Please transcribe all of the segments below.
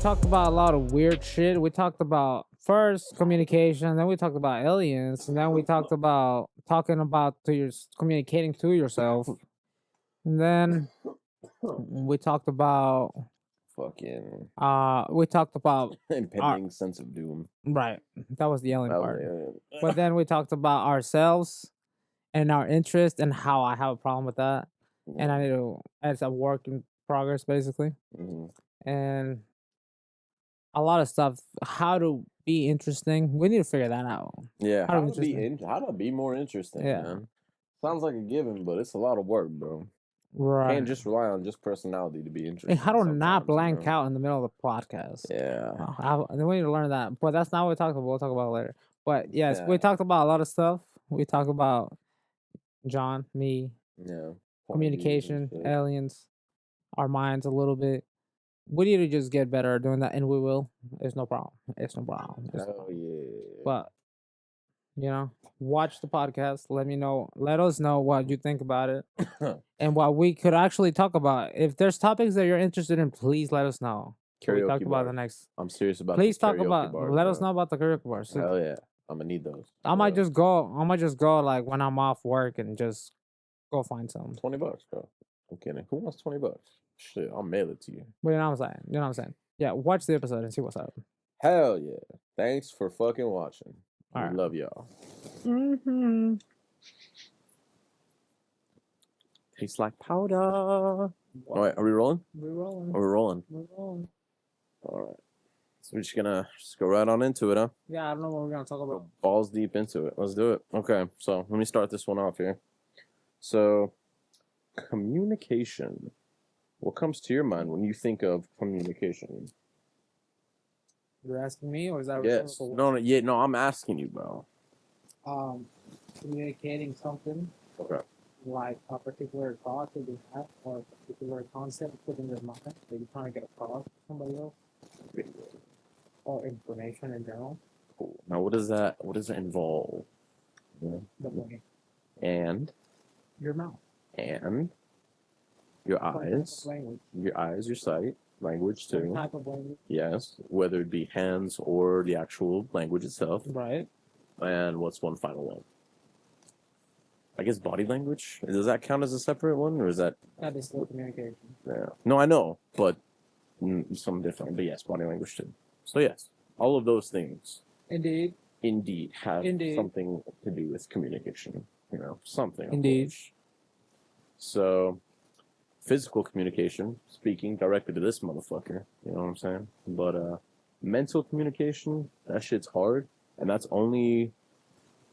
talked about a lot of weird shit. We talked about first communication, then we talked about aliens, and then we talked about communicating to yourself, and then we talked about Fucking we talked about impending sense of doom. right. That was the alien That was part. the alien. But then we talked about ourselves and our interest and how I have a problem with that, and I need to. It's a work in progress, basically, and a lot of stuff. How to be interesting. We need to figure that out. Yeah, How to how be to be interesting. how to be more interesting, Yeah. man. Sounds like a given, but it's a lot of work, bro. Right. Can't just rely on just personality to be interesting. And how to sometimes, not blank you know? out in the middle of the podcast. Yeah. We need to learn that. But that's not what we talked about. We'll talk about it later. But yes, we Yeah. talked about a lot of stuff. We talked about John, me, Yeah. communication, aliens, our minds a little bit. We need to just get better at doing that, and we will. It's no problem. It's no problem. Oh yeah. But watch the podcast. Let us know what you think about it, and what we could actually talk about. If there's topics that you're interested in, please let us know. Karaoke we talked about bars. the next. I'm serious about. Please talk karaoke about. bars, let bro. us know about the karaoke bars. Hell yeah, I'm gonna need those. I might just go. like when I'm off work and just go find some. $20, bro. I'm kidding. Who wants $20? Shit, I'll mail it to you. But you know what I'm saying. Yeah, watch the episode and see what's up. Hell yeah! Thanks for fucking watching. All we right. love y'all. Tastes like powder. All right, are we rolling? We're rolling. Are we rolling? We're rolling. All right. So we're just gonna go right on into it, huh? Yeah, I don't know what we're gonna talk about. Go balls deep into it. Let's do it. Okay, so let me start this one off here. So, communication. What comes to your mind when you think of communication? You're asking me, or is that Yes. No, I'm asking you, bro. Communicating something Okay. like a particular thought that you have or a particular concept within your mind that you're trying to get across to somebody else, or information in general. Cool. Now, what does that involve? The brain, And your mouth, and your what type eyes, of language, your sight, language what too. type of language, Yes, whether it be hands or the actual language itself. right? And what's one final one? I guess body language. Does that count as a separate one, or is that? That is still communication. Yeah. No, I know, but some different. But yes, body language too. So yes, all of those things Indeed. have something to do with communication. Something. Indeed. So, physical communication, speaking directly to this motherfucker. You know what I'm saying? But mental communication, that shit's hard, and that's only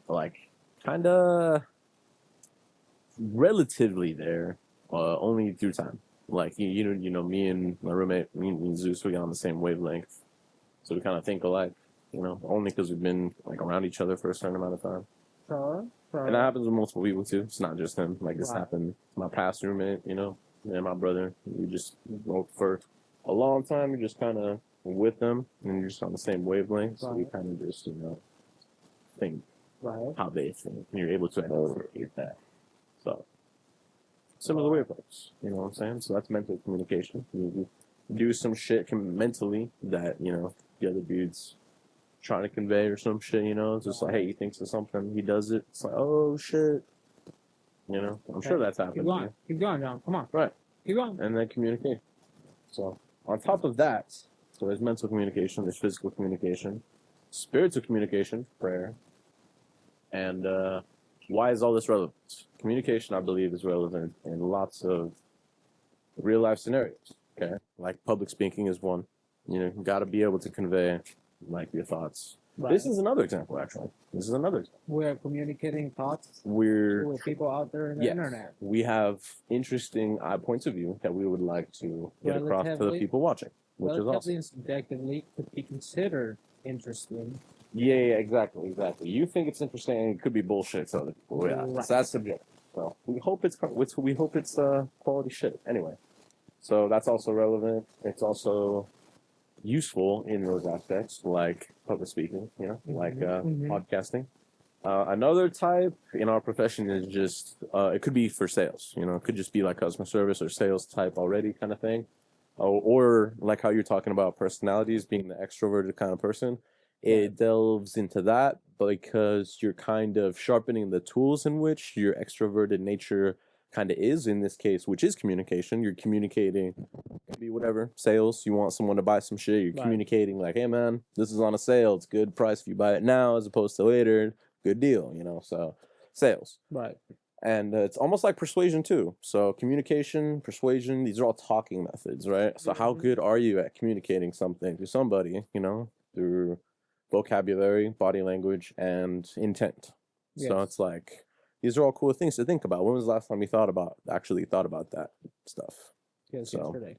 like kind of relatively there, only through time. Like me and my roommate, me and Zeus, we got on the same wavelength, so we kind of think alike. Only because we've been like around each other for a certain amount of time. Sure. And that happens with multiple people too. It's not just him. Like this Right. happened to my past roommate, me and my brother. We just for a long time. You're just kind of with them, and you're just on the same wavelength. So we Right. kind of just think Right. how they think, and you're able to anticipate that. So similar wavelengths. You know what I'm saying? So that's mental communication. You do some shit mentally that the other dude's trying to convey or some shit. It's just like, hey, he thinks of something, he does it. It's like, oh shit. I'm sure that's happened. Keep going, John. Come on. Right. Keep going. And then communicate. So on top of that, so there's mental communication, there's physical communication, spiritual communication, prayer, and why is all this relevant? Communication, I believe, is relevant in lots of real life scenarios. Okay, like public speaking is one. You got to be able to convey your thoughts. Right. This is another example, actually. We're communicating thoughts We're with people out there in the internet. We have interesting points of view that we would like to get across to the people watching, which is awesome. Relatively and subjectively could be considered interesting. Yeah, exactly. You think it's interesting, and it could be bullshit to other people. Yeah, Right. so that's subjective. So we hope it's quality shit. Anyway, so that's also relevant. It's also useful in those aspects, like public speaking. Like podcasting. Another type in our profession is just it could be for sales. It could just be like customer service or sales type already kind of thing. or like how you're talking about personalities being the extroverted kind of person, it delves into that because you're kind of sharpening the tools in which your extroverted nature kind of is in this case, which is communication. You're communicating, be whatever sales. You want someone to buy some shit. You're communicating like, hey man, this is on a sale. It's good price if you buy it now as opposed to later. Good deal, you know. So sales, Right. and it's almost like persuasion too. So communication, persuasion, these are all talking methods, right? So how good are you at communicating something to somebody, you know, through vocabulary, body language, and intent? So it's like these are all cool things to think about. When was the last time you actually thought about that stuff? Yes, So, yesterday.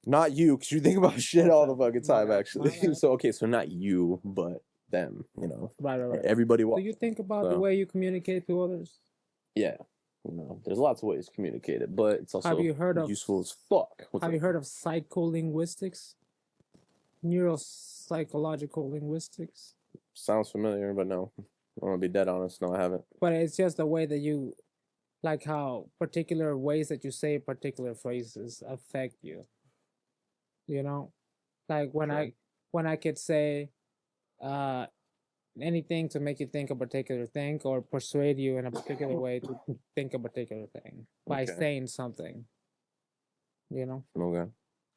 not you, because you think about shit all the fucking time, actually. So okay, so not you, but them, you know. Right. Everybody Do you think about the way you communicate to others? Yeah. You know, there's lots of ways to communicate it, but it's also Have you heard of useful as fuck. Have you heard of psycholinguistics? Neuropsychological linguistics? Sounds familiar, but no. I'm gonna be dead honest. No, I haven't. But it's just the way that you, like how particular ways that you say particular phrases affect you. You know, like when I could say, uh, anything to make you think a particular thing or persuade you in a particular way to think a particular thing by saying something. You know. Okay.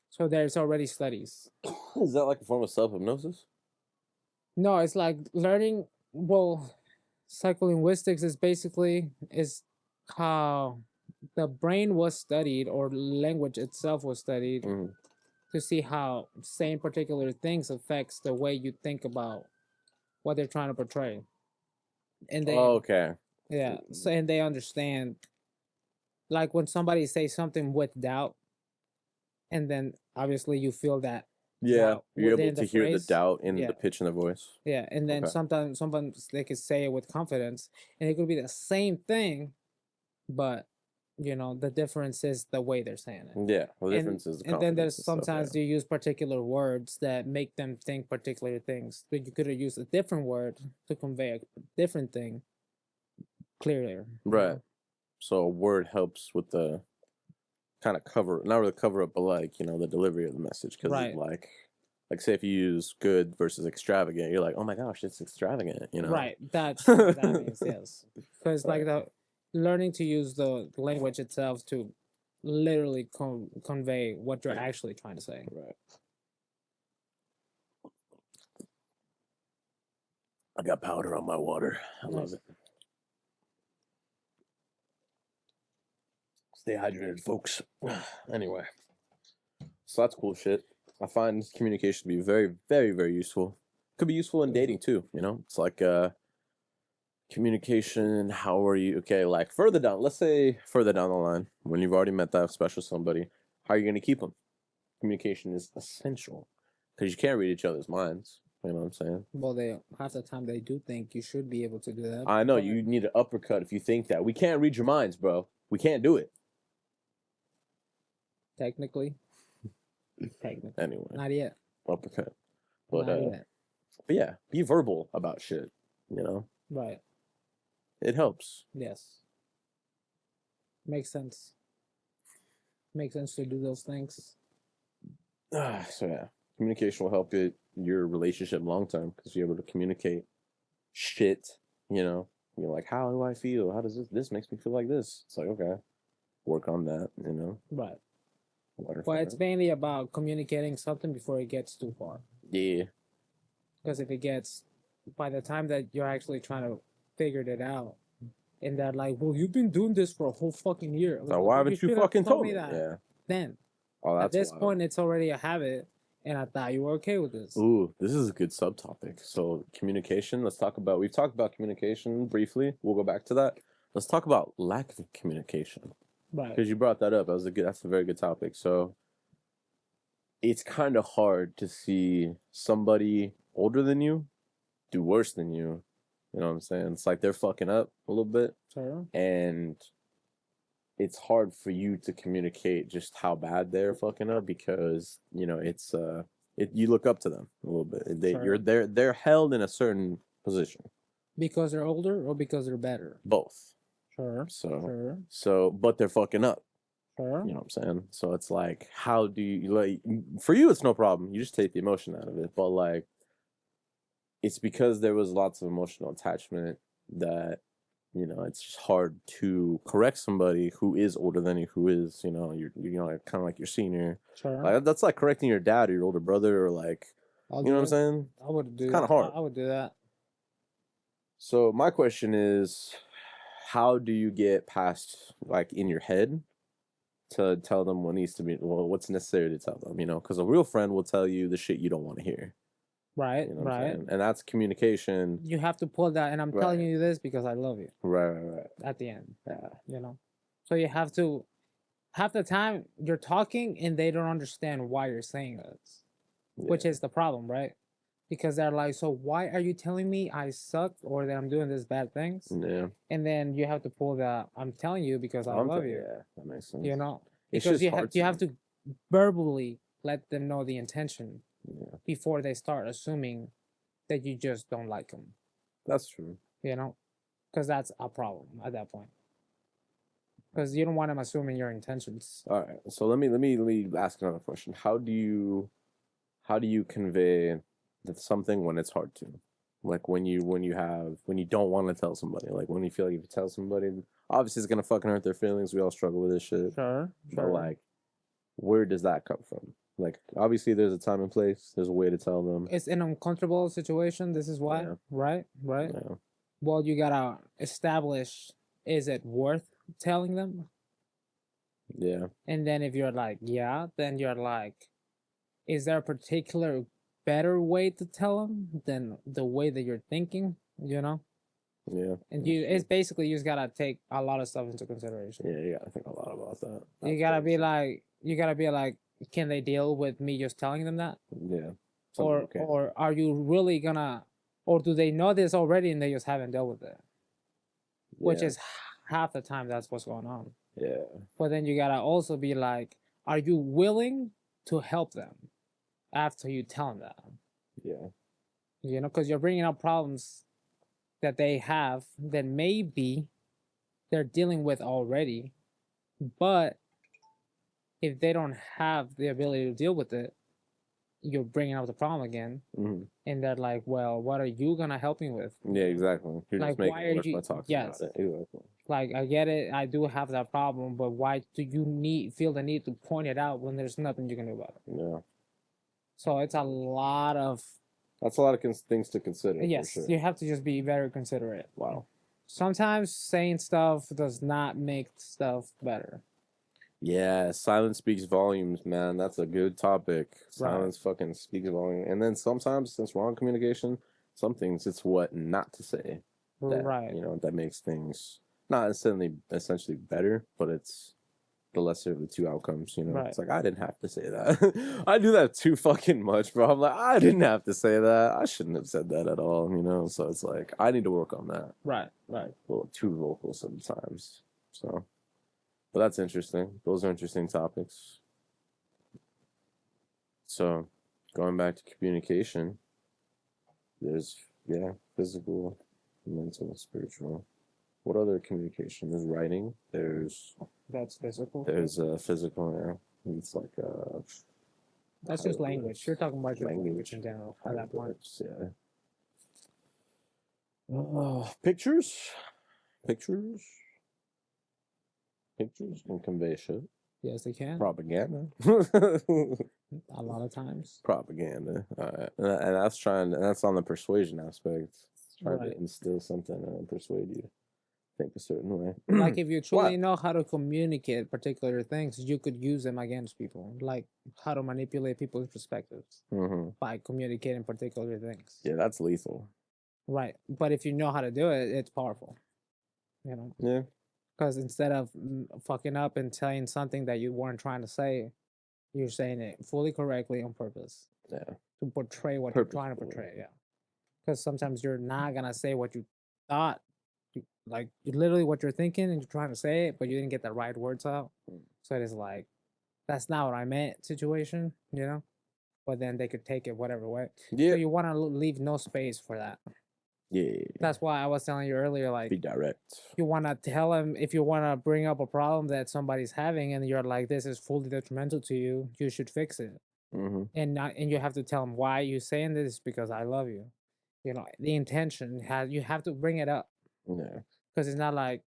So there's already studies. Is that like a form of self-hypnosis? No, it's like learning. Well, psycholinguistics is how the brain was studied or language itself was studied to see how saying particular things affects the way you think about what they're trying to portray. And they yeah, so and they understand, like when somebody says something with doubt, and then obviously you feel that. Yeah, you're able to hear the doubt in the pitch in the voice. Yeah, and then sometimes they could say it with confidence, and it could be the same thing, but you know the difference is the way they're saying it. Yeah, the difference is the confidence. And then there's sometimes you use particular words that make them think particular things. But you could have used a different word to convey a different thing clearer. Right. So a word helps with the kind of not really cover up, but like, you know, the delivery of the message. Because like say if you use good versus extravagant, you're like, oh my gosh, it's extravagant, you know? Right. That's what that means, yes. Because like the learning to use the language itself to literally convey what you're actually trying to say. Right. I got powder on my water. I love it. Stay hydrated, folks. Anyway, so that's cool shit. I find communication to be very, very, very useful. Could be useful in dating too, you know? It's like communication, how are you? Okay, like let's say further down the line, when you've already met that special somebody, how are you going to keep them? Communication is essential because you can't read each other's minds. You know what I'm saying? Well, half the time they do think you should be able to do that. I know, you need an uppercut if you think that. We can't read your minds, bro. We can't do it. Technically. Anyway. Not yet. Uppercut. But, not yet. But yeah, be verbal about shit, you know? Right. It helps. Yes. Makes sense. Makes sense to do those things. So yeah, communication will help your relationship long term because you're able to communicate shit, you know? You're like, how do I feel? How does this makes me feel like this? It's like, okay, work on that, you know? Right. Well, it's mainly about communicating something before it gets too far. Yeah. Because if it gets, by the time that you're actually trying to figure it out, and that like, well, you've been doing this for a whole fucking year. So why haven't you fucking told me that? Yeah. Then, at this point, it's already a habit, and I thought you were okay with this. Ooh, this is a good subtopic. So communication. We've talked about communication briefly. We'll go back to that. Let's talk about lack of communication. Right. Because you brought that up. That's a very good topic. So it's kind of hard to see somebody older than you do worse than you. You know what I'm saying? It's like they're fucking up a little bit. Sure. And it's hard for you to communicate just how bad they're fucking up because, you know, you look up to them a little bit. They're held in a certain position. Because they're older or because they're better? Both. Sure. So but they're fucking up. Sure. You know what I'm saying? So it's like, how do you like? For you, it's no problem. You just take the emotion out of it. But like, it's because there was lots of emotional attachment that it's just hard to correct somebody who is older than you, who is kind of like your senior. Sure. Like that's like correcting your dad or your older brother or like I'll you know do what I'm it. saying? I would do It's kind of that. hard. I would do that. So my question is, how do you get past like in your head to tell them what needs to be, well, what's necessary to tell them? Because a real friend will tell you the shit you don't want to hear. Right, You know what I'm right. saying? And that's communication. You have to pull that, and I'm telling Right. you this because I love you. Right. At the end, Yeah. So you have to. Half the time you're talking and they don't understand why you're saying this, which is the problem, right? Because they're like, so why are you telling me I suck or that I'm doing these bad things? Yeah. And then you have to pull the I'm telling you because I love you. Yeah, that makes sense. Because just you have to verbally let them know the intention before they start assuming that you just don't like them. That's true. Because that's a problem at that point. Because you don't want them assuming your intentions. All right. So let me ask another question. How do you convey that something when it's hard to? Like when you don't want to tell somebody, like when you feel like if you tell somebody, obviously it's gonna fucking hurt their feelings. We all struggle with this shit. Sure. But like, where does that come from? Like, obviously there's a time and place. There's a way to tell them. It's an uncomfortable situation. This is why. Yeah. Right. Yeah. Well, you gotta establish, is it worth telling them? Yeah. And then if you're like, yeah, then you're like, is there a particular better way to tell them than the way that you're thinking? Yeah. And it's basically you just gotta take a lot of stuff into consideration. Yeah, you gotta think a lot about that. You gotta be like, can they deal with me just telling them that? Yeah. Or are you really gonna, or do they know this already and they just haven't dealt with it? Which is half the time that's what's going on. Yeah. But then you gotta also be like, are you willing to help them after you tell them that? Yeah. Because you're bringing up problems that they have that maybe they're dealing with already, but if they don't have the ability to deal with it, you're bringing up the problem again, and they're like, well, what are you gonna help me with? Yeah, exactly. You're like, just making why it are worse you by talking yes about it. Exactly. like, I get it, I do have that problem, but why do you feel the need to point it out when there's nothing you can do about it? Yeah. So it's a lot of things to consider. Yes, for sure. You have to just be very considerate. Wow. Sometimes saying stuff does not make stuff better. Yeah, silence speaks volumes, man. That's a good topic. Silence fucking speaks volumes. And then sometimes, since wrong communication, some things it's what not to say. That makes things not necessarily essentially better, but it's the lesser of the two outcomes. It's like I didn't have to say that. I do that too fucking much, bro. I'm like, I didn't have to say that. I shouldn't have said that at all. So it's like I need to work on that. Right. A little too vocal sometimes. So. But that's interesting. Those are interesting topics. So, going back to communication, there's, physical, mental, spiritual. What other communication? There's writing. That's physical. There's physical, It's like that's just language. You're talking about your language in general at that point. Yeah. Pictures? Pictures can convey shit. Yes, they can. Propaganda. A lot of times. Propaganda. All right. And that's on the persuasion aspect. It's trying to instill something and persuade you to think a certain way. Like if you truly know how to communicate particular things, you could use them against people. Like how to manipulate people's perspectives by communicating particular things. Yeah, that's lethal. Right. But if you know how to do it, it's powerful. Yeah. Because instead of fucking up and saying something that you weren't trying to say, you're saying it fully correctly on purpose. Yeah. To portray what you're trying to portray. Yeah. Because sometimes you're not going to say what you thought. Like literally what you're thinking and you're trying to say it, but you didn't get the right words out. So it is like, that's not what I meant situation, But then they could take it whatever way. Yeah. So you want to leave no space for that. Yeah. That's why I was telling you earlier, like, Be direct. you want to tell them, if you want to bring up a problem that somebody's having and you're like, this is fully detrimental to you, you should fix it. Mm-hmm. And you have to tell them why you saying this, because I love you. You know, the intention has, you have to bring it up, Yeah. because it's not like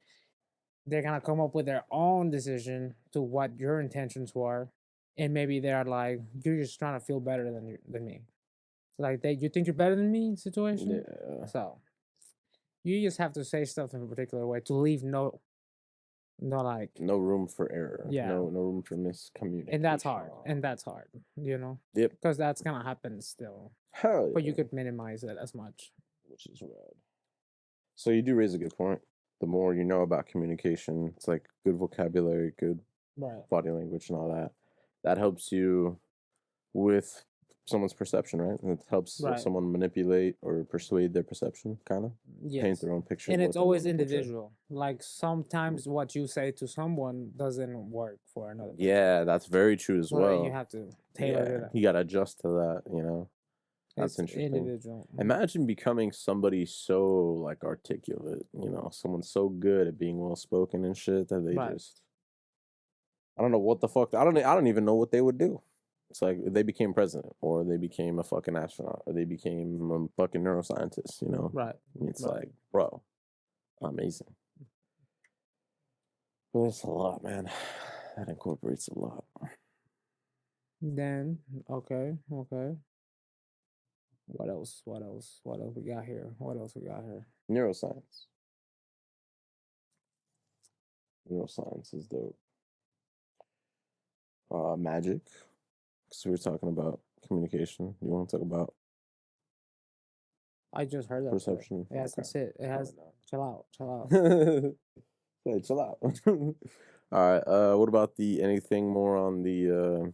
they're gonna come up with their own decision to what your intentions were, and maybe they're like, you're just trying to feel better than me, like they, you think you're better than me situation. Yeah. So you just have to say stuff in a particular way to leave no like, No room for error. yeah. No room for miscommunication. And that's hard. And that's hard, you know? Yep. Because that's gonna happen still. Hell yeah. But you could minimize it as much. Which is rad. So you do raise a good point. The more you know about communication, it's like good vocabulary, good Right. body language, and all that. That helps you with someone's perception, right? And it helps Right. someone manipulate or persuade their perception, kind of paint Yes. their own picture. And of it's what they always want to portray. individual. Like sometimes what you say to someone doesn't work for another person. Yeah, that's very true as So well. you have to tailor it Yeah, up. you got to adjust to that, you know. That's It's interesting. individual. Imagine becoming somebody so like articulate, you know, someone so good at being well spoken and shit that they Right. just, I don't know what the fuck. I don't even know what they would do. It's like they became president, or they became a fucking astronaut, or they became a fucking neuroscientist. You know, Right. It's Right. like, bro, amazing. But it's a lot, man. That incorporates a lot. Then okay. What else? What else? What else we got here? What else we got here? Neuroscience. Neuroscience is dope. Magic. Because we were talking about communication. You want to talk about I just heard that. perception? It has to sit. It has. Chill out. Chill out. Hey, chill out. All right. What about the anything more on the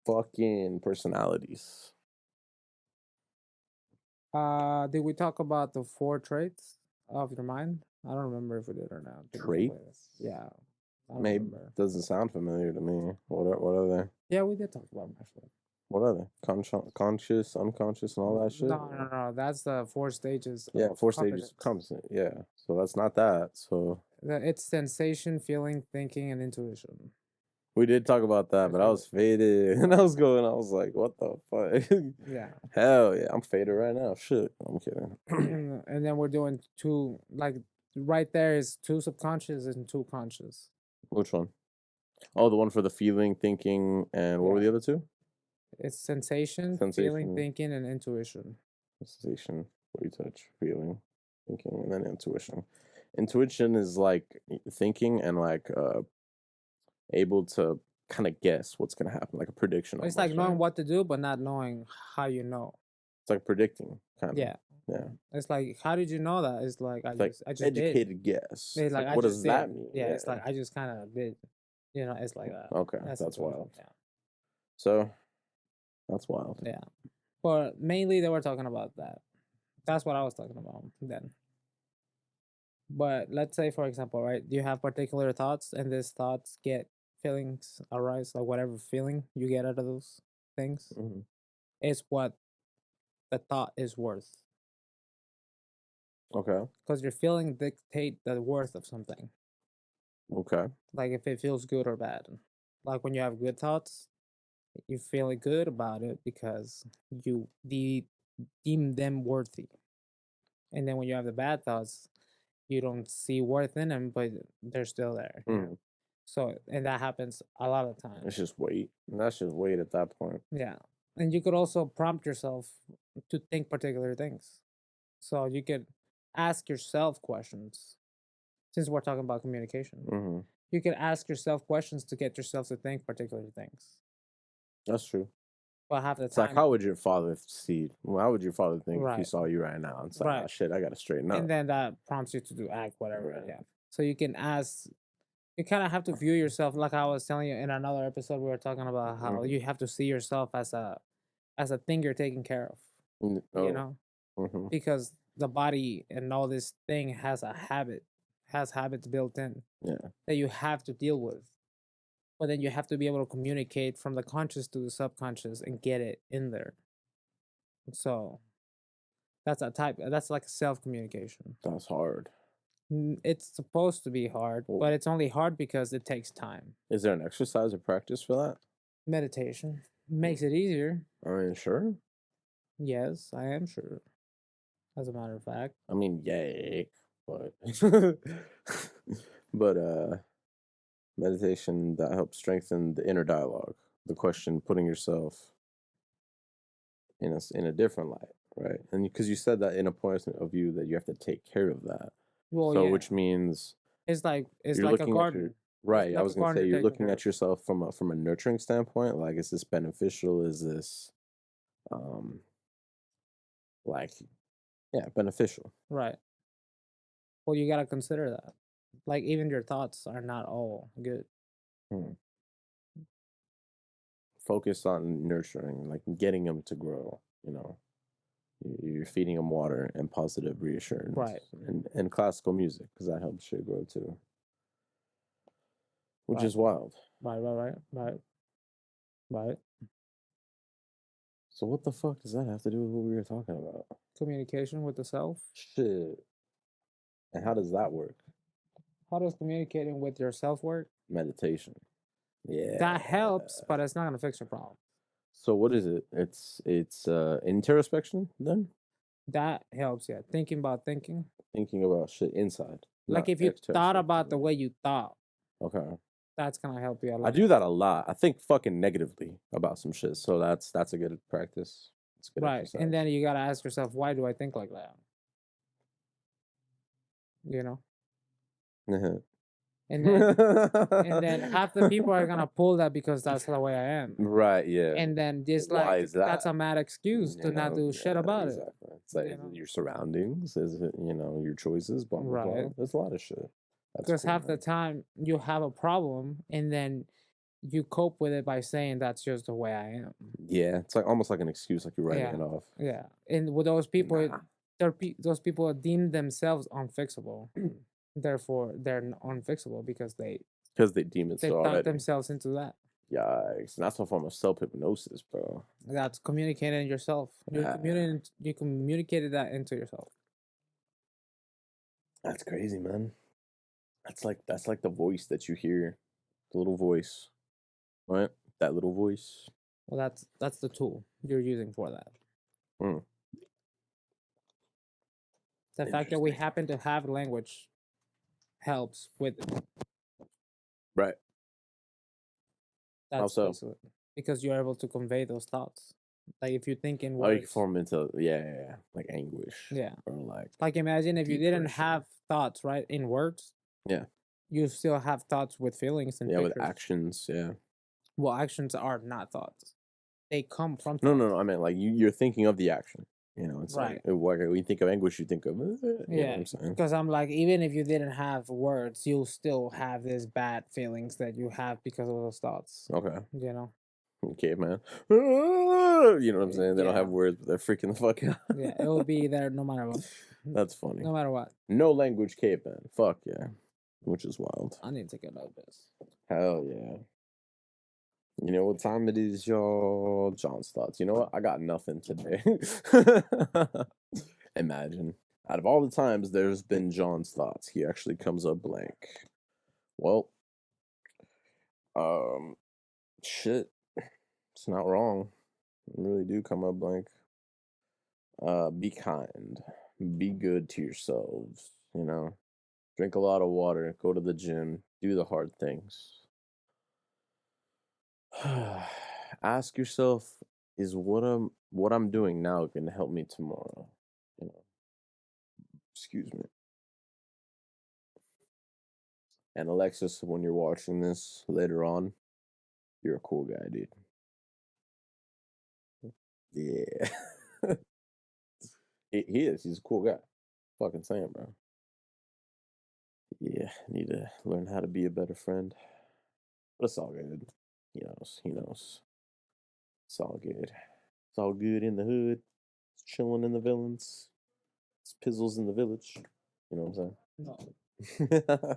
fucking personalities? Did we talk about the 4 traits of your mind? I don't remember if we did or not. Did we talk about this? Traits? Yeah. I don't Maybe remember. doesn't sound familiar to me. What are they? Yeah, we did talk about them actually. What are they? Conscious, unconscious, and all that shit. No. That's the 4 stages. Yeah, of 4 stages of competence. competence. Yeah, so that's not that. So It's sensation, feeling, thinking, and intuition. we did talk about that, but I was faded, and I was like, "What the fuck?" Yeah. Hell yeah, I'm faded right now. Shit, I'm kidding. And then we're doing 2, like right there is 2 subconscious and 2 conscious. Which one? Oh, the one for the feeling, thinking, and what were the other 2? It's sensation, feeling, Sensation. thinking, and intuition. Sensation, what you touch, feeling, thinking, and then intuition. Intuition is like thinking and like able to kind of guess what's gonna happen, like a prediction. It's almost, like knowing right? what to do, but not knowing how you know. It's like predicting, kind of. Yeah. Yeah. It's like, how did you know that? It's like It's like I just educated did. guess. It's like, what I does just that did. mean? Yeah, it's like I just kind of did. You know, it's like that. Okay, That's that's the thing. wild. Yeah. So, that's wild. Yeah. But mainly they were talking about that. That's what I was talking about then. But let's say, for example, right, you have particular thoughts, and these thoughts get feelings arise, like whatever feeling you get out of those things Mm-hmm. is what the thought is worth. Okay. Because your feeling dictate the worth of something. Okay. Like if it feels good or bad. Like when you have good thoughts, you feel good about it because you deem them worthy. And then when you have the bad thoughts, you don't see worth in them, but they're still there. Mm. So, and that happens a lot of times. It's just weight. And that's just weight at that point. Yeah. And you could also prompt yourself to think particular things. So you could ask yourself questions. Since we're talking about communication, Mm-hmm. you could ask yourself questions to get yourself to think particular things. That's true. But half the It's time, like, how would your father see? How would your father think if he Right. saw you right now? It's like, Right. oh, shit, I gotta straighten up. and then that prompts you to do act whatever. Right. Yeah. So you can ask. You kind of have to view yourself, like I was telling you in another episode. We were talking about how Mhm. you have to see yourself as a thing you're taking care of. Oh. You know, Mm-hmm. because the body and all this thing has habits built in. Yeah. That you have to deal with. But then you have to be able to communicate from the conscious to the subconscious and get it in there. So that's a type. That's like a self communication. That's hard. It's supposed to be hard, Well, but it's only hard because it takes time. is there an exercise or practice for that? Meditation makes it easier. I mean, sure. Yes, I am sure. As a matter of fact, I mean, yay, but but meditation that helps strengthen the inner dialogue. The question, putting yourself in a different light, right? And because you said that in a point of view that you have to take care of that. well, So yeah, which means it's like you're a looking at garden. your right. I like was a gonna garden say you're taking looking care at of. yourself from a nurturing standpoint. Like, is this beneficial? Is this um like yeah beneficial? Right. Well, you gotta consider that. Like even your thoughts are not all good. Hmm. Focus on nurturing, like getting them to grow. You know, you're feeding them water and positive reassurance, Right. and classical music because that helps shit grow too, which Right. is wild. Right. So what the fuck does that have to do with what we were talking about? Communication with the self. Shit. And how does that work? How does communicating with yourself work? Meditation. Yeah. That helps, but it's not gonna fix your problem. So what is it? It's introspection then? That helps, yeah. Thinking about thinking. Thinking about shit inside. Like Not if you thought extrospection. about the way you thought, Okay. that's gonna help you a I lot. do that a lot. I think fucking negatively about some shit. So that's a good practice. It's a good Right. exercise. And then you gotta ask yourself, why do I think like that? You know? Uh-huh. And then half the people are gonna pull that because that's the way I am. Right, yeah. And then just Why like is that? that's a mad excuse to not do shit about exactly. it. It's like, You is know? it your surroundings? Is it, your choices? Blah, blah, blah. Right. There's a lot of shit. That's Because cool, half the man. time you have a problem and then you cope with it by saying that's just the way I am. Yeah, it's like almost like an excuse, like you're writing Yeah. it off. Yeah. And with those people, Nah. those people deem themselves unfixable. Therefore, they're unfixable because Because they deem it they so thought already. themselves into that. Yikes. And that's a form of self hypnosis, bro. That's communicating yourself. You communicated that into yourself. That's crazy, man. That's like the voice that you hear. The little voice. Right? That little voice. Well, that's the tool you're using for that. Mm. The fact that we Interesting. happen to have language helps with it. Right. How That's so? basically because you're able to convey those thoughts. Like if you think in Oh, you can words. form into like anguish. Yeah. Or like imagine if you didn't depression. have thoughts, right, in words. Yeah. You still have thoughts with feelings and Yeah, pictures. with actions, yeah. Well, actions are not thoughts. They come from No, thoughts. no, no. I mean, like you're thinking of the action. It's Right. like when you think of anguish, you think of you know what Yeah, I'm saying? because I'm like, even if you didn't have words, you'll still have these bad feelings that you have because of those thoughts. Okay. You know? Okay, man. You know what I'm saying? They don't have Yeah. words, but they're freaking the fuck out. Yeah, it will be there no matter what. That's funny. No matter what. No language caveman. Fuck yeah. Which is wild. I need to get out of this. Hell yeah. You know what time it is, y'all? John's thoughts. You know what? I got nothing today. Imagine. Out of all the times there's been John's thoughts, he actually comes up blank. Well, shit. It's not wrong. You really do come up blank. Be kind. Be good to yourselves, Drink a lot of water, go to the gym, do the hard things. Ask yourself, is what I'm doing now going to help me tomorrow? Excuse me. And Alexis, when you're watching this later on, you're a cool guy, dude. Yeah. he is. He's a cool guy. Fucking saying, bro. Yeah, need to learn how to be a better friend. But it's all good. He knows. He knows. It's all good. It's all good in the hood. It's chilling in the villains. It's pizzles in the village. You know what I'm saying? No.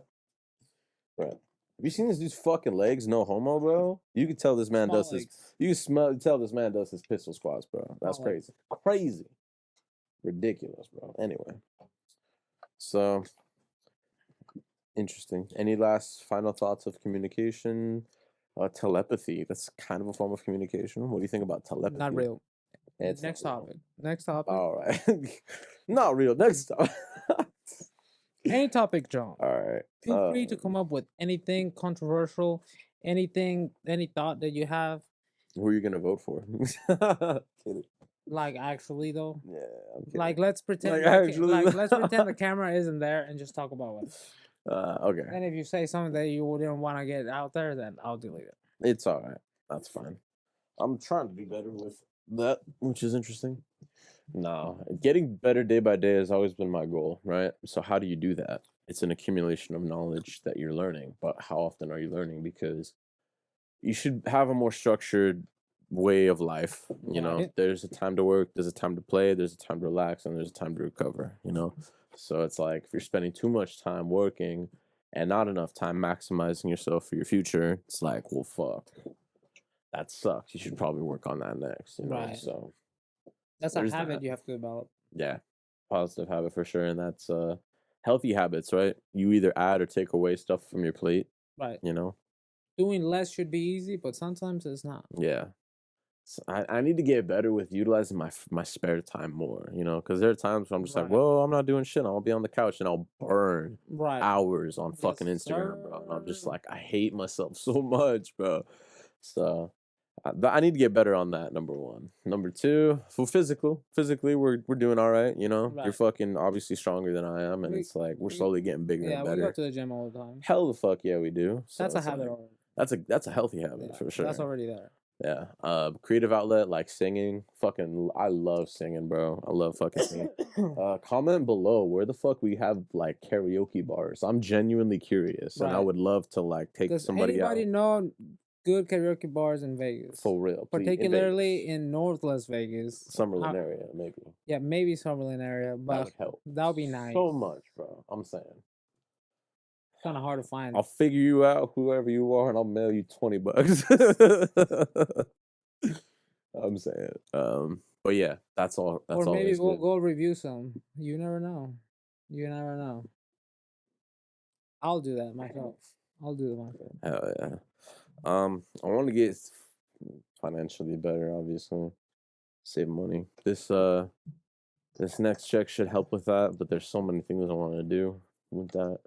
Right. Have you seen this dude's fucking legs? No homo, bro. You can tell this man Small does his. legs. You can tell this man does his pistol squats, bro. That's Small legs. crazy. Crazy. Ridiculous, bro. Anyway, so interesting. Any last final thoughts of communication? Telepathy. That's kind of a form of communication. What do you think about telepathy? Not real. It's Next not real. topic. Next topic. All right. Not real. Next time. Any topic, John. All right. Feel free to come up with anything controversial, anything, any thought that you have. Who are you gonna vote for? Kidding. Like actually though, Yeah. I'm kidding. like let's pretend, Like, actually, let's pretend the camera isn't there and just talk about it. Okay. And if you say something that you wouldn't want to get out there, then I'll delete it. It's all right. That's fine. I'm trying to be better with that, which is interesting. No, getting better day by day has always been my goal, right? So how do you do that? It's an accumulation of knowledge that you're learning, but how often are you learning? Because you should have a more structured way of life. You know, Right. there's a time to work, there's a time to play, there's a time to relax, and there's a time to recover. You know, so it's like if you're spending too much time working and not enough time maximizing yourself for your future, it's like, well, fuck, that sucks. You should probably work on that next. You know, Right. so That's a there's habit that. you have to develop. Yeah, positive habit for sure, and that's healthy habits, right? You either add or take away stuff from your plate. Right. You know, Doing less should be easy, but sometimes it's not. yeah. So I need to get better with utilizing my spare time more, you know, because there are times where I'm just like, Right. well, I'm not doing shit. I'll be on the couch and I'll burn Right. hours on Yes, fucking Instagram, bro. And I'm just sir. like, I hate myself so much, bro. So I need to get better on that. Number one. Number two, for physically, we're doing all right. You know, you're Right. fucking obviously stronger than I am, and We- it's like we're we- slowly getting bigger Yeah, and we go better. to the gym all the time. Hell the fuck yeah, we do. So That's a it's habit like, already. that's a healthy habit Yeah, for sure. that's already there. Yeah. Creative outlet like singing. Fucking, I love singing, bro. I love fucking singing. Comment below where the fuck we have like karaoke bars. I'm genuinely curious, and I Right. would love to like take Does somebody anybody out know good karaoke bars in Vegas? for real, please, in Particularly Vegas. in North Las Vegas. Summerlin area, maybe. Yeah, maybe Summerlin area, That but would help. that would be nice. So much, bro. I'm saying. Kind of hard to find. I'll figure you out, whoever you are, and I'll mail you $20. I'm saying. But yeah, that's all. That's or maybe always we'll good. go review some. You never know. You never know. I'll do that myself. I'll do it myself. Hell yeah. I want to get financially better, obviously. Save money. This next check should help with that, but there's so many things I want to do with that.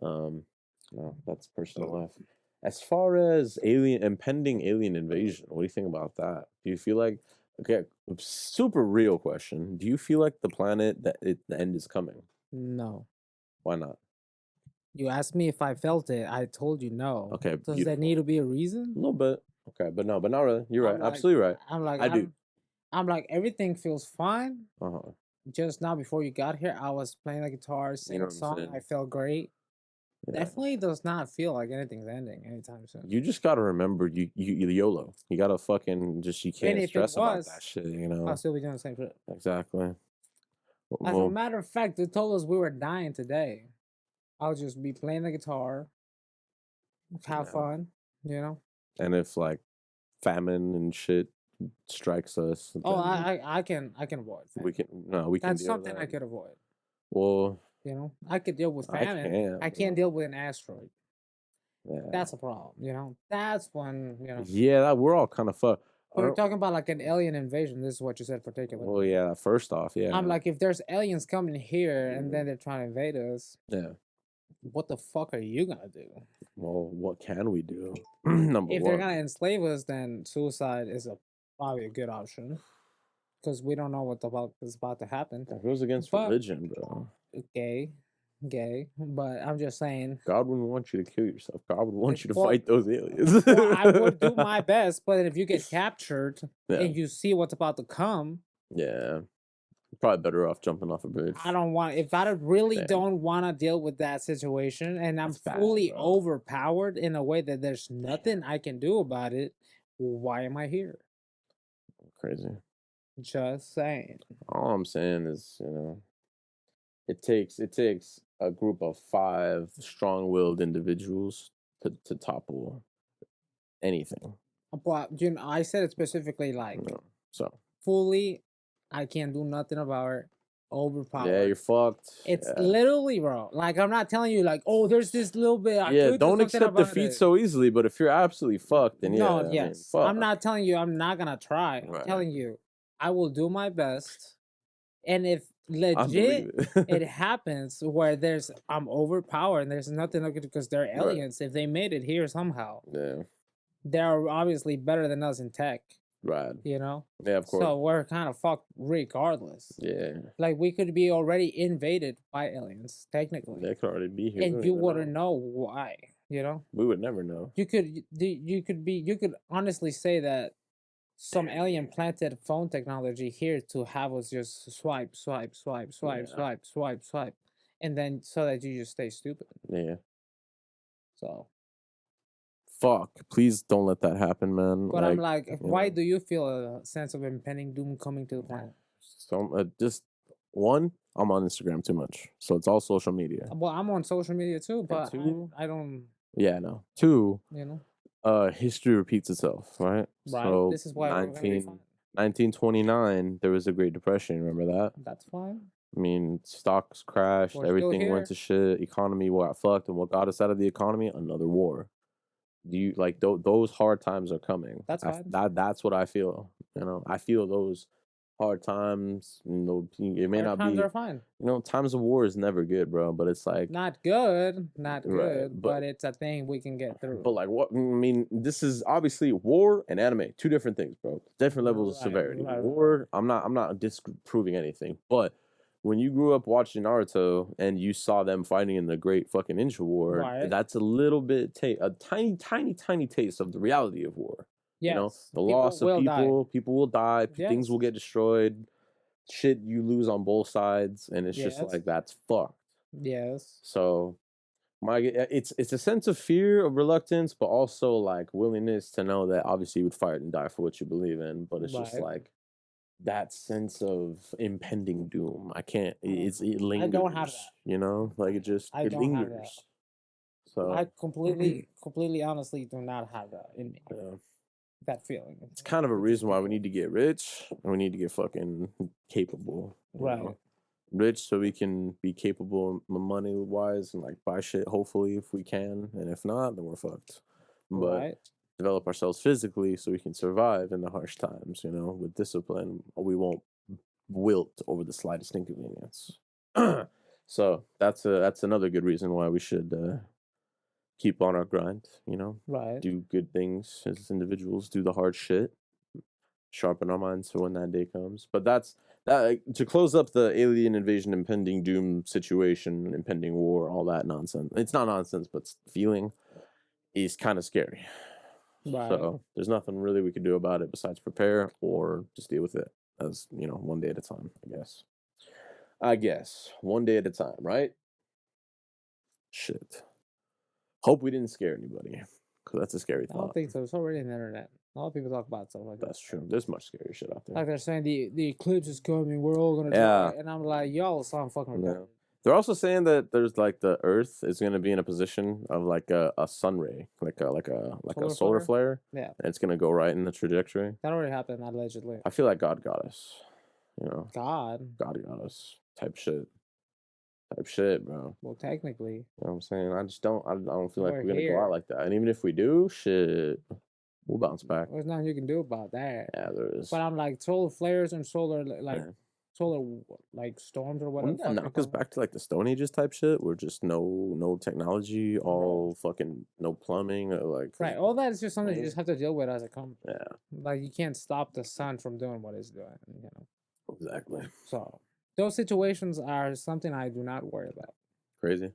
No, that's personal life. As far as impending alien invasion, what do you think about that? Do you feel like, okay, super real question. Do you feel like the planet the end is coming? No. Why not? You asked me if I felt it. I told you no. Okay, Does beautiful. that need to be a A reason? little bit. Okay, but no, but not really. You're right. I'm like- Absolutely right. I'm like, I do. I'm like, everything feels fine. Uh-huh. Just now before you got here, I was playing the guitar, singing know a what I'm song. saying? I felt great. Yeah. Definitely does not feel like anything's ending anytime soon. You just gotta remember you YOLO. You gotta fucking just you can't if it stress about was, that shit, you know. I'll still be doing the same shit. Exactly. As a Well, matter of fact, they told us we were dying today. I'll just be playing the guitar, have Yeah. fun, you know. and if like famine and shit strikes us, Oh, then I can avoid. we Famine. we can That's deal with something I that. could avoid. Well, You know, I could deal with I famine. can't. I can't deal with an asteroid. Yeah. That's a problem. You know, that's when you know. Yeah, we're all kind of fucked. We're talking about like an alien invasion. This is what you said, particularly. Well, yeah. First off, yeah. I'm like, if there's aliens coming here and then they're trying to invade us, yeah. what the fuck are you gonna do? Well, what can we do? Number If one. they're gonna enslave us, then suicide is probably a good option because we don't know what is about to happen. That goes against But- religion, bro. Gay, but I'm just saying. God wouldn't want you to kill yourself. God would want you to Well- fight those aliens. Well, I would do my best, but if you get captured Yeah. and you see what's about to come, Yeah. Probably better off jumping off a bridge. I don't want. If I really Damn. don't want to deal with that situation, and I'm That's bad, fully bro. overpowered in a way that there's nothing I can do about it, why am I here? Crazy. Just saying. All I'm saying is, you know, it takes a group of 5 strong-willed individuals to topple anything. But I said it specifically like So fully. I can't do nothing about it. Overpowered. Yeah, you're fucked. It's literally, bro. Like, I'm not telling you, like, oh, there's this little bit. I could don't do accept defeat so easily. But if you're absolutely fucked, then no, I mean, yes, fuck. I'm not telling you I'm not gonna try. I'm telling you, I will do my best. And if legit it happens where I'm overpowered and there's nothing I could do because they're aliens. If they made it here somehow, they're obviously better than us in tech. Right. You know? Yeah, of course. So we're kind of fucked regardless. Yeah. Like, we could be already invaded by aliens, technically. They could already be here. And you wouldn't know why, you know? We would never know. You could honestly say that some alien planted phone technology here to have us just swipe. And then so that you just stay stupid. Yeah. So. Fuck, please don't let that happen, man. But I'm like, why do you feel a sense of impending doom coming to the planet? So just one, I'm on Instagram too much, so it's all social media. Well, I'm on social media too, but I don't. Yeah, no. Two, you know, history repeats itself, right? Right. So this is why 1929, there was a Great Depression. Remember that? That's fine. I mean, stocks crashed, everything went to shit, economy got fucked, and what got us out of the economy? Another war. Do you like those hard times are coming? That's fine. That's what I feel. You know, I feel those hard times. You know, it may not be. Times are fine. You know, times of war is never good, bro. But it's like not good, but it's a thing we can get through. But like, what I mean, this is obviously war and anime, two different things, bro. Different levels of severity. War, I'm not disproving anything, but when you grew up watching Naruto and you saw them fighting in the Great fucking Ninja War, that's a little bit a tiny taste of the reality of war. Yes. You know, the loss of people will die, things will get destroyed, shit you lose on both sides, and it's just like that's fucked. Yes. So it's a sense of fear, of reluctance, but also like willingness to know that obviously you would fight and die for what you believe in, but it's just like that sense of impending doom. I can't. It lingers. I don't have that. You know, like it lingers. Have that. So I completely, honestly, do not have that in me. That feeling. It's kind of a reason why we need to get rich and we need to get fucking capable. Right. Know? Rich so we can be capable money wise and like buy shit. Hopefully, if we can, and if not, then we're fucked. But develop ourselves physically so we can survive in the harsh times, you know, with discipline. We won't wilt over the slightest inconvenience. So that's another good reason why we should keep on our grind, you know, do good things as individuals, do the hard shit, sharpen our minds for when that day comes. But that's to close up the alien invasion, impending doom situation, impending war, all that nonsense. It's not nonsense, but feeling is kind of scary. So there's nothing really we could do about it besides prepare or just deal with it as, you know, one day at a time, I guess. One day at a time, right? Shit. Hope we didn't scare anybody, because that's a scary thought. I don't think so. It's already on the internet. A lot of people talk about stuff like that. That's true. There's much scary shit out there. Like they're saying the eclipse is coming, we're all gonna die. And I'm like, y'all sound fucking retarded. They're also saying that there's like the Earth is going to be in a position of like a sun ray, like a solar flare. Yeah, and it's going to go right in the trajectory. That already happened, allegedly. I feel like God got us, you know. God got us, type shit, bro. Well, technically, you know what I'm saying. I don't feel like we're gonna go out like that. And even if we do, shit, we'll bounce back. There's nothing you can do about that. Yeah, there is. But I'm like solar flares and solar solar like storms or whatever. Wouldn't that knock us back to like the Stone Ages type shit, where just no technology, all fucking no plumbing, or like all that is just something you just have to deal with as it comes. Yeah, like you can't stop the sun from doing what it's doing. You know. Exactly. So those situations are something I do not worry about. Crazy.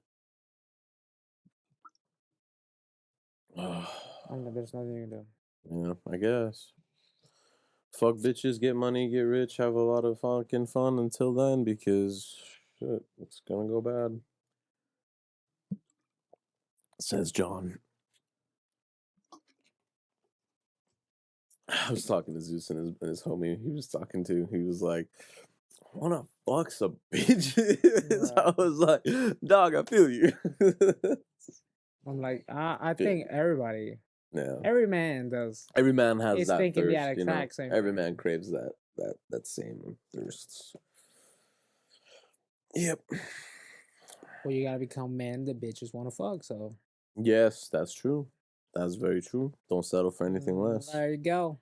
There's nothing you can do. Yeah, I guess. Fuck bitches, get money, get rich, have a lot of fucking fun until then, because shit, it's gonna go bad. Says John. I was talking to Zeus and his homie. He was like, I wanna fuck some bitches. I was like, dog, I feel you. I'm like, I think everybody, Yeah. every man does. Every man has Is that thinking thirst, that you know. exact same Every thing. man craves that same thirst. Yep. Well, you gotta become men the bitches want to fuck. So Yes, that's true. That's very true. Don't settle for anything less. there you go.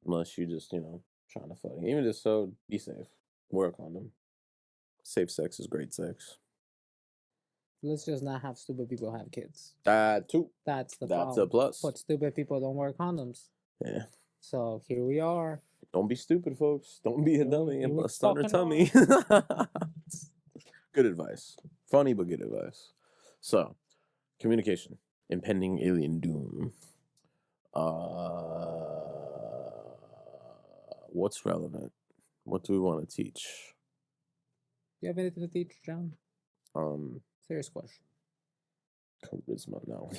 Unless you just, trying to fuck. Even just so, be safe. Wear a condom. Safe sex is great sex. Let's just not have stupid people have kids. That too. That's the That's problem. a plus. But stupid people don't wear condoms. Yeah. So here we are. Don't be stupid, folks. Don't be a dummy and bust on her tummy. Good advice. Funny, but good advice. So, communication. Impending alien doom. What's relevant? What do we want to teach? Do you have anything to teach, John? Um, Serious question. Charisma, no.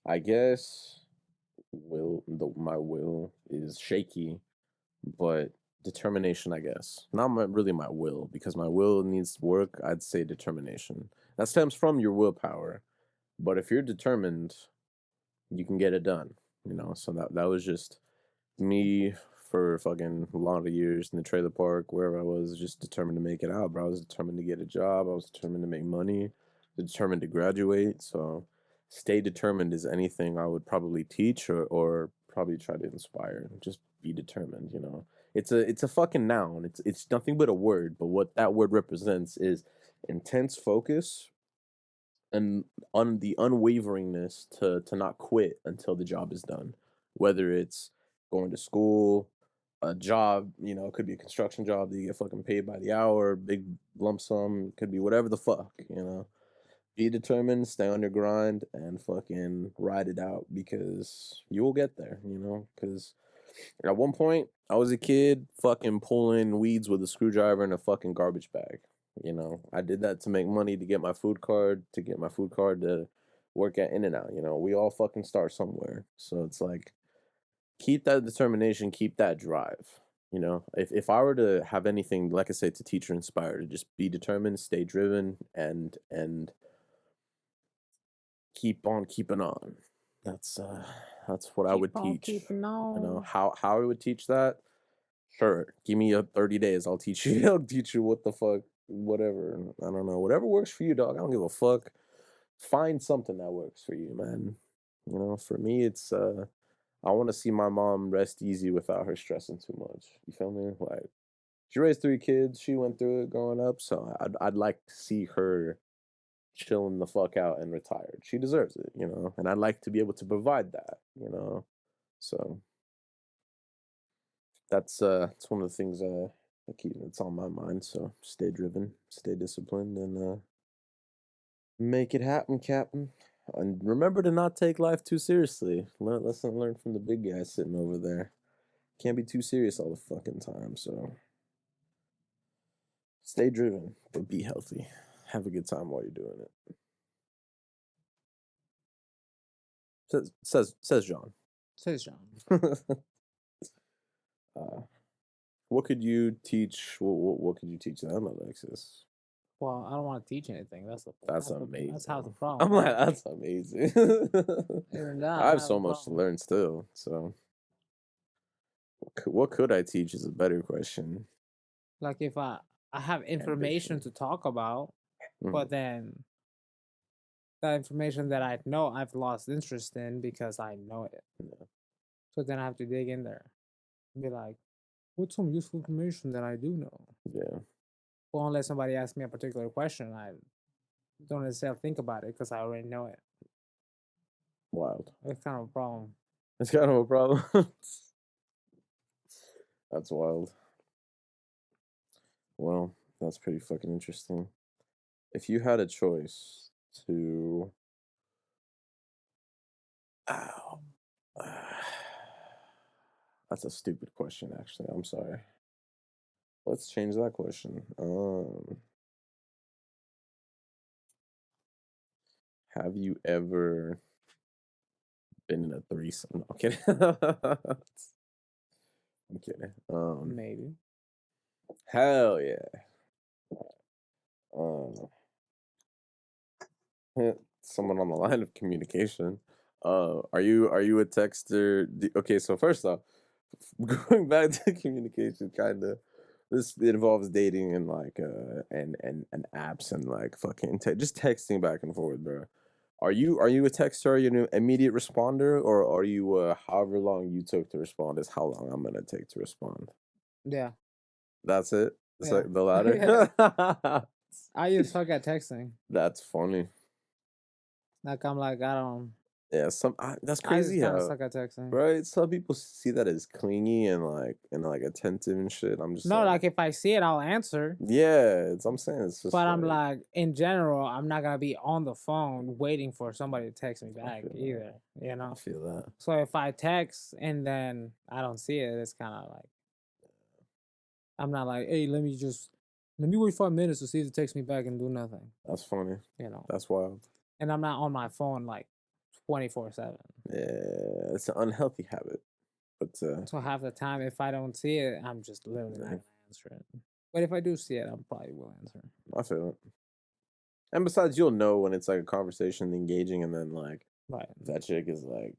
I guess my will is shaky, but determination, I guess. Not really my will, because my will needs work. I'd say determination. That stems from your willpower. But if you're determined, you can get it done. So that was just me for fucking a lot of years in the trailer park, wherever I was, just determined to make it out, bro. I was determined to get a job. I was determined to make money, determined to graduate. So stay determined is anything I would probably teach or probably try to inspire. Just be determined, It's a fucking noun. It's nothing but a word, but what that word represents is intense focus and on the unwaveringness to not quit until the job is done. Whether it's going to school, a job, it could be a construction job that you get fucking paid by the hour, big lump sum, could be whatever the fuck. Be determined, stay on your grind, and fucking ride it out because you will get there, because at one point I was a kid fucking pulling weeds with a screwdriver in a fucking garbage bag. I did that to make money to get my food card, to work at In-N-Out. We all fucking start somewhere. So it's like, keep that determination, keep that drive. If I were to have anything, like I say, to teach or inspire, to just be determined, stay driven, and keep on keeping on. That's what I would teach. Keeping on. How I would teach that. Sure, give me 30 days. I'll teach you. I'll teach you what the fuck, whatever. I don't know. Whatever works for you, dog. I don't give a fuck. Find something that works for you, man. For me, it's I want to see my mom rest easy without her stressing too much. You feel me? Like, she raised 3 kids. She went through it growing up, so I'd like to see her chilling the fuck out and retired. She deserves it, and I'd like to be able to provide that. So that's one of the things it's on my mind. So stay driven, stay disciplined, and make it happen, Captain. And remember to not take life too seriously. Lesson learned from the big guy sitting over there. Can't be too serious all the fucking time. So stay driven, but be healthy. Have a good time while you're doing it. Says John. Says John. What could you teach? What could you teach them, Alexis? Well, I don't want to teach anything. That's amazing. That's how the problem. I'm like, that's amazing. I have so much to learn still. So, what could I teach is a better question. Like if I have information to talk about, but then that information that I know I've lost interest in because I know it. Yeah. So then I have to dig in there and be like, what's some useful information that I do know? Yeah. Well, unless somebody asks me a particular question, I don't necessarily think about it because I already know it. Wild. It's kind of a problem. It's kind of a problem. That's wild. Well, that's pretty fucking interesting. If you had a choice to... Ow. That's a stupid question, actually. I'm sorry. Let's change that question. Have you ever been in a threesome? No, I'm kidding. I'm kidding. Maybe. Hell yeah. Someone on the line of communication. Are you a texter? Okay, so first off, going back to communication, kind of. This it involves dating and like and apps and like fucking just texting back and forth, bro. Are you a texter? Are you an immediate responder, or are you however long you took to respond is how long I'm gonna take to respond? Yeah. That's it. It's Yeah. like the Yeah. latter. I used to suck at texting. That's funny. Like I'm like I don't. Yeah, that's I just crazy kind of how suck at texting. right. Some people see that as clingy and like attentive and shit. I'm just No, like, like if I see it, I'll answer. yeah. I'm saying it's just But I'm like like, in general, I'm not gonna be on the phone waiting for somebody to text me I back feel that. either. You I know. feel that. So if I text and then I don't see it, it's kind of like I'm not like, hey, let me wait 5 minutes to see if it texts me back and do nothing. That's funny. You know. That's wild. And I'm not on my phone like 24/7. Yeah, it's an unhealthy habit, but So half the time, if I don't see it, I'm just literally not yeah, gonna answer it. But if I do see it, I probably will answer. I feel it. And besides, you'll know when it's like a conversation engaging, and then like Right. that chick is like,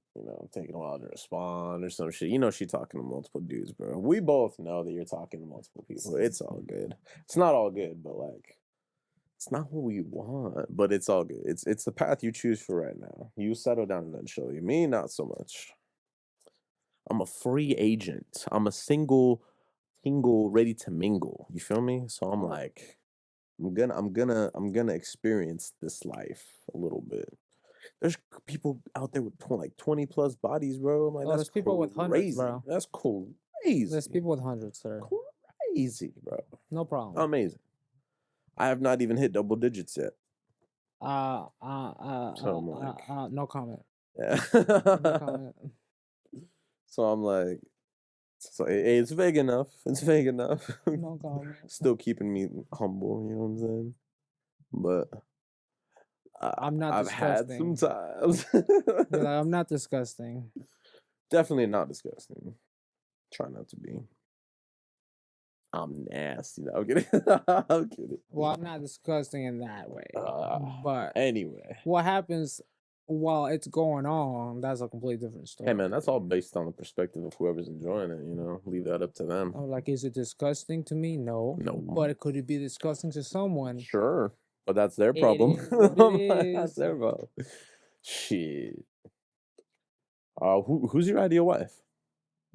taking a while to respond or some shit. You know, she talking to multiple dudes, bro. We both know that you're talking to multiple people. It's all good. It's not all good, but like, it's not what we want, but it's all good. It's the path you choose for right now. You settle down and then show you. Me, not so much. I'm a free agent. I'm a single, ready to mingle. You feel me? So I'm like, I'm gonna experience this life a little bit. There's people out there with like 20 plus bodies, bro. I'm like, Oh, that's there's people with hundreds, crazy. bro. That's There's crazy. people with hundreds, sir. Crazy, bro. No problem. Amazing. I have not even hit double digits yet. So I'm like, No comment. yeah. No comment. So I'm like, so it's vague enough. It's vague enough. No comment. Still keeping me humble, you know what I'm saying? But I'm not I've had some disgusting. times. You're like, I'm not disgusting. Definitely not disgusting. Try not to be. I'm nasty. No, I'm kidding. I'm kidding. Well, I'm not disgusting in that way. But Anyway. what happens while it's going on, that's a completely different story. Hey, man, that's all based on the perspective of whoever's enjoying it, Leave that up to them. I'm like, is it disgusting to me? No. No. But could it be disgusting to someone? Sure. But that's their It problem. is what it That's is. their problem. Shit. Who's your ideal wife?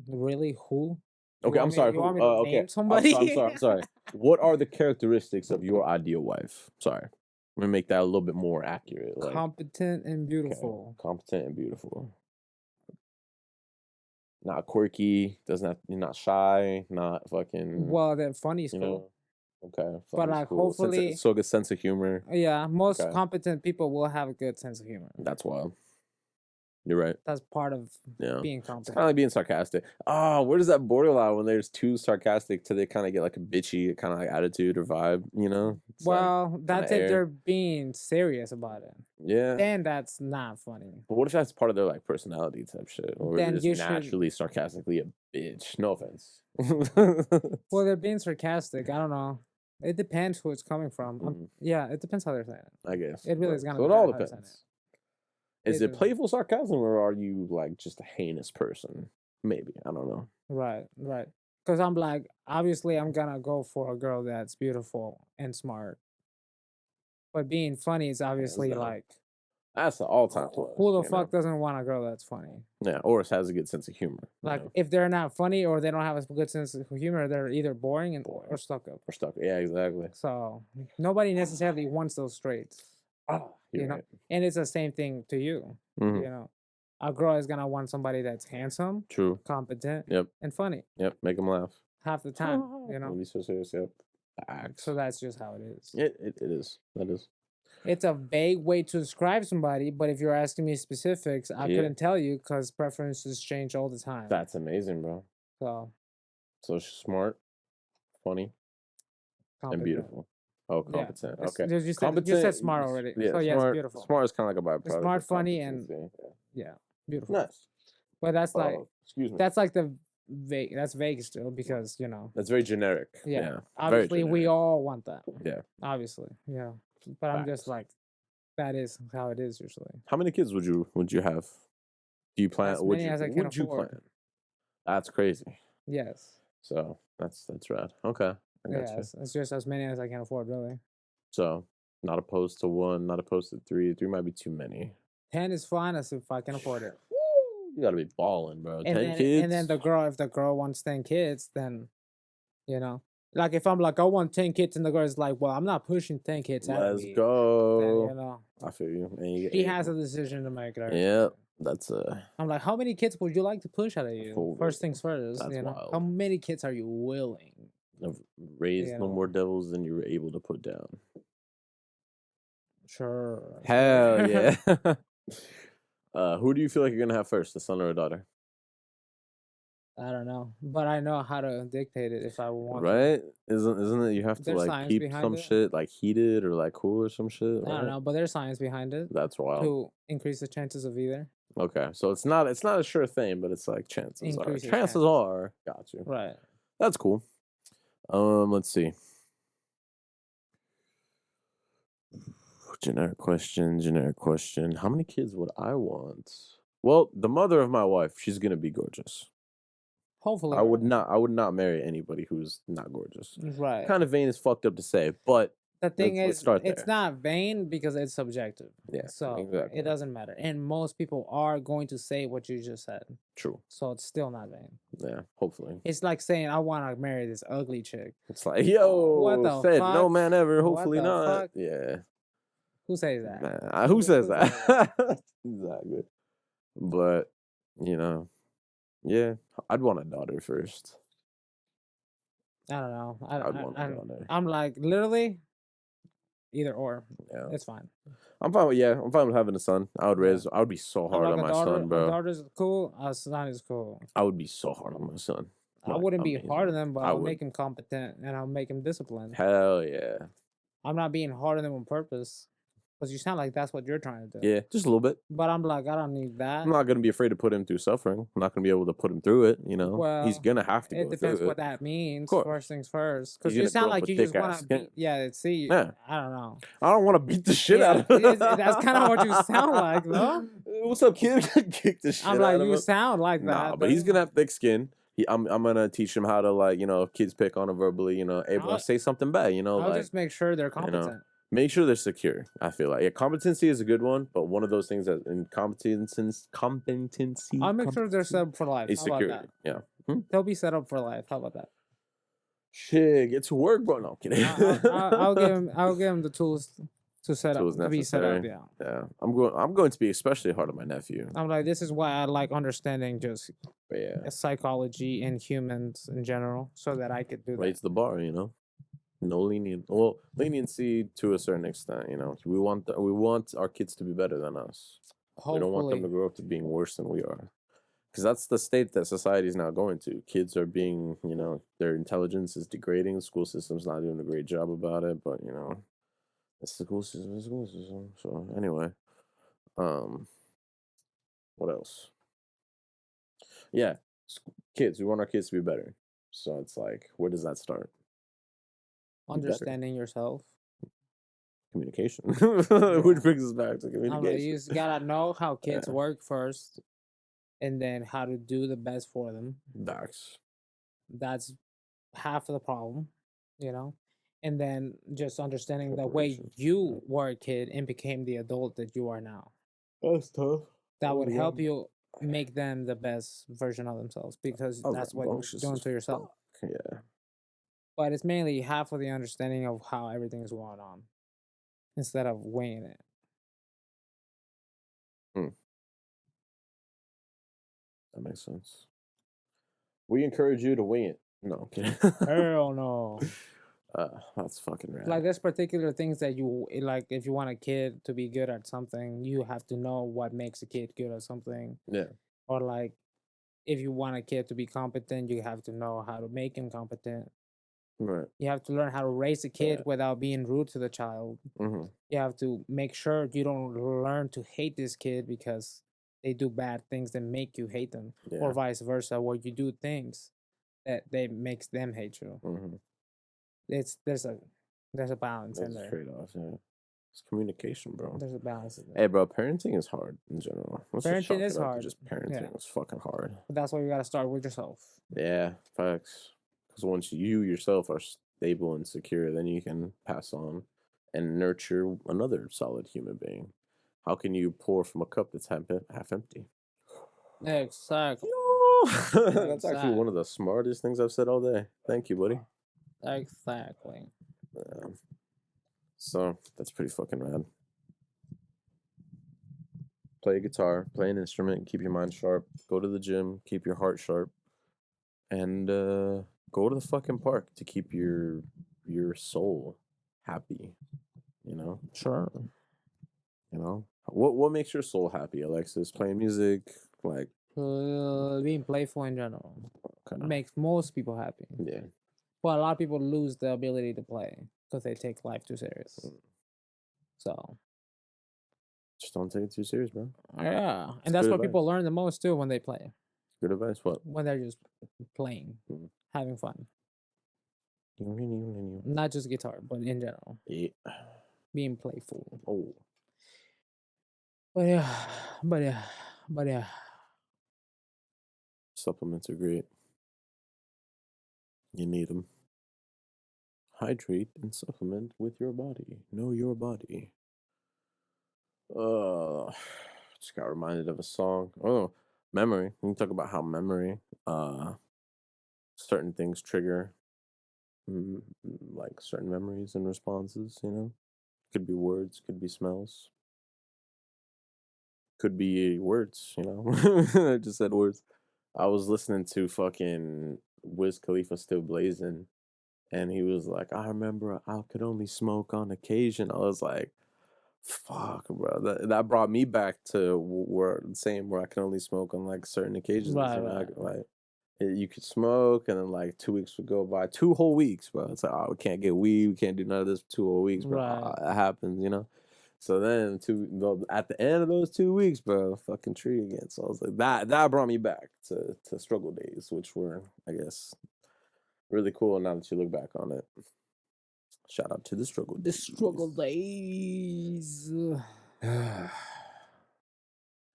Really? Who? Okay, I'm sorry. You want me to Okay, name somebody? I'm sorry. What are the characteristics of your ideal wife? Sorry, I'm gonna make that a little bit more accurate. Like, Competent and beautiful. okay, competent and beautiful. Not quirky. Doesn't have. You're not shy. Not fucking. Well, that funny is You cool. know. Okay. But like, hopefully, so good sense of humor. yeah, most Okay. competent people will have a good sense of humor. That's wild. You're right. That's part of being It's competent. kind of like being sarcastic. Oh, where does that borderline when there's too sarcastic to they kind of get like a bitchy kind of like attitude or vibe, It's Well, like, that's if they're being serious about it. Yeah. Then that's not funny. But what if that's part of their like personality type shit? Or Then they're you just should- naturally sarcastically a bitch. No offense. Well, they're being sarcastic. I don't know. It depends who it's coming from. Mhm. Yeah, it depends how they're saying it. I guess. It really is gonna So it all depend how they're saying depends. Is It it does. playful sarcasm or are you like just a heinous person? Maybe. I don't know. Right. Because I'm like, obviously, I'm gonna go for a girl that's beautiful and smart. But being funny is obviously dope. like, That's the all-time plus. who the fuck doesn't want a girl that's funny? Yeah, or has a good sense of humor. Like, if they're not funny or they don't have a good sense of humor, they're either boring or stuck up. Or stuck. Yeah, exactly. So nobody necessarily wants those traits. You're right. And it's the same thing to you. Mhm. A girl is gonna want somebody that's handsome, True. competent, Yep. and funny. Yep. Make them laugh. Half the time, Don't be so serious. Yep. Facts. So that's just how it is. It is. That is. It's a vague way to describe somebody, but if you're asking me specifics, I couldn't tell you because preferences change all the time. That's amazing, bro. So she's smart, funny, competent. and beautiful. Oh, competent. Yeah. Okay. You said smart already. Yeah, so yes, smart, beautiful. Smart is kind of like a byproduct. Smart, of funny, and competency. beautiful. Nice. But that's like, excuse me. that's like the vague. That's vague still because That's very generic. Yeah. Obviously, we all want that. Yeah. Obviously, yeah. But I'm just like, That is how it is usually. How many kids would you have? Do you plan? As many as I can Would you afford. plan? That's crazy. Yes. So that's rad. Okay, I got you. Yes. It's just as many as I can afford, really. So not opposed to one, not opposed to three. Three might be too many. 10 is fine as if I can afford it. You gotta be balling, bro. And 10 then kids. if the girl wants 10 kids, then you know. Like if I'm like I want 10 kids and the girl's like, well, I'm not pushing 10 kids at Let's me. Then go. I feel you. And she has a decision to make there. Yeah, that's I'm like, how many kids would you like to push out of you? For First real. things first, That's you know. wild. How many kids are you willing? I've raised You no know. more devils than you were able to put down. Sure. Hell yeah. Who do you feel like you're gonna have first, a son or a daughter? I don't know, but I know how to dictate it if I want to. Right? Isn't it you have to There's like science keep behind some it. shit like heated or like cool or some shit? I don't Right? know, but there's science behind it That's wild. to increase the chances of either. Okay, so it's not a sure thing, but it's like chances are. Increase your Chances chances. are. Got you. Right. That's cool. Let's see. Generic question. How many kids would I want? Well, the mother of my wife, she's gonna be gorgeous. Hopefully. I would not marry anybody who's not gorgeous. Right. Kind of vain is fucked up to say, but The thing let's is, start it's there. not vain because it's subjective. Yeah, So exactly. it doesn't matter. And most people are going to say what you just said. True. So it's still not vain. Yeah, hopefully. It's like saying, I want to marry this ugly chick. It's like, yo, What the said fuck? no man ever, What hopefully the not. fuck? Yeah. Who says that? Man, who says that? Exactly. But, you know, yeah, I'd want a daughter first. I don't know. I'd want a daughter. I'm like, literally, either or. Yeah. It's fine. I'm fine with having a son. I would be so hard like on my son, A bro. daughter's cool. A son is cool. I would be so hard on my son. I wouldn't be hard on them, but I'll make him competent and I'll make him disciplined. Hell yeah. I'm not being hard on them on purpose. Because you sound like that's what you're trying to do. Yeah, just a little bit. But I'm like, I don't need that. I'm not going to be afraid to put him through suffering. I'm not going to be able to put him through it, you know? Well, he's going to have to go through it. It depends what that means. First things first. Because you sound like you just want to beat... Yeah, see, I don't know. I don't want to beat the shit out of him. That's kind of what you sound like, though. What's up, kid? Kick the shit out of him. I'm like, you sound like that. Nah, but he's going to have thick skin. I'm gonna teach him how to, like, you know, if kids pick on him verbally, you know, able to say something bad, you know. I'll just make sure they're competent. You know, make sure they're secure. I feel like competency is a good one, but one of those things that in competency. I'll make sure they're set up for life. How security. about that? Yeah, they'll be set up for life. How about that? Shit, get to work, bro. No, I'm kidding. I'll give him the tools to set up to be set up. Yeah. I'm going to be especially hard on my nephew. I'm like, this is why I like understanding just psychology and humans in general, so that I could do that. Raise the bar, you know. No leniency to a certain extent, you know. We want our kids to be better than us. Hopefully. We don't want them to grow up to being worse than we are, because that's the state that society is now going to. Kids are being, you know, their intelligence is degrading. The school system's not doing a great job about it, but you know, it's the school system. So anyway, what else? Yeah, kids. We want our kids to be better. So it's like, where does that start? Understanding yourself. Communication. Which brings us back to communication. Like, you just gotta know how kids work first, and then how to do the best for them. That's half of the problem, you know. And then just understanding the way you were a kid and became the adult that you are now. That's tough. That would help you make them the best version of themselves, because that's what you're doing to yourself. Yeah. But it's mainly half of the understanding of how everything is going on, instead of weighing it. That makes sense. We encourage you to weigh it. No, I'm kidding. Hell no. That's fucking rad. Like, there's particular things that you like. If you want a kid to be good at something, you have to know what makes a kid good at something. Yeah. Or like, if you want a kid to be competent, you have to know how to make him competent. Right. You have to learn how to raise a kid without being rude to the child. Mm-hmm. You have to make sure you don't learn to hate this kid because they do bad things that make you hate them, or vice versa, where you do things that makes them hate you. Mm-hmm. There's a balance in there. Trade-offs, yeah. It's communication, bro. There's a balance in Hey, there. bro, parenting is hard in general. Let's just Parenting chalk is it up to hard. just parenting Yeah. is fucking hard. But that's why you gotta start with yourself. Yeah, facts. Because once you yourself are stable and secure, then you can pass on and nurture another solid human being. How can you pour from a cup that's half empty? Exactly. That's actually one of the smartest things I've said all day. Thank you, buddy. Exactly. So that's pretty fucking rad. Play a guitar, play an instrument, keep your mind sharp. Go to the gym, keep your heart sharp, and go to the fucking park to keep your soul happy. You know. Sure. You know, what makes your soul happy, Alexis? Playing music, like Being playful in general makes most people happy. Yeah. Well, a lot of people lose the ability to play because they take life too serious. So just don't take it too serious, bro. Yeah, and that's what people learn the most too when they play. Good advice. What? When they're just playing, having fun. Not just guitar, but in general. Yeah. Being playful. Oh. But yeah. Supplements are great. You need them. Hydrate and supplement with your body. Know your body. Just got reminded of a song. Oh, memory. We can talk about how memory, certain things trigger, like certain memories and responses. You know, could be words, could be smells, could be words. You know, I just said words. I was listening to fucking Wiz Khalifa Still Blazing, and he was like, "I remember I could only smoke on occasion." I was like, fuck, bro. That brought me back to where I can only smoke on like certain occasions. Right. Like you could smoke, and then like 2 weeks would go by, 2 whole weeks, bro. It's like, oh, we can't get weed, we can't do none of this for 2 whole weeks, bro. Right. It happens, you know. So then at the end of those 2 weeks, bro, fucking tree again. So I was like, that brought me back to struggle days, which were, I guess, really cool now that you look back on it. Shout out to the struggle days. The struggle days.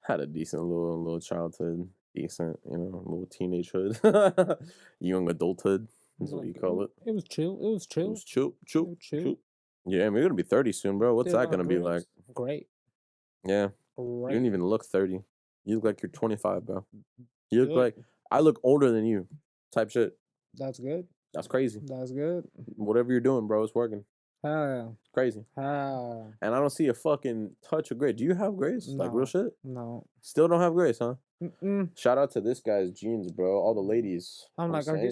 Had a decent little childhood, decent, you know, little teenagehood, young adulthood is what you call it. It was chill. It was chill. Yeah, we're gonna be 30 soon, bro. What's that gonna be like? Great. Yeah, Great. you don't even look 30. You look like you're 25, bro. You look like I look older than you, type shit. That's good. That's crazy. That's good. Whatever you're doing, bro, it's working. Crazy. And I don't see a fucking touch of grace. Do you have grace? No. Like real shit? No. Still don't have grace, huh? Mm-mm. Shout out to this guy's jeans, bro. All the ladies. I'm like, are you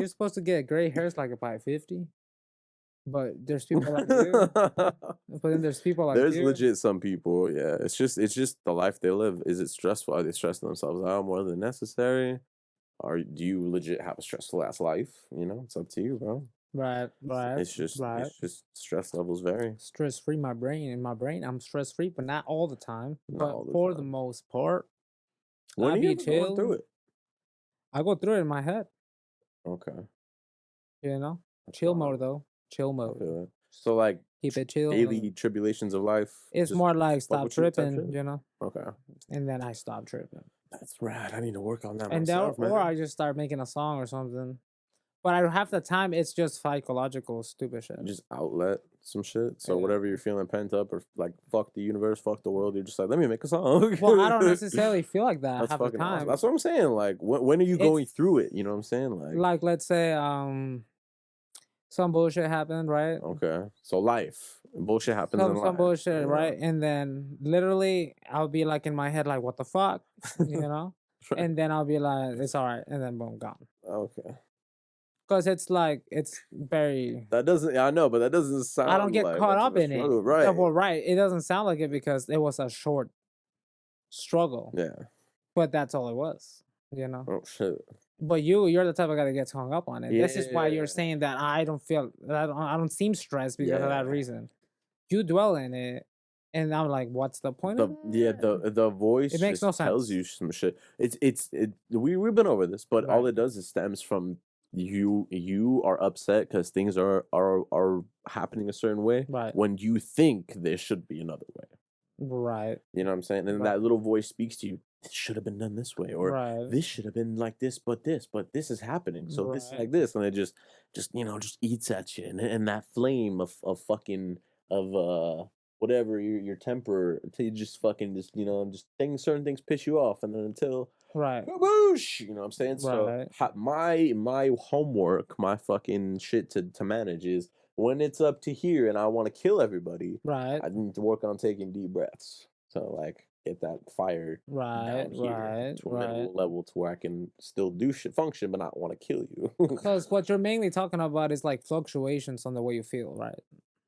supposed to get gray hairs like by 50? But there's people like you. But then there's people like there's you. legit some people, yeah. It's just the life they live. Is it stressful? Are they stressing themselves out more than necessary? Or do you legit have a stressful ass life? You know, it's up to you, bro. Right. It's just stress levels vary. Stress free, my brain. I'm stress free, but not all the time. For the most part. When are you going through it? I go through it in my head. Okay. You know? Chill mode though. Chill mode. So like keep it chill. Daily tribulations of life. It's more like stop tripping, you know? Okay. And then I stop tripping. That's rad. I need to work on that and myself, or I just start making a song or something. But half the time it's just psychological stupid shit. Just outlet some shit. So whatever you're feeling pent up or like fuck the universe, fuck the world, you're just like, let me make a song. Well, I don't necessarily feel like that half the time. Awesome. That's what I'm saying. Like when are you going through it? You know what I'm saying? Like let's say some bullshit happened, right? Okay. So life. Bullshit happens in life. Some bullshit, right? And then literally I'll be like in my head like, what the fuck? You know? And then I'll be like, it's alright, and then boom, gone. Okay. Because it's like very. That doesn't. I know, but that doesn't sound. I don't get caught up in it. Right. Well, right. It doesn't sound like it because it was a short struggle. Yeah. But that's all it was. You know. Oh shit. But you're the type of guy that gets hung up on it. Yeah. This is why you're saying that I don't seem stressed because of that reason. You dwell in it. And I'm like, what's the point of that? The voice it makes no sense. tells you some shit. We've been over this, but all it does is stems from you are upset because things are happening a certain way Right. when you think there should be another way. Right. You know what I'm saying? And Right. that little voice speaks to you. This should have been done this way, or Right. this should have been like this, but this is happening. So this is Right. like this, and it just just eats at you, and that flame of fucking of whatever your temper until you just fucking just things certain things piss you off, and then until Right. kaboosh, you know what I'm saying? So Right. my homework, my fucking shit to manage is when it's up to here and I want to kill everybody, Right. I need to work on taking deep breaths. So like get that fire Right. down here Right. to a Right. minimal level to where I can still do shit function but not want to kill you. Because what you're mainly talking about is like fluctuations on the way you feel, right?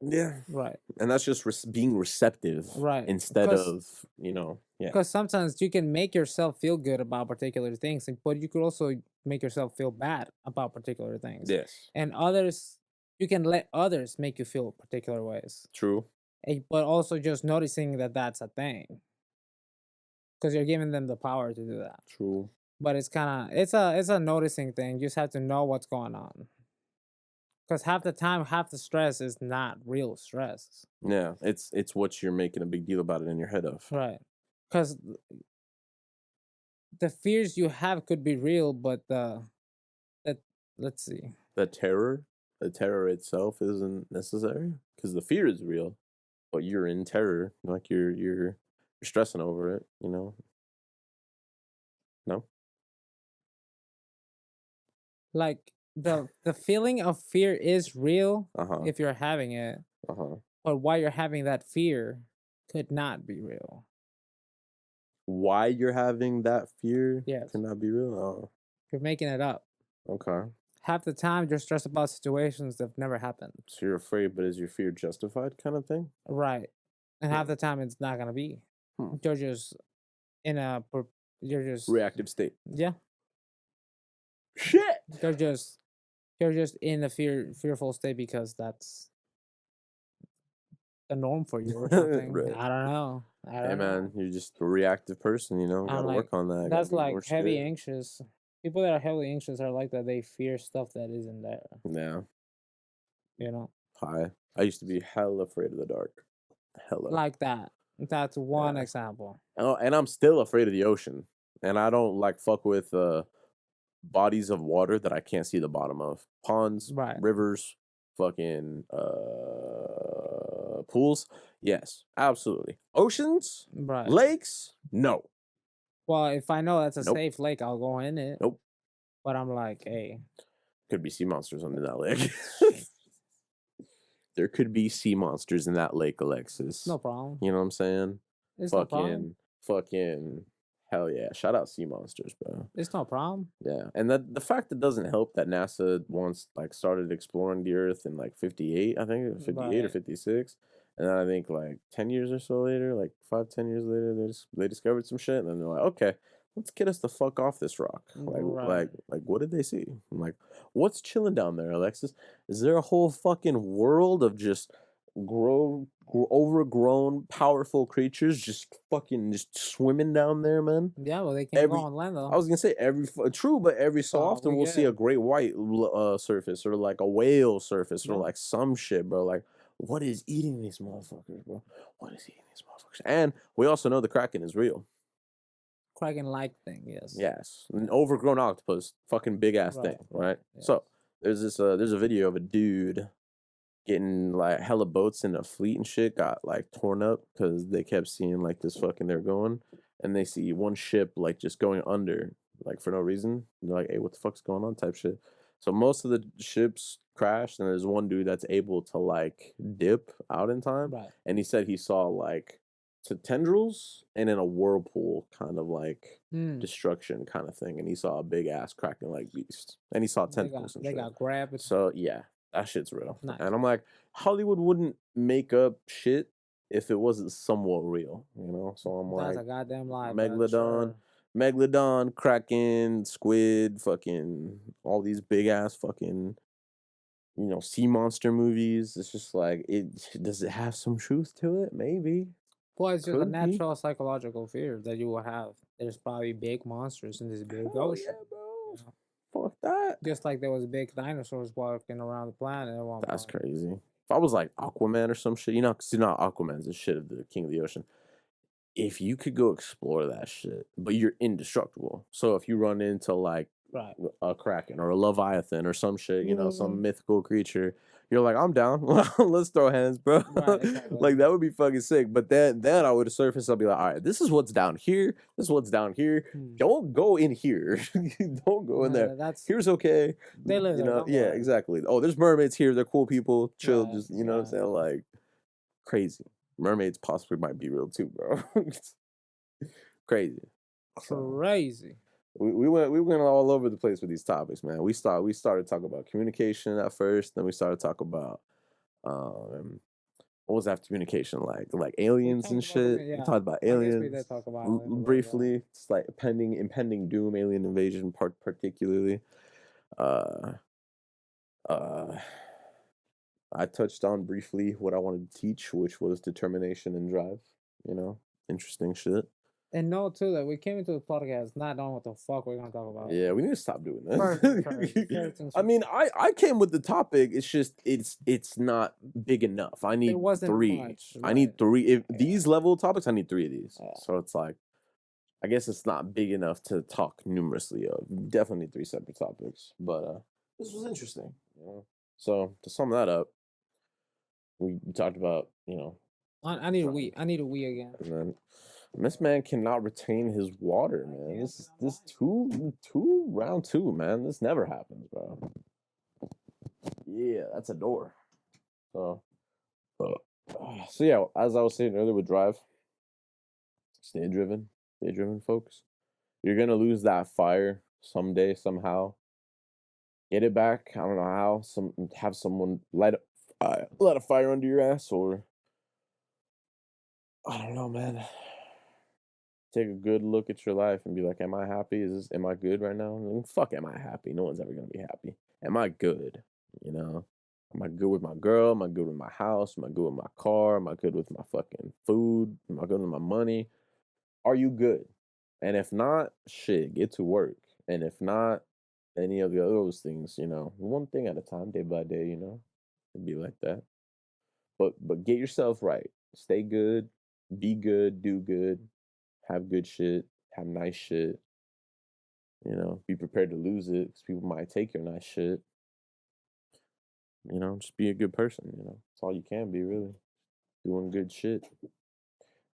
Yeah. Right. And that's just being receptive Right. instead of, yeah. Because sometimes you can make yourself feel good about particular things, but you could also make yourself feel bad about particular things. Yes. And others, you can let others make you feel particular ways. True. But also just noticing that that's a thing, because you're giving them the power to do that. True. But it's a noticing thing. You just have to know what's going on. Because half the time, half the stress is not real stress. Yeah, it's what you're making a big deal about it in your head of. Right. Because the fears you have could be real, but let's see. The terror itself isn't necessary because the fear is real, but you're in terror, like you're stressing over it. No. Like the feeling of fear is real Uh-huh. if you're having it, Uh-huh. but why you're having that fear could not be real. Why you're having that fear Yes. cannot be real. Oh, You're making it up. okay. Half the time you're stressed about situations that have never happened. So you're afraid, but is your fear justified, kind of thing? Right. And half the time it's not gonna be. Hmm. You're just in a you're just Reactive state. yeah. Shit. You're just in a fearful state because that's the norm for you or something. Right. I don't know. I Hey don't know. man, you're just a reactive person. I'm Gotta like, work on that. that's Gotta be like more heavy scared. anxious. People that are heavily anxious are like that. They fear stuff that isn't there. Yeah. You know, Hi. I used to be hella afraid of the dark. Hella. like that. That's one Yeah. example. Oh, and I'm still afraid of the ocean. And I don't like fuck with bodies of water that I can't see the bottom of. Ponds, Right. rivers, fucking pools. Yes, absolutely. Oceans, Right. lakes, no. Well, if I know that's a Nope. safe lake, I'll go in it. Nope. But I'm like, hey, Could be sea monsters under that lake. There could be sea monsters in that lake, Alexis. no problem. You know what I'm saying? It's no problem. Fucking hell yeah. Shout out sea monsters, bro. It's no problem. Yeah. And the fact that doesn't help that NASA once like started exploring the earth in like 58, I think 58 or Right. 56. And then I think like 10 years or so later, like 5, 10 years later, they discovered some shit and then they're like, okay, let's get us the fuck off this rock. Right. Like what did they see? I'm like, what's chilling down there, Alexis? Is there a whole fucking world of just overgrown, powerful creatures just swimming down there, man? Yeah, well, they can't go on land though. I was gonna say true, but every so So often we we'll get see a it. great white surface or like a whale surface or Yeah. like some shit, bro. Like, what is eating these motherfuckers, bro? What is eating these motherfuckers? And we also know the Kraken is real. Kraken-like thing, yes. Yes, an overgrown octopus, fucking big ass Right, thing, right? yes. So there's a video of a dude getting like hella boats in a fleet and shit got like torn up because they kept seeing like this fucking they're going and they see one ship like just going under like for no reason. And they're like, hey, what the fuck's going on? Type shit. So most of the ships crashed and there's one dude that's able to like dip out in time. Right. And he said he saw like tendrils and in a whirlpool kind of like destruction kind of thing. And he saw a big ass Kraken like beast. And he saw tentacles and They shit. got grabbed. So yeah, that shit's real. Nice. And I'm like, Hollywood wouldn't make up shit if it wasn't somewhat real, So I'm That's like, a goddamn lie. Megalodon, Kraken, squid, fucking all these big ass fucking, sea monster movies. It's just like does it have some truth to it? Maybe. Well, it's just a Could be. natural psychological fear that you will have. There's probably big monsters in this big Hell ocean. yeah, bro. Fuck that. Just like there was big dinosaurs walking around the planet at one That's point. crazy. If I was like Aquaman or some shit, because Aquaman's the shit of the king of the ocean. If you could go explore that shit, but you're indestructible. So if you run into like Right. a kraken or a leviathan or some shit, some Mhm. mythical creature, you're like, I'm down. Let's throw hands, bro. Right, exactly. Like that would be fucking sick. But then I would surface. I'll be like, all right, this is what's down here. This is what's down here. Don't go in here. Don't go in there. That's Here's okay. they live there. Don't go Yeah, there. exactly. Oh, there's mermaids here. They're cool people. Chill. Right, Just what I'm saying, like crazy. Mermaids possibly might be real too, bro. Crazy. Crazy. We went all over the place with these topics, man. We started talking about communication at first, then we started talking about what was after communication, like aliens and shit. Yeah. We talked about I guess aliens. we did talk about aliens briefly. It's like impending doom, alien invasion, particularly. I touched on briefly what I wanted to teach, which was determination and drive. Interesting shit. And know too that we came into the podcast not knowing what the fuck we're gonna talk about. Yeah, we need to stop doing that. I mean, I came with the topic. It's just it's not big enough. I need three. Much, I need three. If these level topics, I need three of these. Yeah. So it's like, I guess it's not big enough to talk numerously of. Definitely need three separate topics. But this was interesting. So to sum that up, we talked about I need a wee. I need a wee again. And then this man cannot retain his water, man. This round two, man. This never happens, bro. Yeah, that's a door. So yeah, as I was saying earlier with drive, stay driven, folks. You're gonna lose that fire someday, somehow. Get it back. I don't know how. Have someone light a fire under your ass, or I don't know, man. Take a good look at your life and be like, am I happy? Am I good right now? And fuck, am I happy? No one's ever gonna be happy. Am I good? Am I good with my girl? Am I good with my house? Am I good with my car? Am I good with my fucking food? Am I good with my money? Are you good? And if not, shit, get to work. And if not, any of the those things, one thing at a time, day by day, it'd be like that. But get yourself right. Stay good, be good, do good, have good shit, have nice shit. Be prepared to lose it because people might take your nice shit. Just be a good person. That's all you can be, really. Doing good shit.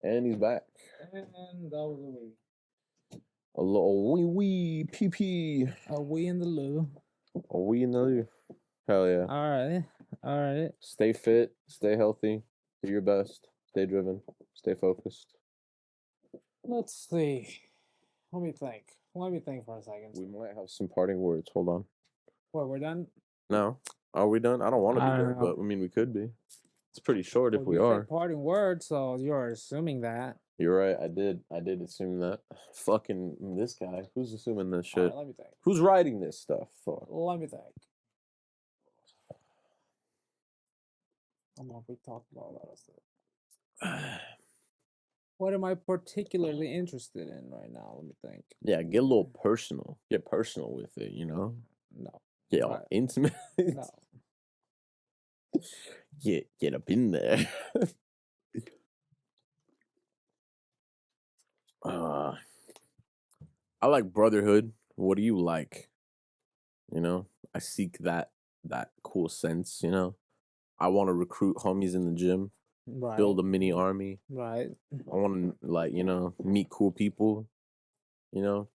And he's back. And that was a wee. A little wee pee. A wee in the loo. A wee in the loo. Hell yeah. All right. Stay fit. Stay healthy. Do your best. Stay driven. Stay focused. Let's see. Let me think for a second. We might have some parting words. Hold on. What, we're done? No. Are we done? I don't want to be done, but I mean, we could be. It's pretty short if we are. Parting words, so you're assuming that. You're right. I did assume that. Fucking this guy. Who's assuming this shit? Right, let me think. Who's writing this stuff? Fuck. Let me think. I don't know if we talked about a lot of stuff. What am I particularly interested in right now? Let me think. Yeah, get a little personal. Get personal with it, No. Get all intimate. No. Get up in there. I like brotherhood. What do you like? I seek that cool sense, I want to recruit homies in the gym. Right. Build a mini army. Right. I want to meet cool people.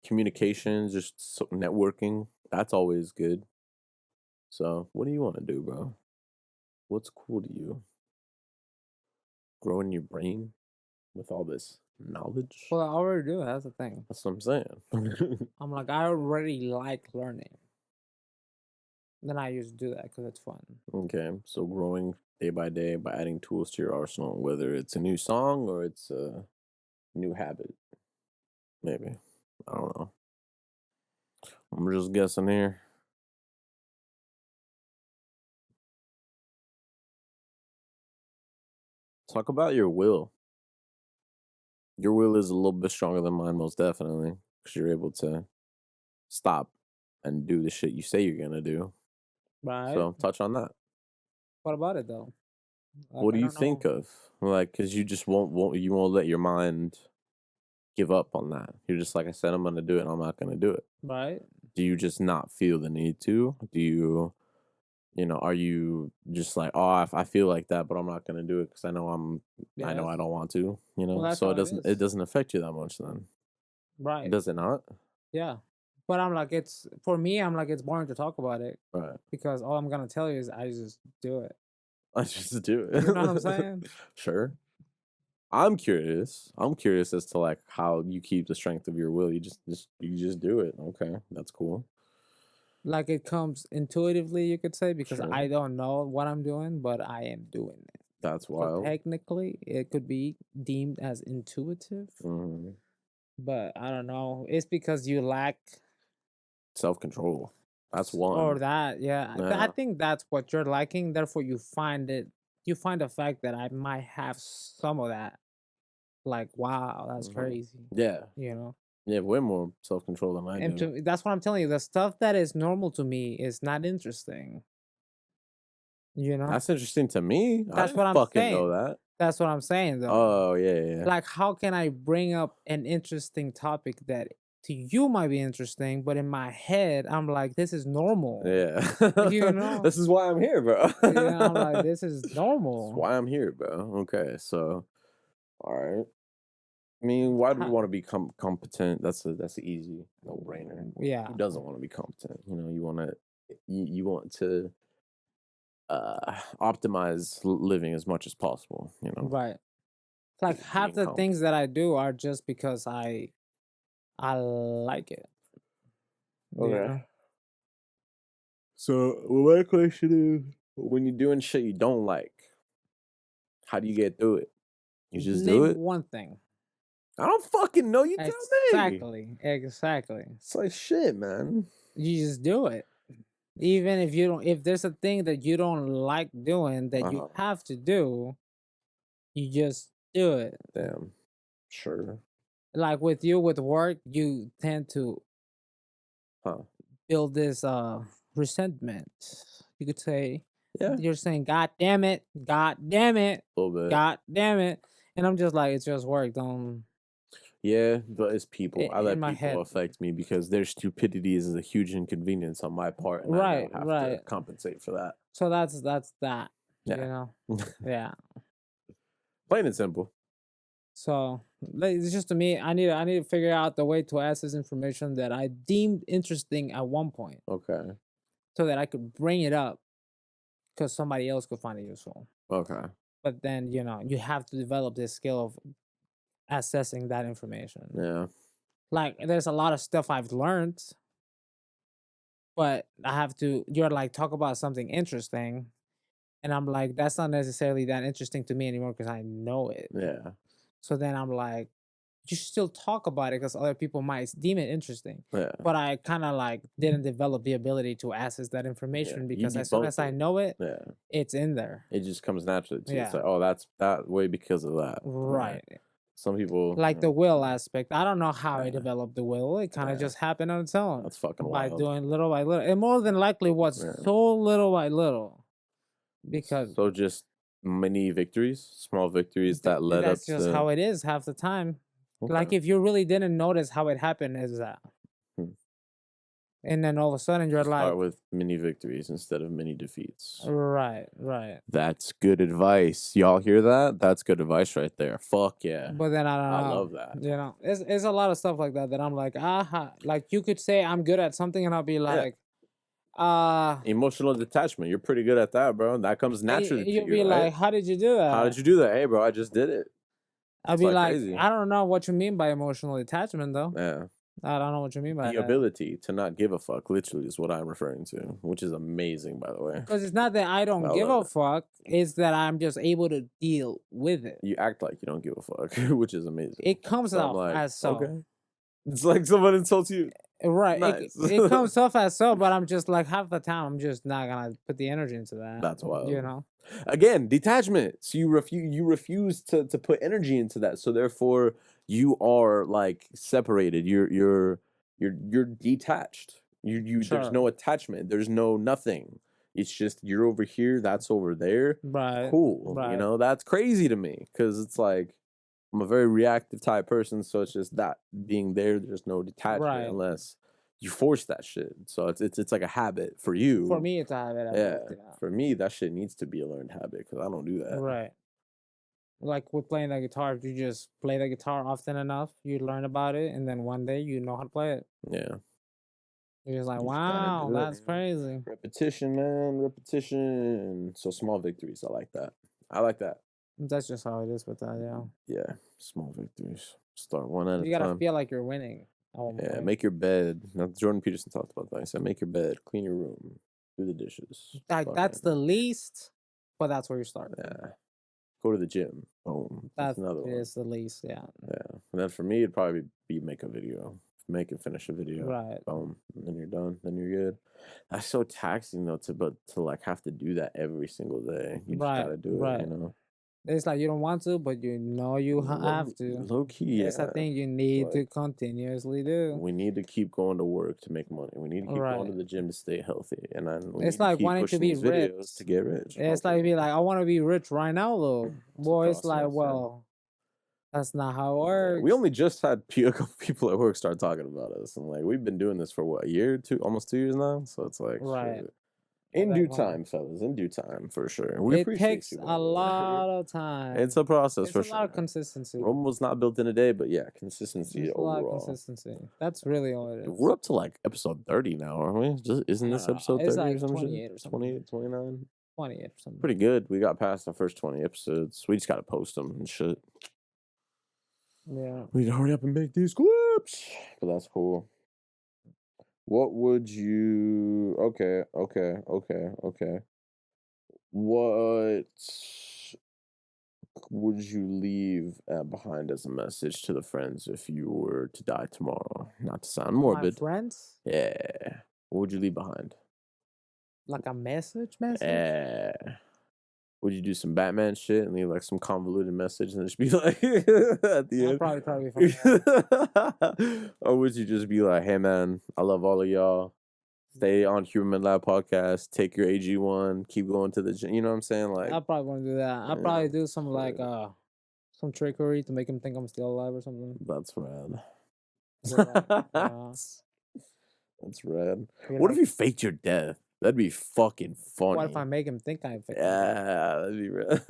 Communications, just networking. That's always good. So, what do you want to do, bro? What's cool to you? Growing your brain with all this knowledge? Well, I already do. That's the thing. That's what I'm saying. I'm like, I already like learning. Then I used to do that because it's fun. Okay, so growing day by day by adding tools to your arsenal, whether it's a new song or it's a new habit. Maybe. I don't know. I'm just guessing here. Talk about your will. Your will is a little bit stronger than mine, most definitely, because you're able to stop and do the shit you say you're gonna do. Right. So touch on that. What about it though? Like, What do I you don't think know. of? Like, because you just won't let your mind give up on that. You're just like, I said, I'm gonna do it. I'm not gonna do it. Right. Do you just not feel the need to? Do you, are you just like, oh, I feel like that, but I'm not gonna do it because I know I know Yes. I don't want to. Well, that's So how it it doesn't is. affect you that much then, Right. does it not? Yeah. But I'm like, it's for me. I'm like, it's boring to talk about it Right. because all I'm gonna tell you is I just do it. I just do You know what I'm it. saying? Sure. I'm curious. I'm curious as to like how you keep the strength of your will. You just do it. Okay, that's cool. Like it comes intuitively, you could say, because Sure. I don't know what I'm doing, but I am doing it. That's So wild. technically, it could be deemed as intuitive, Mm-hmm. but I don't know. It's because you lack Self-control. That's or one. that, yeah. I Yeah. think that's what you're lacking. Therefore, you find it. You find the fact that I might have some of that. Like, wow, that's Mm-hmm. crazy. Yeah. You know. Yeah, way more self-control than I And do. that's what I'm telling you. The stuff that is normal to me is not interesting. You know. That's interesting to me. I That's didn't what I'm fucking know saying. that. That's what I'm saying, though. Oh, yeah. Like, how can I bring up an interesting topic that to you might be interesting, but in my head, I'm like, this is normal. Yeah. You know? This is why I'm here, bro. Yeah, I'm like, this is That's normal. why I'm here, bro. Okay, so all right. I mean, why do we want to become competent? That's a easy no-brainer. Yeah. Who doesn't want to be competent? You want to optimize living as much as possible, Right. Like half being the competent. things that I do are just because I like it. You Okay. know? So, well, my question is, when you're doing shit you don't like, how do you get through it? You just do Name it? one thing. I don't fucking know. You tell me. Exactly. It's like shit, man. You just do it. Even if you don't, if there's a thing that you don't like doing that you Uh-huh. have to do, you just do it. Damn. Sure. Like with you with work, you tend to Huh. build this resentment. You could say Yeah. you're saying, God damn it, God damn it, A little bit. God damn it. And I'm just like, it's just work. Don't Yeah, but it's people. I in let my people head. affect me because their stupidity is a huge inconvenience on my part, and I Right, now have to right. compensate for that. So that's that. You Yeah. know? Yeah. Plain and simple. So like, it's just to me, I need to figure out the way to access information that I deemed interesting at one point, Okay. so that I could bring it up because somebody else could find it useful. Okay. But then you have to develop this skill of assessing that information. Yeah. Like there's a lot of stuff I've learned, but I have to. You're like talk about something interesting, and I'm like that's not necessarily that interesting to me anymore because I know it. Yeah. So then I'm like, you should still talk about it because other people might deem it interesting. Yeah. But I kind of like didn't develop the ability to access that Yeah. information You because as soon as debunked I it. know it, Yeah. it's in there. It just comes naturally to you. It's Yeah. like, oh, that's that way because of that. Right. Some people Like the will aspect. I don't know how I Yeah. developed the will. It kind of Yeah. just happened on its own. That's fucking By wild. doing little by little. And more than likely was Yeah. so little by little. Because So just mini victories, small victories that led up that's just to how it is half the time. Like Okay. if you really didn't notice how it happened, is that. Hmm. And then all of a sudden you're like, Start with mini victories instead of mini defeats. right. That's good advice. Y'all hear that? That's good advice right there. Fuck yeah. But then I don't know. I love that. It's a lot of stuff like that I'm like, aha. Like you could say I'm good at something and I'll be like, Emotional detachment. You're pretty good at that, bro. That comes naturally to you'll you, be right? like, how did you do that? How did you do that? Hey, bro, I just did it. I'll It's be like like, crazy. I don't know what you mean by emotional attachment though. Yeah. I don't know what you mean by The that. ability to not give a fuck, literally, is what I'm referring to, which is amazing, by the way. Because it's not that I don't I give a love fuck, it's that I'm just able to deal with it. You act like you don't give a fuck, which is amazing. It comes So I'm off like, as so. okay. It's like someone insults you. Right. Nice. It comes off as so, but I'm just like half the time I'm just not gonna put the energy into that. That's wild. You know? Again, detachment. So you refuse to put energy into that. So therefore you are like separated. You're detached. There's Sure. no attachment. There's no nothing. It's just you're over here, that's over there. Right. Cool. Right. You know, that's crazy to me because it's like I'm a very reactive type person, so it's just that being there. There's no detachment Right. unless you force that shit. So it's like a habit for you. For me, it's a habit. Yeah. For me, that shit needs to be a learned habit because I don't do that. Right. Like with playing the guitar, if you just play the guitar often enough, you learn about it, and then one day you know how to play it. Yeah. You're just like, You just gotta wow, do it, that's crazy. Repetition, man, repetition. So small victories, I like that. I like that. That's just how it is with that, yeah. Yeah, small victories. Start one at a You gotta time. feel like you're winning. Yeah, make your bed. Now, Jordan Peterson talked about that. He said, make your bed, clean your room, do the dishes. Like that's the least, but that's where you start. Yeah. Go to the gym. Boom. That's another one. It's the least, yeah. Yeah. And then for me, it'd probably be make a video. Make and finish a video. Right. Boom. And then you're done. Then you're good. That's so taxing though to like have to do that every single day. You just gotta do it, you know. It's like you don't want to, but you know you have to. Low key, it's a thing you need to continuously do. We need to keep going to work to make money. We need to keep going to the gym to stay healthy, and then it's like wanting to be rich to get rich. It's like be like, I want to be rich right now, though. Boy, it's like, well, that's not how it works. We only just had a couple people at work start talking about us, and like we've been doing this for what, a year, almost 2 years now. So it's like shit. In due time, fellas. In due time, for sure. It takes a lot of time. It's a process for sure. It's a lot of consistency. Rome was not built in a day, but yeah, consistency it's overall. A lot of consistency. That's really all it is. We're up to like episode 30 now, aren't we? Isn't this episode 30 like or something? 28 or something. 28, 29? 28 or something. Pretty good. We got past our first 20 episodes. We just got to post them and shit. Yeah. We need to hurry up and make these clips. But that's cool. What would you... Okay. What would you leave behind as a message to the friends if you were to die tomorrow? Not to sound morbid. My friends? Yeah. What would you leave behind? Like a message? Yeah. Would you do some Batman shit and leave like some convoluted message and just be like at the end? Probably fine. Or would you just be like, hey man, I love all of y'all. Stay on Human Lab podcast. Take your AG1. Keep going to the gym. You know what I'm saying? Like, I probably want to do that. I'll probably do some like some trickery to make him think I'm still alive or something. That's rad. That's rad. What if you faked your death? That'd be fucking funny. What if I make him think I faked? Yeah, that'd be rad.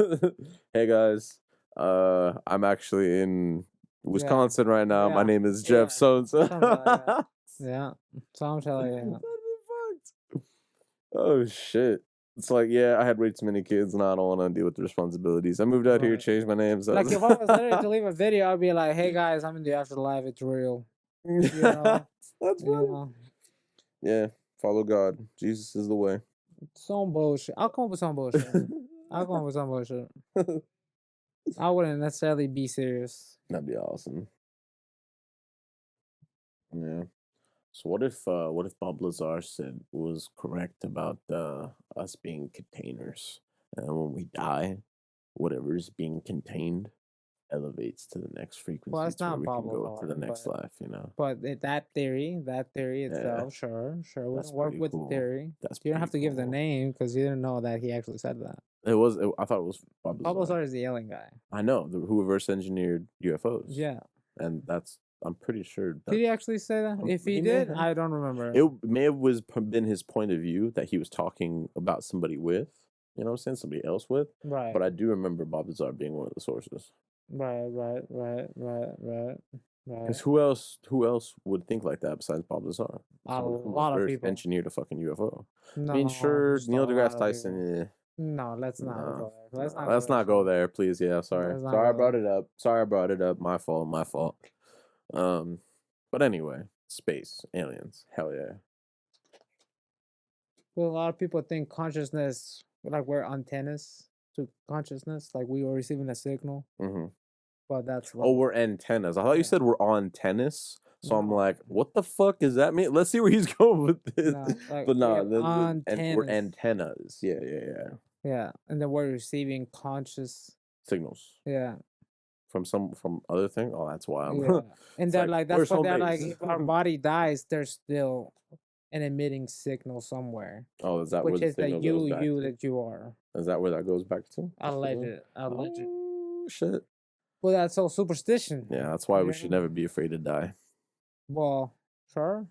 Hey guys, I'm actually in Wisconsin right now. My name is Jeff So-and-so. Yeah, so telling you. That'd be fucked. Oh shit. It's like, yeah, I had way too many kids and I don't want to deal with the responsibilities. I moved out here, changed my name. So like if I was literally to leave a video, I'd be like, hey guys, I'm in the afterlife, it's real. You know? That's funny. Yeah, follow God. Jesus is the way. Some bullshit. I'll come up with some bullshit. I wouldn't necessarily be serious. That'd be awesome. Yeah. So what if Bob Lazar said was correct about us being containers, and when we die, whatever is being contained elevates to the next frequency. Well, that's not we Bob can go Lazar, to the next life, you know. But that theory itself, sure, we can work with the theory. You don't have to give the name because you didn't know that he actually said that. I thought it was Bob Lazar. Bob Lazar is the alien guy. I know, who reverse engineered UFOs. Yeah. And I'm pretty sure. Did he actually say that? If he did, I don't remember. It may have been his point of view that he was talking about somebody with, you know what I'm saying, somebody else with. Right. But I do remember Bob Lazar being one of the sources. Right. Because who else would think like that besides Bob Lazar? A lot of people engineered a fucking UFO. No, I mean, sure, Neil deGrasse Tyson. No, let's not go there. Let's not go there, please. Yeah, sorry. Sorry I brought it up. My fault. But anyway, space, aliens, hell yeah. Well, a lot of people think consciousness, like we're antennas to consciousness, like we were receiving a signal. Mm-hmm. But that's we're antennas. I thought you said we're on tennis. So I'm like, what the fuck does that mean? Let's see where he's going with this. But no, we're antennas. Yeah. Yeah, and then we're receiving conscious signals. Yeah. From other thing. Oh, that's wild. Yeah. And they're like, that's what they're like. If our body dies, there's still an emitting signal somewhere, Oh, is that where which the is the signal goes back you to? that you are. Is that where that goes back to? Alleged. Oh shit. Well, that's all superstition. Yeah, that's why we you should know? never be afraid to die. Well, sure.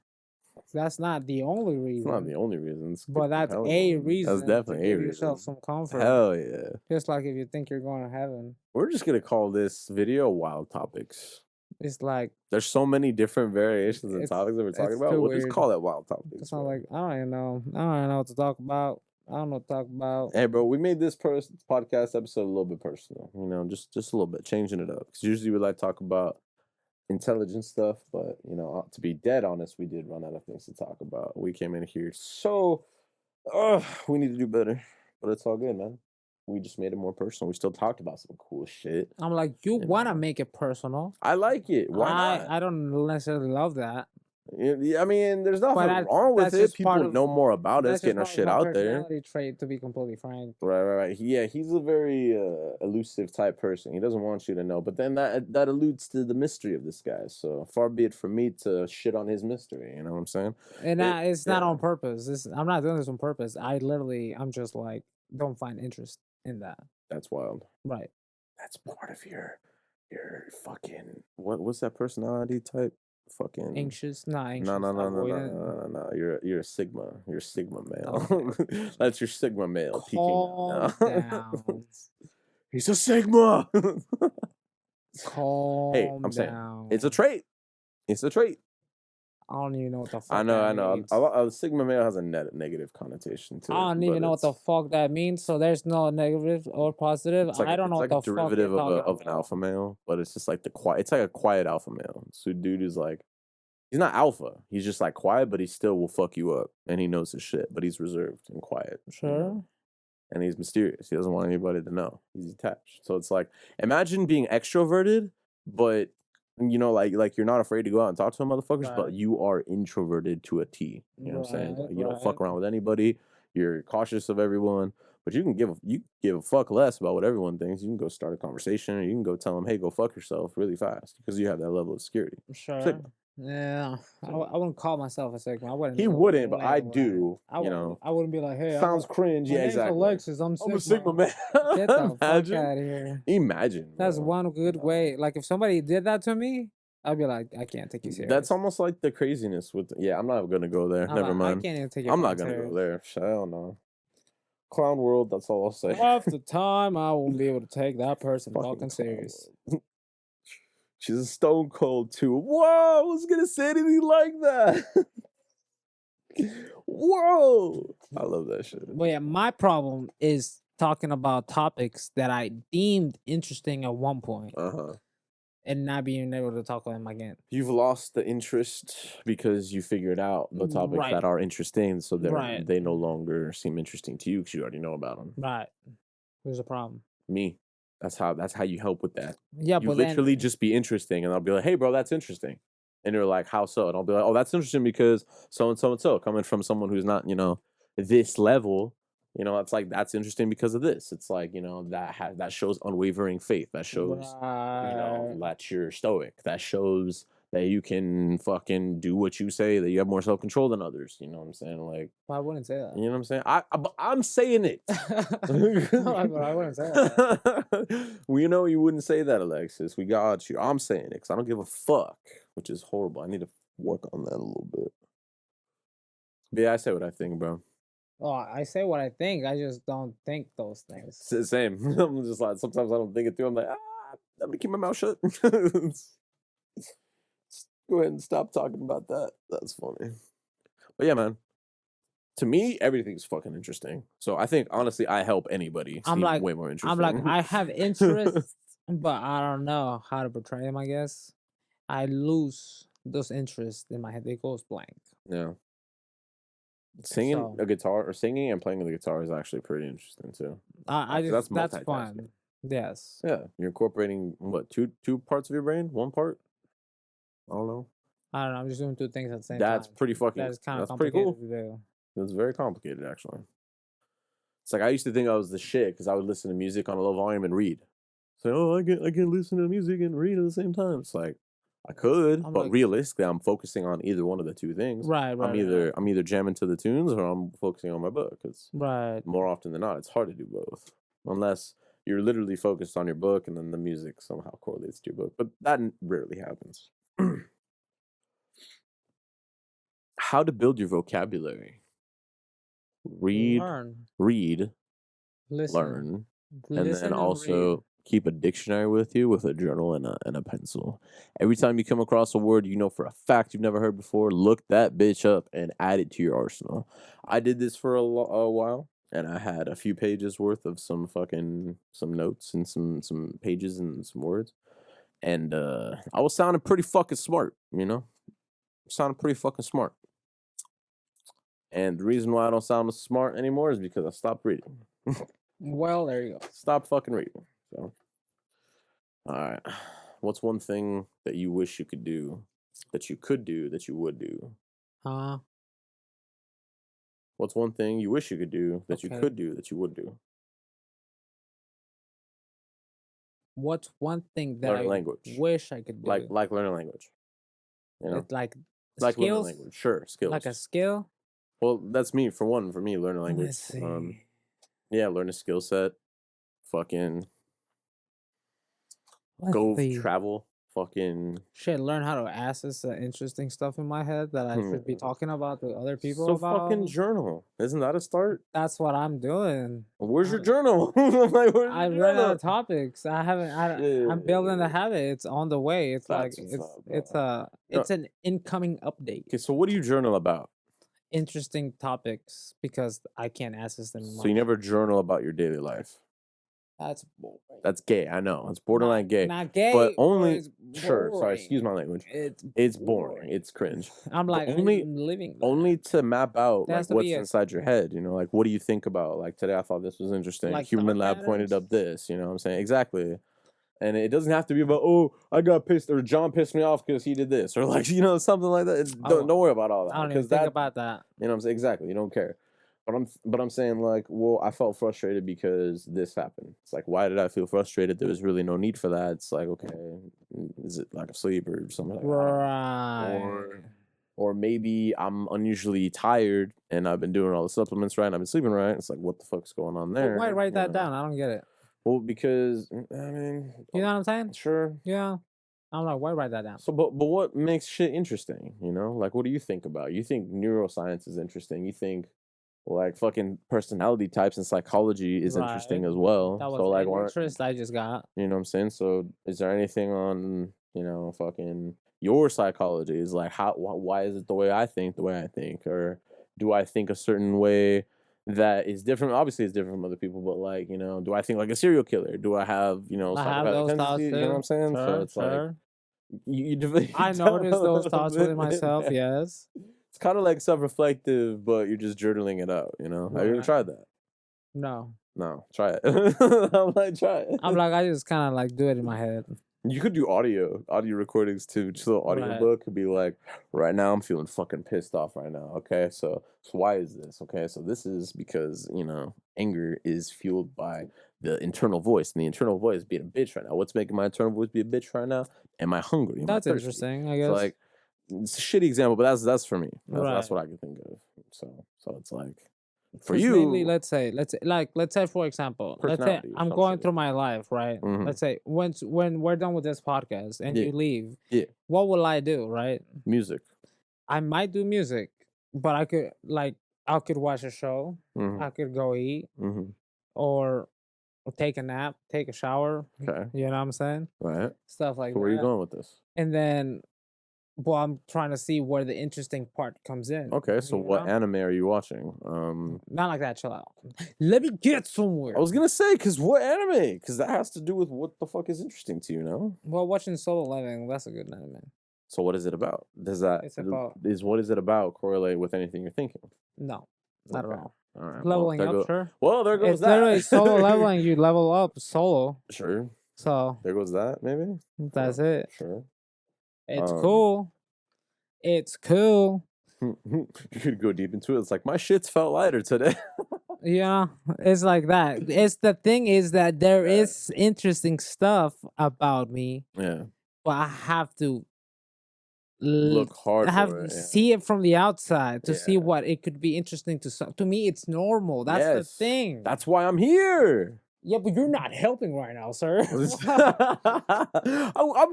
That's not the only It's not reason, the only reason. It's a but good that's compelling a one. reason That's to definitely a give yourself reason. some comfort. Hell yeah. Just like if you think you're going to heaven, We're just gonna call this video Wild Topics. it's like There's so many different variations and it's topics that we're talking it's about. too We'll just weird. call it Wild Topics. It's not bro. like I don't even know. I don't even know what to talk about. I don't know what to talk about. Hey, bro, we made this podcast episode a little bit personal. You know, just a little bit, changing it up. Because usually we like to talk about intelligent stuff, but you know, to be dead honest, we did run out of things to talk about. We came in here so we need to do better, but it's all good, man. We just made it more personal. We still talked about some cool shit. I'm like, you want to make it personal. I like it. Why not? I don't necessarily love that. Yeah, I mean, there's nothing But wrong with that's it. just People part of- know more about us, That's getting our just part shit of my out there. personality trait, to be completely frank. Right. Yeah, he's a very elusive type person. He doesn't want you to know, but then that alludes to the mystery of this guy. So far be it from me to shit on his mystery. You know what I'm saying? And it's not on purpose. I'm not doing this on purpose. I'm just like, don't find interest in that. That's wild. Right. That's part of your fucking what's that personality type? Fucking Anxious? Not anxious. No. You're a Sigma. You're a Sigma male. That's your Sigma male Calm peeking out. down. He's a Sigma. Calm Hey, I'm saying down. it's a trait. It's a trait. I don't even know what the fuck I know. means. A Sigma male has a negative connotation to it. I don't even know what the fuck that means. So there's no negative or positive. I don't know what the fuck. It's like a derivative of an alpha male, but it's just like it's like a quiet alpha male. So dude is like, he's not alpha. He's just like quiet, but he still will fuck you up, and he knows his shit. But he's reserved and quiet. Sure. You know? And he's mysterious. He doesn't want anybody to know. He's detached. So it's like, imagine being extroverted, but you know, like you're not afraid to go out and talk to some motherfuckers, Right. but you are introverted to a T. You know what I'm saying? Like, you don't fuck around with anybody. You're cautious of everyone, but you give a fuck less about what everyone thinks. You can go start a conversation, or you can go tell them, "Hey, go fuck yourself," really fast, because you have that level of security. Sure. Sigma. Yeah, I wouldn't call myself a Sigma. I wouldn't. He wouldn't, but I do. You know, I wouldn't be like, hey, sounds cringe. my Yeah, name's exactly. Alexis. I'm a Sigma man. Get the fuck Imagine. out of here. Imagine. That's bro. one good way. Like if somebody did that to me, I'd be like, I can't take you serious. That's almost like the craziness with. Yeah, I'm not gonna go there. Never mind. I can't even take you. I'm not gonna go there. Hell no. Clown world. That's all I'll say. Half the time, I won't be able to take that person fucking serious. She's a stone cold too. Whoa! I was gonna say anything like that. Whoa! I love that shit. But yeah, my problem is talking about topics that I deemed interesting at one point, and not being able to talk about them again. You've lost the interest because you figured out the topics that are interesting, so they no longer seem interesting to you because you already know about them. Right. Who's the problem? Me. That's how you help with that. Yeah, you but literally just be interesting, and I'll be like, "Hey, bro, that's interesting," and you're like, "How so?" And I'll be like, "Oh, that's interesting because so and so and so coming from someone who's not, you know, this level." You know, it's like that's interesting because of this. It's like, you know, that shows unwavering faith. That shows, you know, that you're stoic. That shows that you can fucking do what you say. That you have more self control than others. You know what I'm saying? Like, I wouldn't say that. You know what I'm saying? I'm saying it. I wouldn't say that. We know you wouldn't say that, Alexis. We got you. I'm saying it because I don't give a fuck, which is horrible. I need to work on that a little bit. But yeah, I say what I think, bro. Oh, I say what I think. I just don't think those things. Same. I'm just like, sometimes I don't think it through. I'm like, I'm gonna keep my mouth shut. Just go ahead and stop talking about that. That's funny. But yeah, man. To me, everything's fucking interesting. So I think, honestly, I help anybody seem way more interesting. I'm like, I have interests, but I don't know how to portray them, I guess. I lose those interests in my head. It goes blank. Yeah. Singing and playing the guitar is actually pretty interesting too. That's fun. Yes. Yeah, you're incorporating what two parts of your brain, one part. I don't know. I'm just doing two things at the same time. That's pretty fucking. That's kind of pretty cool. To do. It's very complicated, actually. It's like I used to think I was the shit because I would listen to music on a low volume and read. So I can listen to music and read at the same time. It's like, I could, I'm but like- realistically, I'm focusing on either one of the two things. Right. I'm either jamming to the tunes or I'm focusing on my book. It's Right. more often than not, it's hard to do both, unless you're literally focused on your book and then the music somehow correlates to your book. But that rarely happens. How to build your vocabulary? Read, Listen. learn, and Listen then and also read. keep a dictionary with you with a journal and a pencil. Every time you come across a word you know for a fact you've never heard before, look that bitch up and add it to your arsenal. I did this for a while, and I had a few pages worth of some notes and some pages and some words, and I was sounding pretty fucking smart, you know, sounding pretty fucking smart. And the reason why I don't sound as smart anymore is because I stopped reading. Well, there you go. Stop fucking reading. So, all right. What's one thing that you wish you could do, that you would do? Huh? What's one thing you wish you could do that you Okay. could do that you would do? What's one thing that Learn I language. wish I could do? Like learn a language. You know, It's like like learn a skills, language. Sure, skills. like a skill. Well, that's me for one. For me, learn a language. Let's see. Yeah, learn a skill set. Fucking Let's go see. travel. Fucking Shit, learn how to access interesting stuff in my head that I should be talking about to other people so about. fucking journal. Isn't that a start? That's what I'm doing. Where's your journal? I'm like, where's I've your run out journal? of topics. I haven't. I'm building the habit. It's on the way. It's That's like what's up, it's an incoming update. Okay, so what do you journal about? Interesting topics because I can't access them. So you never journal about your daily life. That's boring. That's gay. I know it's borderline gay. Not gay, but only it's sure. Sorry, boring. excuse my language. It's boring. It's cringe. I'm like only- I'm living. That. Only to map out There has like to what's be a- inside your head. You know, like what do you think about? Like today, I thought this was interesting. Like Human thought lab pointed patterns? up this. You know what I'm saying? Exactly. And it doesn't have to be about, oh, I got pissed or John pissed me off because he did this or like, you know, something like that. Don't worry about all that. I don't even because think about that. You know what I'm saying? Exactly. You don't care. But I'm saying like, well, I felt frustrated because this happened. It's like, why did I feel frustrated? There was really no need for that. It's like, okay, is it like asleep or something like that? Right. Or maybe I'm unusually tired and I've been doing all the supplements right and I've been sleeping right. It's like, what the fuck's going on there? Why write that You know? down? I don't get it. Well, because I mean, You know what I'm saying? sure. Yeah. I'm like, why write that down? So, but what makes shit interesting? You know, like what do you think about? You think neuroscience is interesting? You think like fucking personality types and psychology is interesting as well? That was so like, an interest I just got. you know what I'm saying? So, is there anything on fucking your psychology? Is like why is it the way I think, or do I think a certain way that is different? Obviously, it's different from other people, but like do I think like a serial killer? Do I have I have those thoughts too. You know what I'm saying? Sure, So it's sure. like you I noticed those thoughts within myself. Yes. It's kind of like self-reflective, but you're just journaling it out. You know? Have you ever Right. tried that? No. No, try it. I'm like, try it. I'm like, I just kind of like do it in my head. You could do audio recordings too. Just a little audiobook could be like, right now I'm feeling fucking pissed off right now. Okay, so why is this? Okay, so this is because anger is fueled by the internal voice, and the internal voice being a bitch right now. What's making my internal voice be a bitch right now? Am I hungry? Am I That's thirsty? interesting, I guess. So like, it's a shitty example, but that's for me. That's Right. what I can think of. So it's like, for 'Cause you, mainly, let's say for example, let's say Personality or I'm some going shit. through my life, right? Mhm. Let's say when we're done with this podcast and Yeah. you leave, Yeah. what will I do, right? music. I might do music, but I could watch a show, Mm-hmm. I could go eat, Mm-hmm. or take a nap, take a shower. Okay. You know what I'm saying? Right. Stuff like So where that. are you going with this? And then, well, I'm trying to see where the interesting part comes in. Okay, so you what know? anime are you watching? Not like that. Chill out. Let me get somewhere. I was gonna say, cause what anime? Cause that has to do with what the fuck is interesting to you, no? Well, watching Solo Leveling, that's a good anime. So what is it about? Does that It's about- what is it about correlate with anything you're thinking? No, not Okay. at all. All right. Leveling well, up, sure. Well, there goes It's that. literally solo leveling. You level up solo. Sure. So There goes that. Maybe. that's it. Sure. It's cool. It's cool. You could go deep into it. It's like my shit's felt lighter today. Yeah, it's like that. It's the thing is that there is interesting stuff about me, Yeah. but I have to look hard have for it. see it from the outside to see Yeah. what it could be interesting to some. To me, it's normal. That's the Yes. thing. That's why I'm here. Yeah, but you're not helping right now, sir. I'm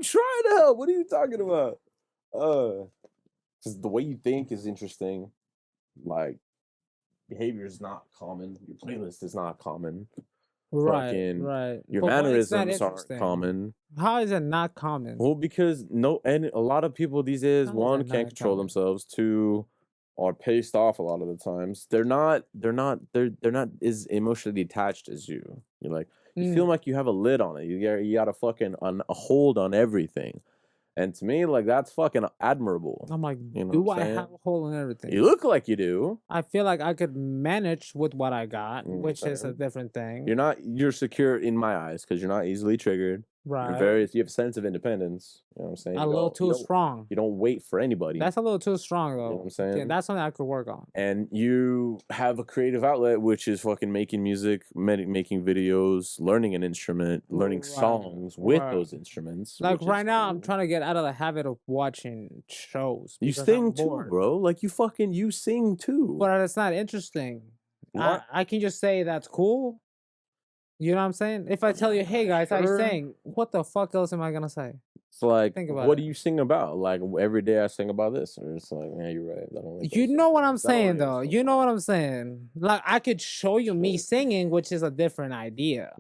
trying to help. What are you talking about? Because the way you think is interesting. Like, behavior is not common. Your playlist is not common. Right. Your But why it's not mannerisms aren't interesting? common. How is it not common? Well, because and a lot of people these days, How is one, that can't not control common? themselves. Two, are paced off a lot of the times. They're not as emotionally attached as you. You're like, you feel like you have a lid on it. You got a fucking a hold on everything. And to me, like, that's fucking admirable. I'm like, You know do what I'm I saying? have a hole in everything? You look like you do. I feel like I could manage with what I got, which is a Okay. different thing. You're secure in my eyes because you're not easily triggered. Right. You have a sense of independence. You know what I'm saying? A little too strong. You don't wait for anybody. That's a little too strong, though. You know what I'm saying? Yeah, that's something I could work on. And you have a creative outlet, which is fucking making music, making videos, learning an instrument, learning songs with those instruments. Like right now, I'm trying to get out of the habit of watching shows. You because sing I'm too, bored. bro. Like, you sing too. But it's not interesting. I can just say that's cool. You know what I'm saying? If I tell you, hey guys, I sang, what the fuck else am I gonna say? It's like, Think about what it. do you sing about? Like, every day I sing about this, or it's like, yeah, you're right. That don't make You sense. know what I'm That don't saying, make though. sense. You know what I'm saying. Like I could show you me singing, which is a different idea.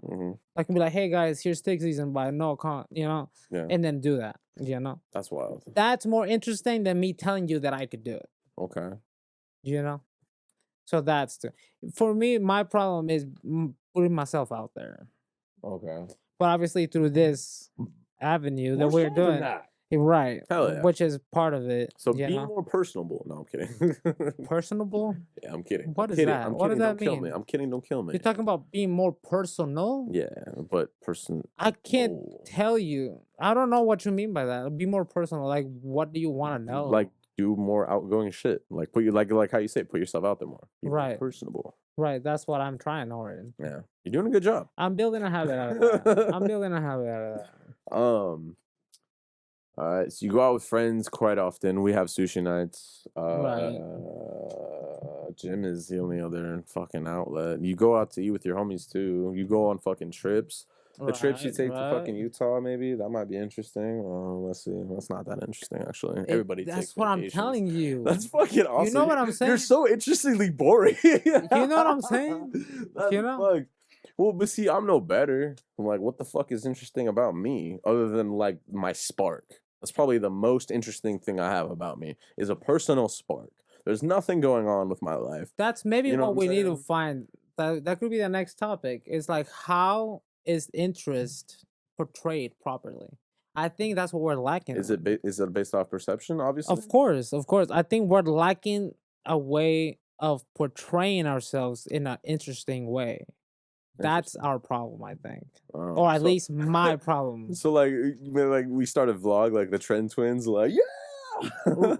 I can be like, hey guys, here's Tick Season by No Con, you know, and then do that. You know, that's wild. That's more interesting than me telling you that I could do it. Okay. You know, so that's for me. My problem is putting myself out there. Okay. But obviously through this avenue that we're doing, right? Hell yeah. Which is part of it. So be more personable. No, I'm kidding. Personable? Yeah, I'm kidding. What is that? What does that mean? Kill me. I'm kidding. Don't kill me. You're talking about being more personal? Yeah, but I can't tell you. I don't know what you mean by that. Be more personal. Like, what do you want to know? Like, do more outgoing shit. Like, put you like how you say, put yourself out there more. Be more personable. Right, that's what I'm trying already. Yeah, you're doing a good job. I'm building a habit out of that. I'm building a habit out of that. All right, so you go out with friends quite often. We have sushi nights. Gym is the only other fucking outlet. You go out to eat with your homies too. You go on fucking trips. The trips you take to fucking Utah, maybe that might be interesting. Let's see. That's not that interesting, actually. Everybody takes That's what I'm telling you. That's fucking awesome. You know what I'm saying? You're so interestingly boring. You know what I'm saying? That's You know? Well, but see, I'm no better. I'm like, what the fuck is interesting about me other than like my spark? That's probably the most interesting thing I have about me is a personal spark. There's nothing going on with my life. That's maybe what we need to find. That could be the next topic. It's like, how is interest portrayed properly? I think that's what we're lacking. Is it based off perception? Obviously, of course. I think we're lacking a way of portraying ourselves in an interesting way. That's our problem, I think, or at least my problem. So, like we start a vlog, like the Trend Twins, like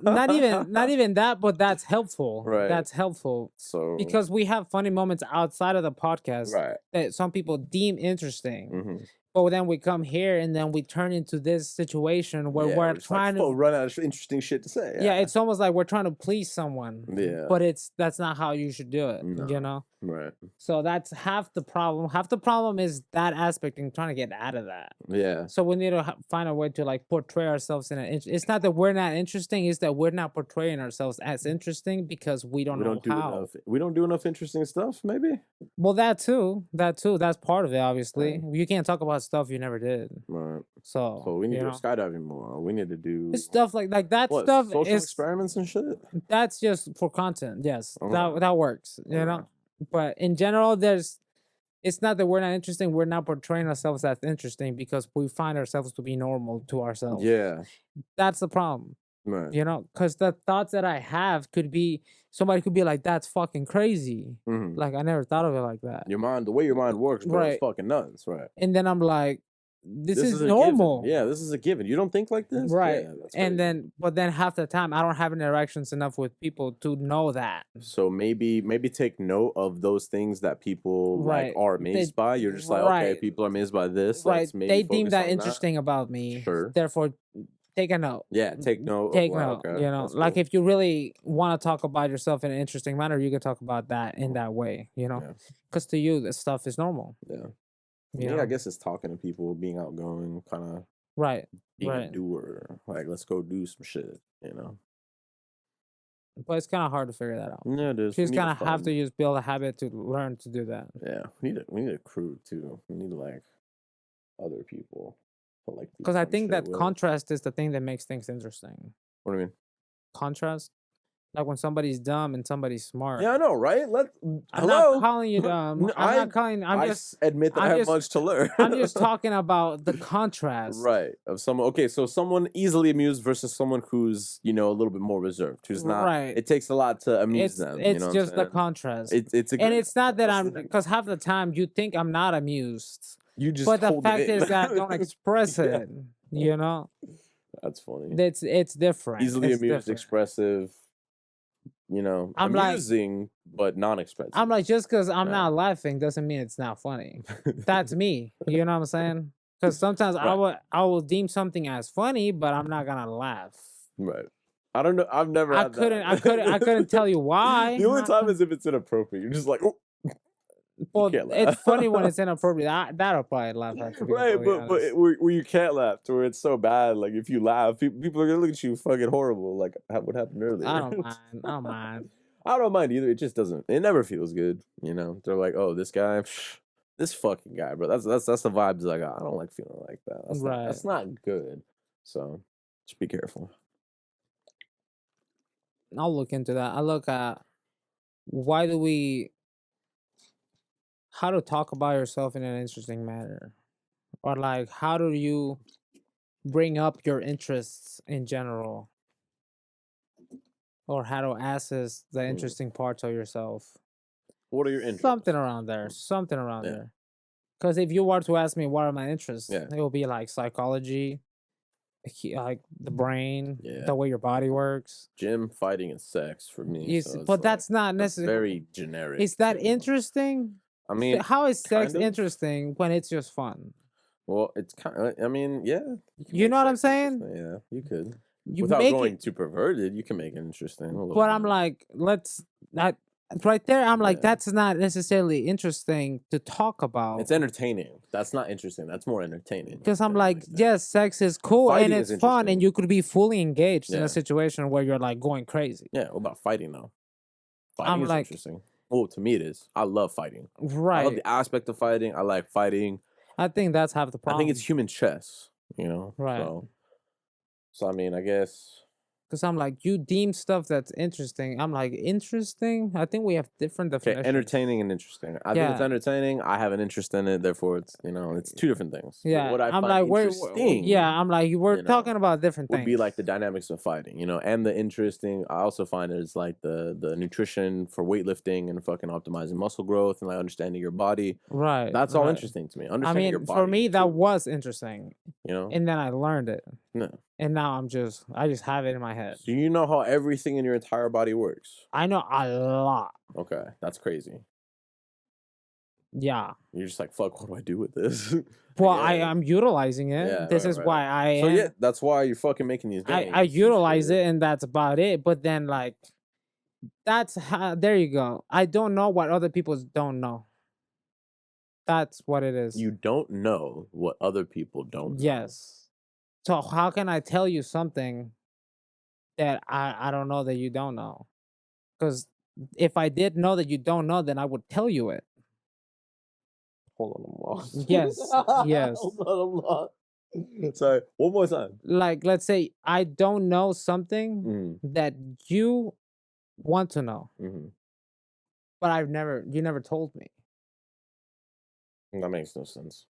not even that, but that's helpful. Right. That's helpful. So because we have funny moments outside of the podcast, right, that some people deem interesting. Mm-hmm. But then we come here and then we turn into this situation where we're trying to run out of interesting shit to say. Yeah, it's almost like we're trying to please someone. Yeah. But that's not how you should do it. No. You know? Right. So that's half the problem. Half the problem is that aspect and trying to get out of that. Yeah. So we need to find a way to like portray ourselves in an it's not that we're not interesting, it's that we're not portraying ourselves as interesting because we don't know how. We don't do enough interesting stuff, maybe? Well, that too. That's part of it, obviously. Right. You can't talk about stuff you never did. Right. So we need to go skydiving more. We need to do stuff like that stuff social is experiments and shit. That's just for content. Yes. Okay. That works. You know? But in general, it's not that we're not interesting. We're not portraying ourselves as interesting because we find ourselves to be normal to ourselves. Yeah. That's the problem. Right. You know, because the thoughts that I have could be, somebody could be like, that's fucking crazy. Mm-hmm. Like, I never thought of it like that. The way your mind works, bro, it's fucking nuts. Right. And then I'm like, this is normal. Yeah, this is a given. You don't think like this? Right. Yeah, but then half the time I don't have interactions enough with people to know that. So maybe take note of those things that people like are amazed by. You're just like, okay, people are amazed by this. Right. Let's maybe they deem that on interesting about me. Sure. Therefore, take a note. Yeah, take note. Take Wow, note. okay, You know, that's like cool. if you really want to talk about yourself in an interesting manner, you can talk about that in that way. You know, Yeah, because to you, this stuff is normal. yeah. You Yeah, I know, guess it's talking to people, being outgoing, kind of right, being a right. doer. Like, let's go do some shit. You know. But it's kind of hard to figure that out. Yeah, it is. You We just need to kind of have to find. just build a habit to learn to do that. Yeah, we need a crew too. We need like other people to like do Because I fun think shit that with. contrast is the thing that makes things interesting. What do you mean? Contrast, like when somebody's dumb and somebody's smart. Yeah, I know, right? I'm not Hello. calling you dumb. No, I'm not calling. admit that I I'm have just. much to learn. I'm just talking about the contrast. Right. Of someone. Okay, so someone easily amused versus someone who's a little bit more reserved, who's not. Right. It takes a lot to amuse It's them. You it's know what I'm just the saying? contrast. It's a And great it's not that I'm contrast. because half the time you think I'm not amused, You just but the hold fact it in. is that I don't express Yeah, it. You know, that's funny. it's different. Easily It's amused, different. expressive. I'm like Amusing but non-expressive. I'm like just because I'm Yeah. not laughing doesn't mean it's not funny. That's me. You know what I'm saying? Because sometimes Right. I will deem something as funny, but I'm not gonna laugh. Right. I don't know. I've never had that. I couldn't tell you why. The only I time couldn't- is if it's inappropriate. You're just like, oh, you Well, can't it's laugh. funny when it's inappropriate. That'll probably laugh at, to be Right, completely but honest. where you can't laugh, to where it's so bad. Like if you laugh, people are gonna look at you fucking horrible. Like what happened earlier. I don't mind. I don't mind. I don't mind either. It just doesn't. It never feels good. They're like, oh, this guy, this fucking guy, bro. That's the vibes I got. I don't like feeling like that. That's Right. not good. So just be careful. I'll look into that. I look at why do we how to talk about yourself in an interesting manner, or like how do you bring up your interests in general, or how to access the Mm. interesting parts of yourself. What are your interests? Something around there. Something around Yeah. there. Because if you were to ask me what are my interests, Yeah. it will be like psychology, like the brain, Yeah. the way your body works. Gym, fighting, and sex for me. Yes, So it's but like, that's not that's necessarily. very generic. Is that to- interesting? I mean, How is sex kind of. interesting when it's just fun? Well, it's kind of. I mean, yeah. You know what I'm saying? Yeah, you could. You Without make going it, too perverted, you can make it interesting. A little but I'm bit. like, that right there. I'm like, Yeah. that's not necessarily interesting to talk about. It's entertaining. That's not interesting. That's more entertaining. Because I'm than like, anything. yes, sex is cool Fighting and is it's fun, and interesting. you could be fully engaged in Yeah. a situation where you're like going crazy. Yeah, what about fighting though? Fighting I'm is like, interesting. Well, to me it is. I love fighting. I love right. the aspect of fighting. I like fighting. I think that's half the I problem. think it's human chess. Right. So I mean, I guess. Because I'm like, you deem stuff that's interesting. I'm like, interesting? I think we have different Okay, definitions. entertaining and interesting. I think it's Yeah. entertaining. I have an interest in it. Therefore, it's two different things. Yeah. What I I'm find like, interesting. yeah, I'm like, we're you know, talking about different would things. be like the dynamics of fighting, and the interesting. I also find is like the nutrition for weightlifting and fucking optimizing muscle growth and like understanding your body. Right. That's all right. interesting to me. I Understanding your mean, body. for me, that too, was interesting. you know. And then I learned it. No. And now I just have it in my head. So you know how everything in your entire body works. I know a lot. Okay, that's crazy. Yeah. You're just like, fuck. What do I do with this? Well, Yeah. I am utilizing it. Yeah, this right, is right. why I So am. yeah, that's why you're fucking making these games. I utilize it, and that's about it. But then, like, that's how. There you go. I don't know what other people don't know. That's what it is. You don't know what other people don't know. Yes. So how can I tell you something that I don't know that you don't know? Because if I did know that you don't know, then I would tell you it. Hold on, I'm lost. Yes, yes. Hold on, I'm lost. Sorry, one more time. Like, let's say I don't know something Mm-hmm. that you want to know, Mm-hmm. but you never told me. That makes no sense.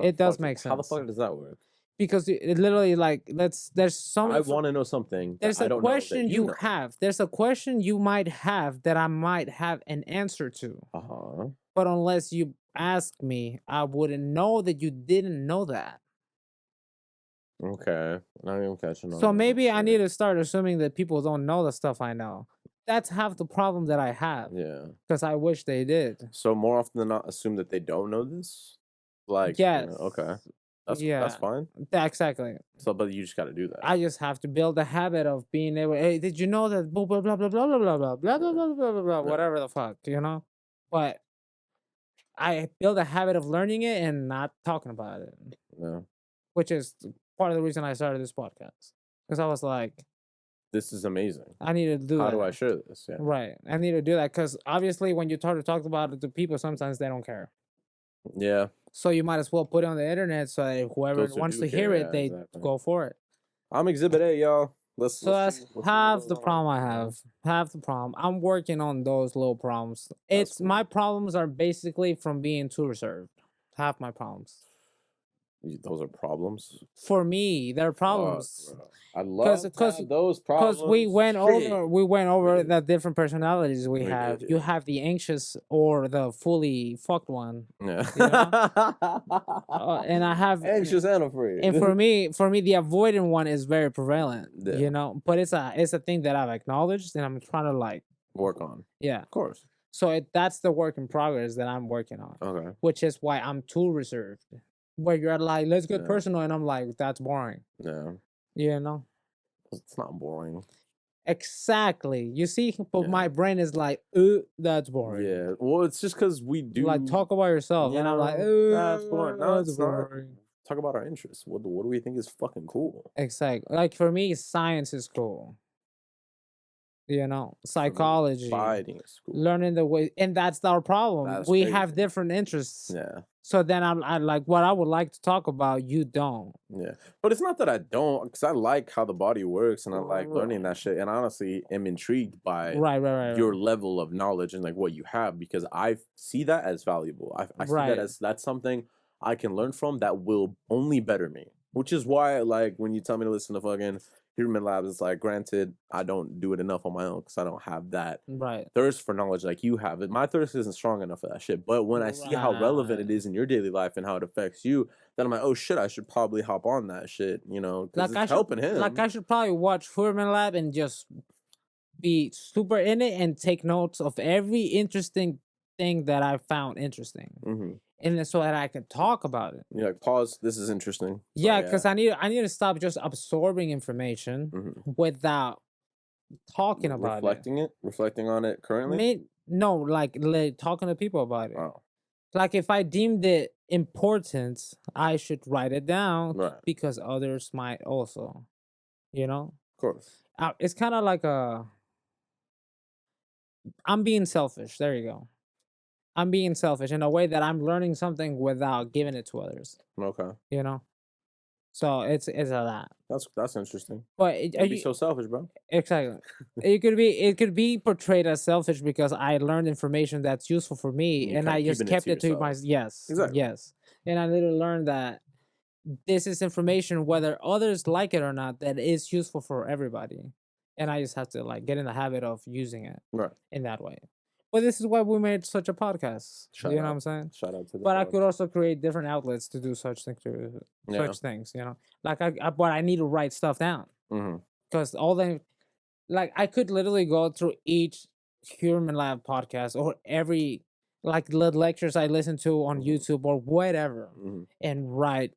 It does make sense. How the fuck does that work? Because it literally, like, there's so I many. want to know something. There's I a don't question know that you know. have. There's a question you might have that I might have an answer to. Uh-huh. But unless you ask me, I wouldn't know that you didn't know that. Okay. Not even catching on. So that, maybe I sure. need to start assuming that people don't know the stuff I know. That's half the problem that I have. Yeah. Because I wish they did. So more often than not, assume that they don't know this. Like, Yes. okay. That's fine. Exactly. So, but you just got to do that. I just have to build a habit of being able. Hey, did you know that? Blah blah blah blah blah blah blah blah blah blah blah blah blah blah. Whatever the fuck, But I build a habit of learning it and not talking about it. Yeah. Which is part of the reason I started this podcast, because I was like, this is amazing. I need to do that. How do I share this? Yeah. Right. I need to do that because obviously when you try to talk about it to people, sometimes they don't care. Yeah. So you might as well put it on the internet so that whoever wants to hear it, they go for it. I'm Exhibit A, y'all. So that's half the problem I have. Half the problem. I'm working on those little problems. My problems are basically from being too reserved. Half my problems. Those are problems? For me, they're problems. I love those problems. Because we went over the different personalities we have. You have the anxious or the fully fucked one. Yeah. And I have anxious and afraid. And for me, the avoidant one is very prevalent. Yeah. But it's a thing that I've acknowledged and I'm trying to work on. Yeah. Of course. So that's the work in progress that I'm working on. Okay. Which is why I'm too reserved. Where you're like, let's get personal, and I'm like, that's boring. Yeah. It's not boring. Exactly. You see, but my brain is like, that's boring. Yeah. Well, it's just because we do talk about yourself, and I'm like, that's boring. That's boring. Talk about our interests. What do we think is fucking cool? Exactly. Like for me, science is cool. Psychology, learning the way, and that's our problem. We have different interests. Yeah. So then I like what I would like to talk about. You don't. Yeah, but it's not that I don't, because I like how the body works, and I like learning that shit. And I honestly am intrigued by your level of knowledge and what you have, because I see that as valuable. I see that as that's something I can learn from that will only better me. Which is why, when you tell me to listen to fucking Human Labs, it's granted, I don't do it enough on my own because I don't have that thirst for knowledge like you have. My thirst isn't strong enough for that shit. But when I see how relevant it is in your daily life and how it affects you, then I'm like, oh shit, I should probably hop on that shit, because it's helping him. I should probably watch Human Lab and just be super in it and take notes of every interesting thing that I found interesting. Mm-hmm. And then so that I can talk about it. Yeah, pause. This is interesting. Yeah, because I need to stop just absorbing information without talking about reflecting on it currently. No, talking to people about it. Oh. If I deemed it important, I should write it down because others might also, Of course. It's kind of like I'm being selfish. There you go. I'm being selfish in a way that I'm learning something without giving it to others. Okay. So it's a that. That's interesting. But you'd be so selfish, bro. Exactly. it could be portrayed as selfish because I learned information that's useful for me, and I just kept it to myself. Yes. Exactly. Yes. And I literally learned that this is information, whether others like it or not, that is useful for everybody, and I just have to get in the habit of using it in that way. Well, this is why we made such a podcast. You know what I'm saying? Shout out to the But I could also create different outlets to do such things. But I need to write stuff down. Because I could literally go through each Human Lab podcast or every, the lectures I listen to on YouTube or whatever and write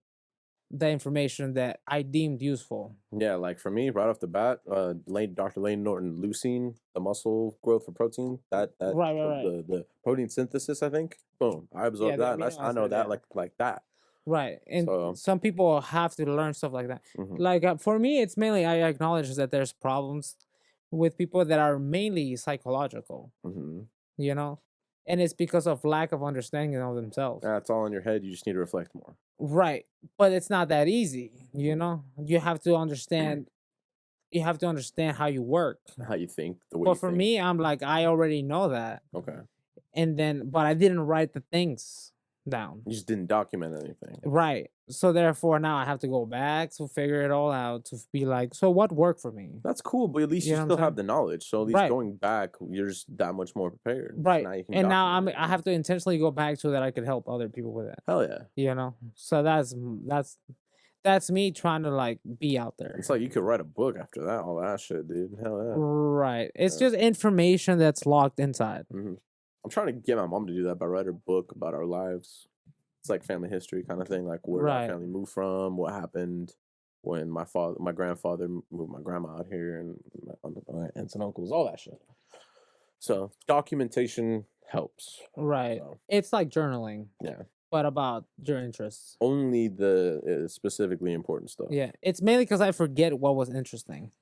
the information that I deemed useful. Yeah, for me, right off the bat, Dr. Lane Norton, leucine, the muscle growth for protein, the protein synthesis, I think. Boom, I absorbed that, and I know that like that. Right, and some people have to learn stuff like that. For me, it's mainly I acknowledge that there's problems with people that are mainly psychological. And it's because of lack of understanding of themselves. Yeah, it's all in your head. You just need to reflect more. Right. But it's not that easy, You have to understand how you work. How you think. But for me, I'm I already know that. Okay. But I didn't write the things down. You just didn't document anything. Right. So therefore now I have to go back to figure it all out, to be so what worked for me? That's cool, but at least you still have the knowledge. So at least going back, you're just that much more prepared. Right. So now I have to intentionally go back so that I could help other people with it. Hell yeah. So that's me trying to be out there. It's you could write a book after that, all that shit, dude. Hell yeah. Right. It's just information that's locked inside. I'm trying to get my mom to do that by writing a book about our lives. It's like family history kind of thing, like where our Right. family moved from, what happened when my grandfather moved my grandma out here, and my aunts and uncles, all that shit. So documentation helps. Right. So, It's like journaling, yeah, but about your interests. only the specifically important stuff. Yeah. It's mainly because I forget what was interesting.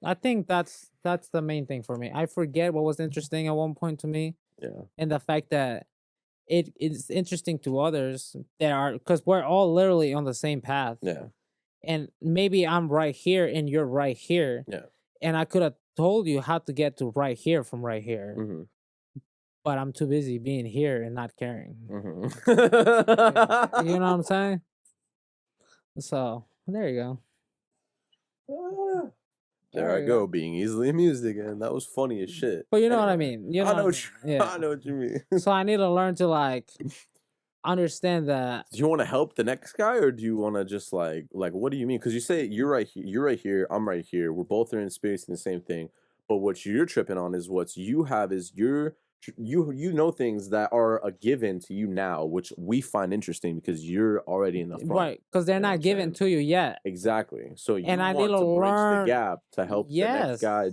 I think that's the main thing for me. I forget what was interesting at one point to me, Yeah. and the fact that it is interesting to others that are, because we're all literally on the same path. Yeah. And maybe I'm right here and you're right here. Yeah. And I could have told you how to get to right here from right here, Mm-hmm. but I'm too busy being here and not caring. Mm-hmm. You know what I'm saying? So there you go. There I go, being easily amused again. That was funny as shit. But you know what I Anyway, mean. You know I know what what I mean? I know what you mean. So I need to learn to like understand that. Do you want to help the next guy, or do you want to just like what do you mean? Because you say you're right here, I'm right here. We're both in experiencing the same thing, but what you're tripping on is what you have is you know things that are a given to you now, which we find interesting because you're already in the front. Right, because they're You know what not I'm given saying? to you yet. Exactly. So you And I need want to to bridge the learn. gap to help the next Yes, guy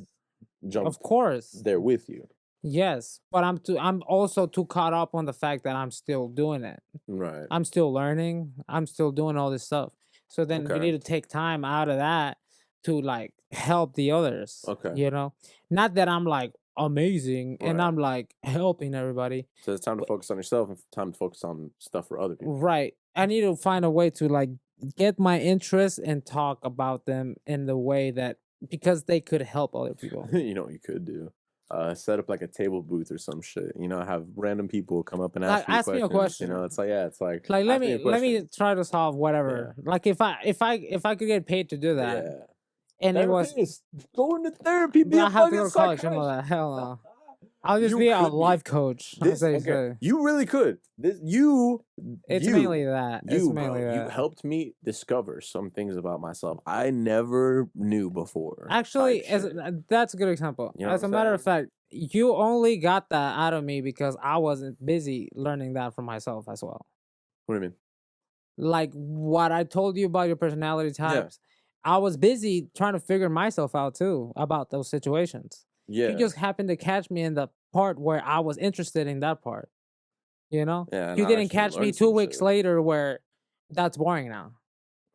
jump of course. there with you. Yes, but I'm also too caught up on the fact that I'm still doing it. Right. I'm still learning. I'm still doing all this stuff. So then you Okay. need to take time out of that to like help the others. Okay. You know, not that I'm like amazing and Right. I'm like helping everybody. So it's time to focus on yourself and time to focus on stuff for other people. Right. I need to find a way to like get my interests and talk about them in the way that, because they could help other people. You know what you could do? Set up like a table booth or some shit. You know, have random people come up and Like, ask you ask me a questions. You question. know, it's like it's like let ask me a me question. try to solve whatever. Like if I could get paid to do that, Yeah. and it was Therapist, go into therapy, be I a have to go fucking to college and all psychiatrist. that. Hell no. I'll just You be a could be. life coach. This okay. You really could. It's You, mainly that. It's you, mainly bro, you that. helped me discover some things about myself I never knew before. Actually, type shit. that's a good example. You know As what a I'm matter of saying? fact, you only got that out of me because I wasn't busy learning that for myself as well. What do you mean? Like what I told you about your personality Yeah. types, I was busy trying to figure myself out too about those situations. Yeah. You just happened to catch me in the part where I was interested in that part. You know? Yeah, and You I didn't actually catch me learned 2 some weeks shit. later where that's boring now.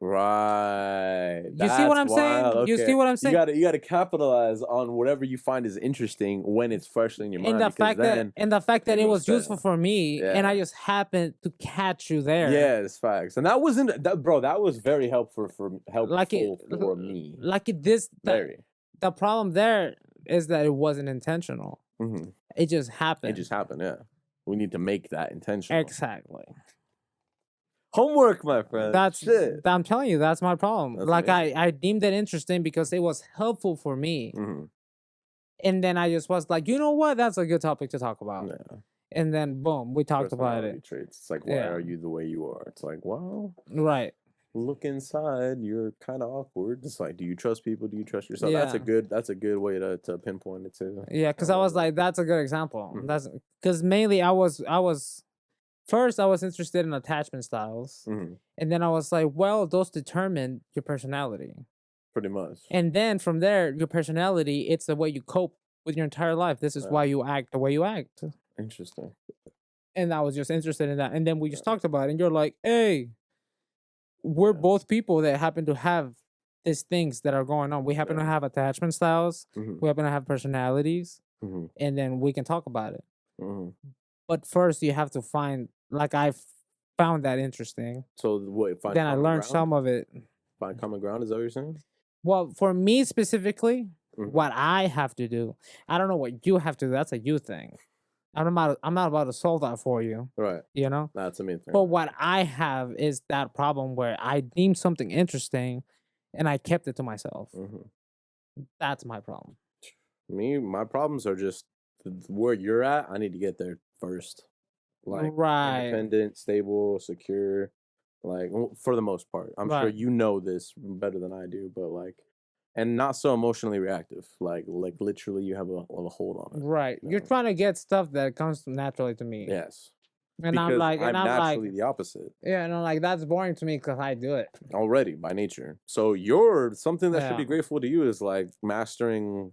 Right. You see what I'm saying? Wild. You Okay. see what I'm saying? You gotta capitalize on whatever you find is interesting when it's freshly in your mind. And the fact that it was useful for me, and I just happened to catch you there. Yeah, it's facts. And that wasn't that, bro. That was very helpful for me. Like the problem there is that it wasn't intentional. Mm-hmm. It just happened. It just happened. Yeah. We need to make that intentional. Exactly. Homework, my friend. That's shit. I'm telling you, that's my problem. That's like amazing. I deemed it interesting because it was helpful for me. Mm-hmm. And then I just was like, you know what? That's a good topic to talk about. Yeah. And then boom, we talked about it. Traits. It's like, why are you the way you are? It's like, well, right. Look inside. You're kind of awkward. It's like, do you trust people? Do you trust yourself? Yeah. That's a good way to pinpoint it too. Yeah, because I was like, that's a good example. Mhm. That's because mainly I was first I was interested in attachment styles, Mm-hmm. and then I was like, well, those determine your personality. Pretty much. And then from there, your personality, it's the way you cope with your entire life. This is why you act the way you act. Interesting. And I was just interested in that. And then we just talked about it. And you're like, hey, we're both people that happen to have these things that are going on. We happen to have attachment styles. Mm-hmm. We happen to have personalities. Mm-hmm. And then we can talk about it. Mm-hmm. But first, you have to find, like, I found that interesting. So what? Then I learned some of it. Find common ground. Is that what you're saying? Well, for me specifically, what I have to do, I don't know what you have to do. That's a you thing. I'm not about to solve that for you. Right. You know? That's a main thing. But what I have is that problem where I deemed something interesting and I kept it to myself. Mm-hmm. That's my problem. My problems are just where you're at. I need to get there first. Like, independent, stable, secure. Like, for the most part. I'm sure you know this better than I do, but like, and not so emotionally reactive. Like literally you have a hold on it. Right. You're trying to get stuff that comes naturally to me. Yes. And I'm because like, I'm and I'm like, naturally the opposite yeah, and I'm like, that's boring to me because I do it. already by nature. So you're something that should be Yeah. grateful to you is like mastering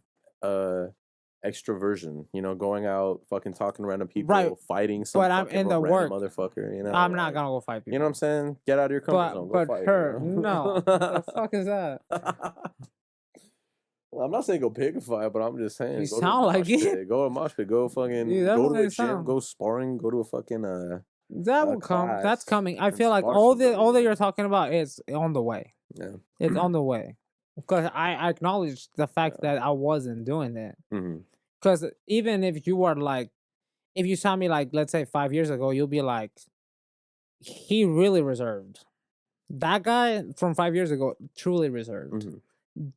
extroversion, you know, going out, fucking talking to random people, Right. fighting some But I'm fucking in the random work. motherfucker, you know. I'm not like, gonna go fight people. you know what I'm saying? Get out of your comfort zone. Go But fight. her, You know? no. The fuck is that? Well, I'm not saying go pick a fight, but I'm just saying You go to a sound like mosh it. pit. Go to a mosh pit. Go fucking You go to definitely a gym. sound. Go sparring. Go to a fucking That will come. That's class coming. I and feel like spar all somebody, that yeah. you're talking about is on the way. Yeah. It's on the way. Because I acknowledge the fact Yeah. that I wasn't doing it. Mm-hmm. Because even if you were like, if you saw me like, let's say 5 years ago, you'll be like, he really reserved. That guy from 5 years ago, truly reserved. Mm-hmm.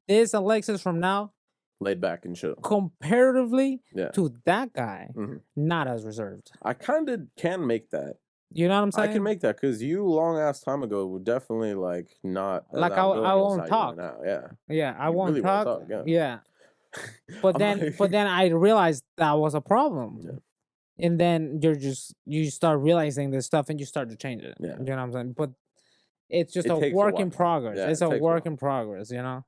This Alexis from now, Laid back and chill. comparatively Yeah. to that guy, Mm-hmm. not as reserved. I kind of can make that. You know what I'm saying? I can make that because you long ass time ago were definitely like not as like I outgoing as won't how you are talk. now. Yeah. Yeah, I You won't really won't talk. talk, Yeah. But I'm then like- but then I realized that was a problem. Yeah. And then you start realizing this stuff and you start to change it. Yeah. You know what I'm saying? But it's just It a takes a work in while. progress. Yeah, It's it a takes a work while. in progress, you know?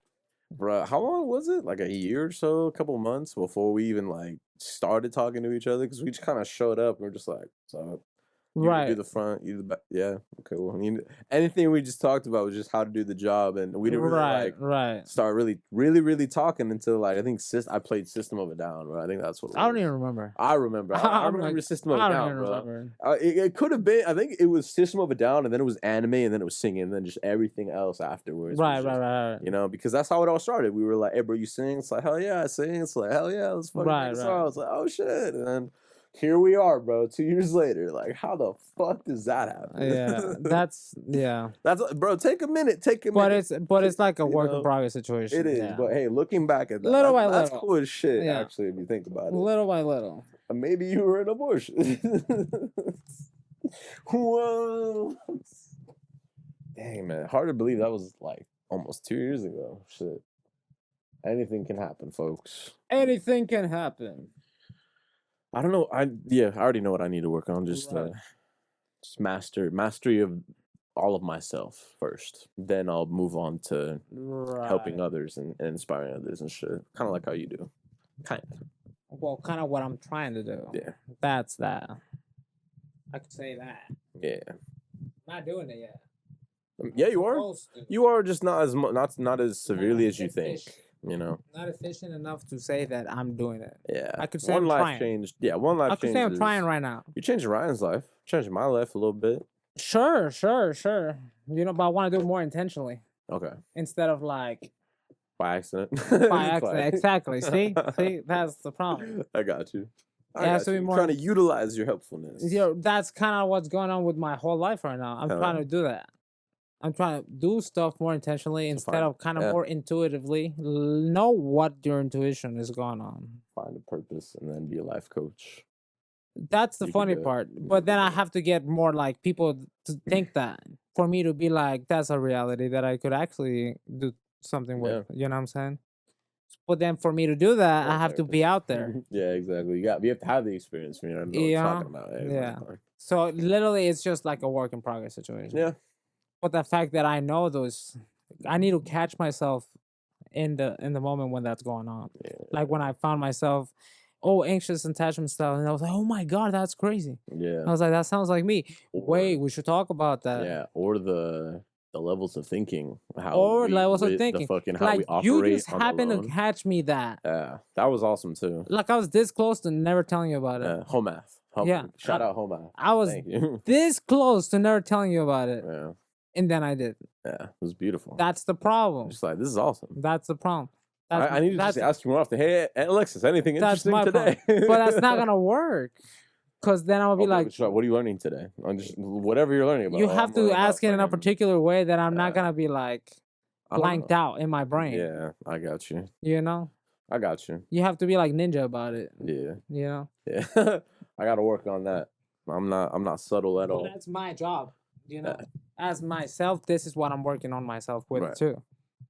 Bruh, how long was it? Like a year or so, a couple of months before we even like started talking to each other? Because we just kind of showed up and we're just like, so you Right. do the front, you do the back. Yeah, okay. Well, I mean, anything we just talked about was just how to do the job, and we didn't really like start really talking until like I think I played System of a Down, bro. I think that's what it was. I don't even remember. I remember. I remember like, System of a I don't Down, even bro. remember. It could have been. I think it was System of a Down, and then it was anime, and then it was singing, and then just everything else afterwards. Right. You know, because that's how it all started. We were like, "Hey, bro, you sing?" It's like, "Hell yeah, I sing." It's like, "Hell yeah, let's fucking make a song." It's like, "Oh shit!" And then here we are, bro. 2 years later, like, how the fuck does that happen? Yeah, that's bro. Take a minute. Take a minute. But it's like a work in progress situation. It is, yeah. but hey, looking back at that, Little by that's little. cool as shit. Yeah. Actually, if you think about it, Little by little. Maybe you were an abortion. Whoa. Dang, man. Hard to believe that was like almost 2 years ago. Shit. Anything can happen, folks. Anything can happen. I don't know. I already know what I need to work on. Just mastery of all of myself first. Then I'll move on to helping others and inspiring others and shit. Kind of like how you do. Kind of. Well, kind of what I'm trying to do. Yeah. That's that. I could say that. Yeah. Not doing it yet. Yeah, you are. You are just not as not as severely as you think. You know, not efficient enough to say that I'm doing it. Yeah, I could say one I'm life trying. changed. Yeah, one life. I could say I'm trying right now. You're changing Ryan's life, changing my life a little bit. Sure. You know, but I want to do it more intentionally. Okay. Instead of like by accident. By accident, exactly. See, that's the problem. I got you. Trying to utilize your helpfulness. That's kind of what's going on with my whole life right now. I'm trying to do that. I'm trying to do stuff more intentionally instead of kind of more intuitively. Know what your intuition is going on. Find a purpose and then be a life coach. That's the funny part. But then I have to get more like people to think that for me to be like, that's a reality that I could actually do something with. You know what I'm saying? But then for me to do that, I have to be out there. Yeah, exactly. We have to have the experience for you to know what you're talking about. Yeah. So literally, it's just like a work in progress situation. Yeah. But the fact that I know those, I need to catch myself in the moment when that's going on. Yeah. Like when I found myself, anxious attachment style, and I was like, oh my god, that's crazy. Yeah. I was like, that sounds like me. Wait, we should talk about that. Yeah. Or the levels of thinking, levels of thinking, how we operate. You just happened to catch me that. Yeah, that was awesome too. Like I was this close to never telling you about it. Home math. Shout out home math. I was this close to never telling you about it. Yeah. And then I did. Yeah, it was beautiful. That's the problem. Just like, this is awesome. That's the problem. I need to just ask you more often. Hey, Alexis, anything interesting today? But that's not gonna work. Because then I'm gonna be like, what are you learning today? Just whatever you're learning about. You have to ask it in a particular way that I'm not gonna be like blanked out in my brain. Yeah, I got you. You know? I got you. You have to be like ninja about it. Yeah. You know? Yeah. I gotta work on that. I'm not subtle at all. That's my job. You know? As myself, this is what I'm working on myself with too.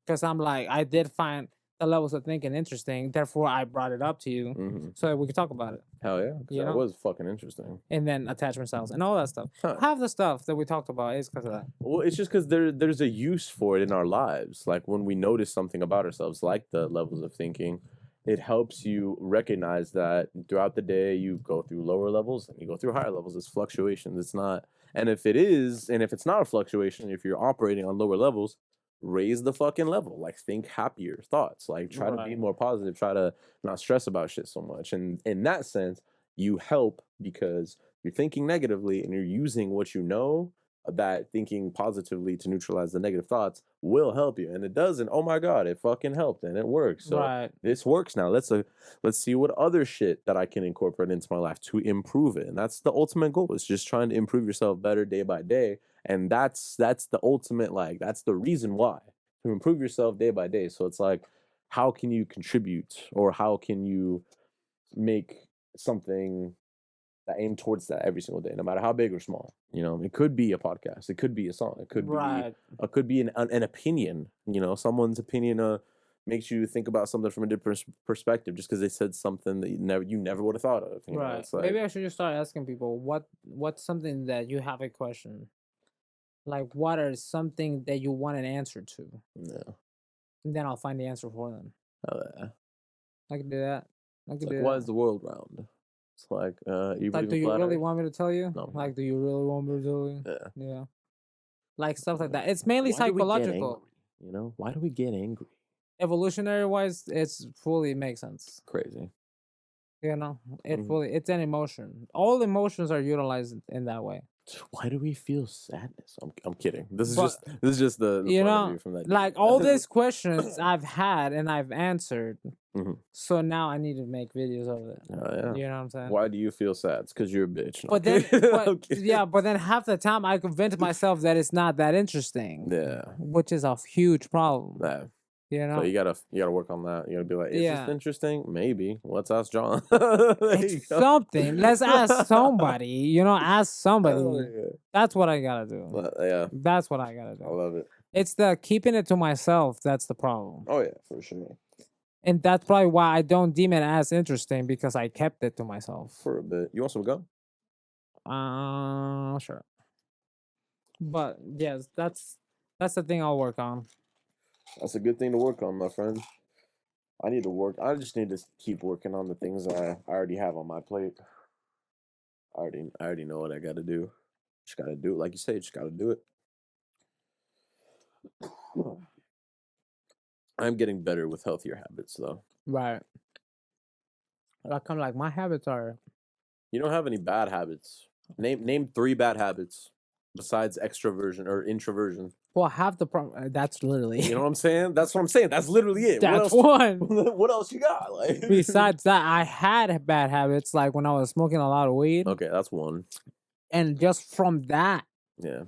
Because I'm like, I did find the levels of thinking interesting. Therefore, I brought it up to you so that we could talk about it. Hell yeah, that was fucking interesting. And then attachment styles and all that stuff. Half the stuff that we talked about is because of that. Well, it's just because there's a use for it in our lives. Like when we notice something about ourselves, like the levels of thinking, it helps you recognize that throughout the day you go through lower levels and you go through higher levels. It's fluctuations. It's not, and if it's not a fluctuation, if you're operating on lower levels, raise the fucking level. Like think happier thoughts. Like try to be more positive. Try to not stress about shit so much. And in that sense, you help because you're thinking negatively and you're using what you know, that thinking positively to neutralize the negative thoughts will help you. And it does, and oh my god, it fucking helped and it works. So this works now. Let's see what other shit that I can incorporate into my life to improve it. And that's the ultimate goal, is just trying to improve yourself better day by day. And that's the ultimate, like, that's the reason why, to improve yourself day by day. So it's like, how can you contribute, or how can you make something that aim towards that every single day, no matter how big or small. You know, it could be a podcast, it could be a song, it could be an opinion. You know, someone's opinion makes you think about something from a different perspective just because they said something that you never would have thought of. You know? It's like, maybe I should just start asking people what's something that you have a question. Like, what are something that you want an answer to? Yeah. And then I'll find the answer for them. Oh yeah. I can do that. Why is the world round? It's like, you like, do you really want me to tell you? No. Like, do you really want me to tell you? Yeah. Yeah. Like stuff like that. It's mainly psychological. You know, why do we get angry? Evolutionary wise, it's fully makes sense. Crazy. You know, it's an emotion. All emotions are utilized in that way. Why do we feel sadness? I'm kidding. This is just the you know, from that. Like all these questions I've had and I've answered. So now I need to make videos of it. Oh, yeah. You know what I'm saying? Why do you feel sad? It's because you're a bitch. No, but then, but then half the time I convince myself that it's not that interesting. Yeah. Which is a huge problem. Yeah. You know, so you gotta work on that. You gotta be like, is this interesting? Maybe. Let's ask John. It's something. Let's ask somebody. You know, ask somebody. Oh, yeah. That's what I gotta do. Yeah, that's what I gotta do. I love it. It's the keeping it to myself that's the problem. Oh yeah, for sure. And that's probably why I don't deem it as interesting, because I kept it to myself for a bit. You want some gum? Sure. But yes, that's the thing I'll work on. That's a good thing to work on, my friend. I need to work. I just need to keep working on the things I already have on my plate. I already know what I got to do. Just got to do it. Like you say, just got to do it. I'm getting better with healthier habits, though. Right. I kind of like my habits are. You don't have any bad habits. Name 3 bad habits besides extroversion or introversion. Well, half the problem. That's literally. You know what I'm saying? That's what I'm saying. That's literally it. That's one. What else you got? Like, besides that, I had bad habits, like when I was smoking a lot of weed. Okay, that's one. And just from that. Yeah.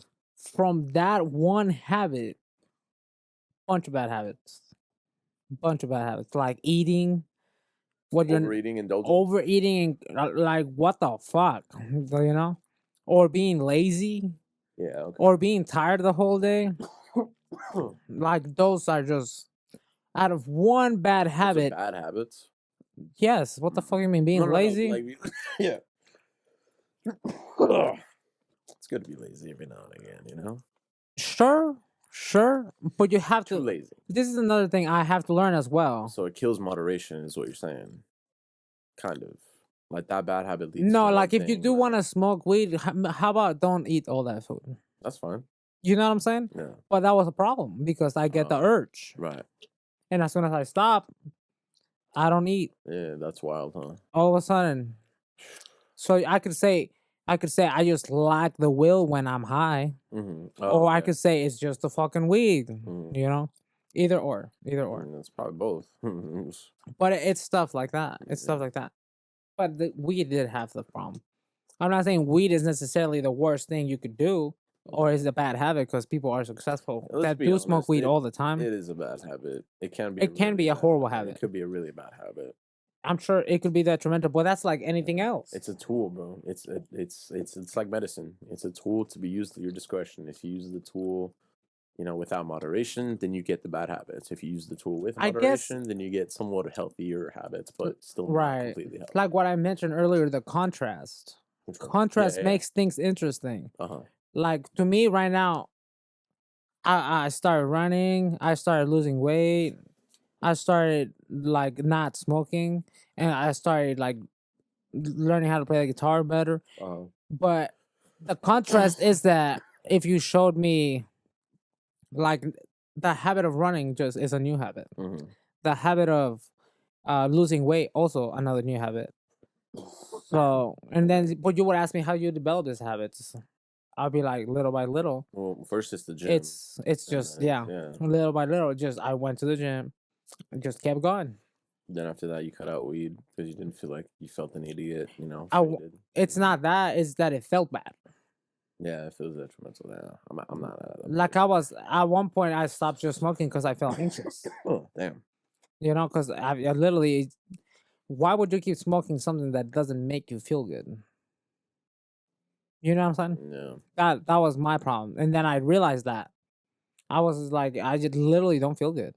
From that one habit, bunch of bad habits. Like eating. Overeating, indulging. Overeating, like what the fuck, you know? Or being lazy. Yeah. Okay. Or being tired the whole day. Like those are just out of one bad habit. Bad habits. Yes. What the fuck you mean being lazy? Like, yeah. It's good to be lazy every now and again, you know. Sure, but you have to. Lazy. This is another thing I have to learn as well. So it kills moderation, is what you're saying. Kind of. Like that bad habit leads. No, like if you do want to smoke weed, how about don't eat all that food? That's fine. You know what I'm saying? Yeah. But that was a problem because I get the urge. Right. And as soon as I stop, I don't eat. Yeah, that's wild, huh? All of a sudden. So I could say I just lack the will when I'm high. Or I could say it's just the fucking weed. You know? Either or. That's probably both. But it's stuff like that. But the weed did have the problem. I'm not saying weed is necessarily the worst thing you could do, or is a bad habit, because people are successful that do smoke weed all the time. It is a bad habit. It can be. It can be a horrible habit. It could be a really bad habit. I'm sure it could be detrimental, but that's like anything else. It's a tool, bro. It's like medicine. It's a tool to be used at your discretion. If you use the tool without moderation, then you get the bad habits. If you use the tool with I guess moderation, then you get somewhat healthier habits, but still not right, completely healthy. like what I mentioned earlier, the contrast. Which one? Contrast Yeah. makes things interesting. Uh-huh. Like to me right now, I started running, I started losing weight, I started like not smoking, and I started like learning how to play the guitar better. Uh-huh. But the contrast is that if you showed me like the habit of running just is a new habit. Mm-hmm. The habit of losing weight also another new habit. So and then but you would ask me how you develop these habits. I'll be like little by little. Well, first it's the gym. It's just yeah, little by little. Just I went to the gym, and just kept going. Then after that, you cut out weed because you didn't feel like you felt an idiot. It's not that; it's that it felt bad. Yeah, it feels detrimental. Yeah, I'm not like I was at one point. I stopped just smoking because I felt anxious. Oh damn! Because I literally. Why would you keep smoking something that doesn't make you feel good? You know what I'm saying? Yeah. That was my problem, and then I realized that I was like, I just literally don't feel good.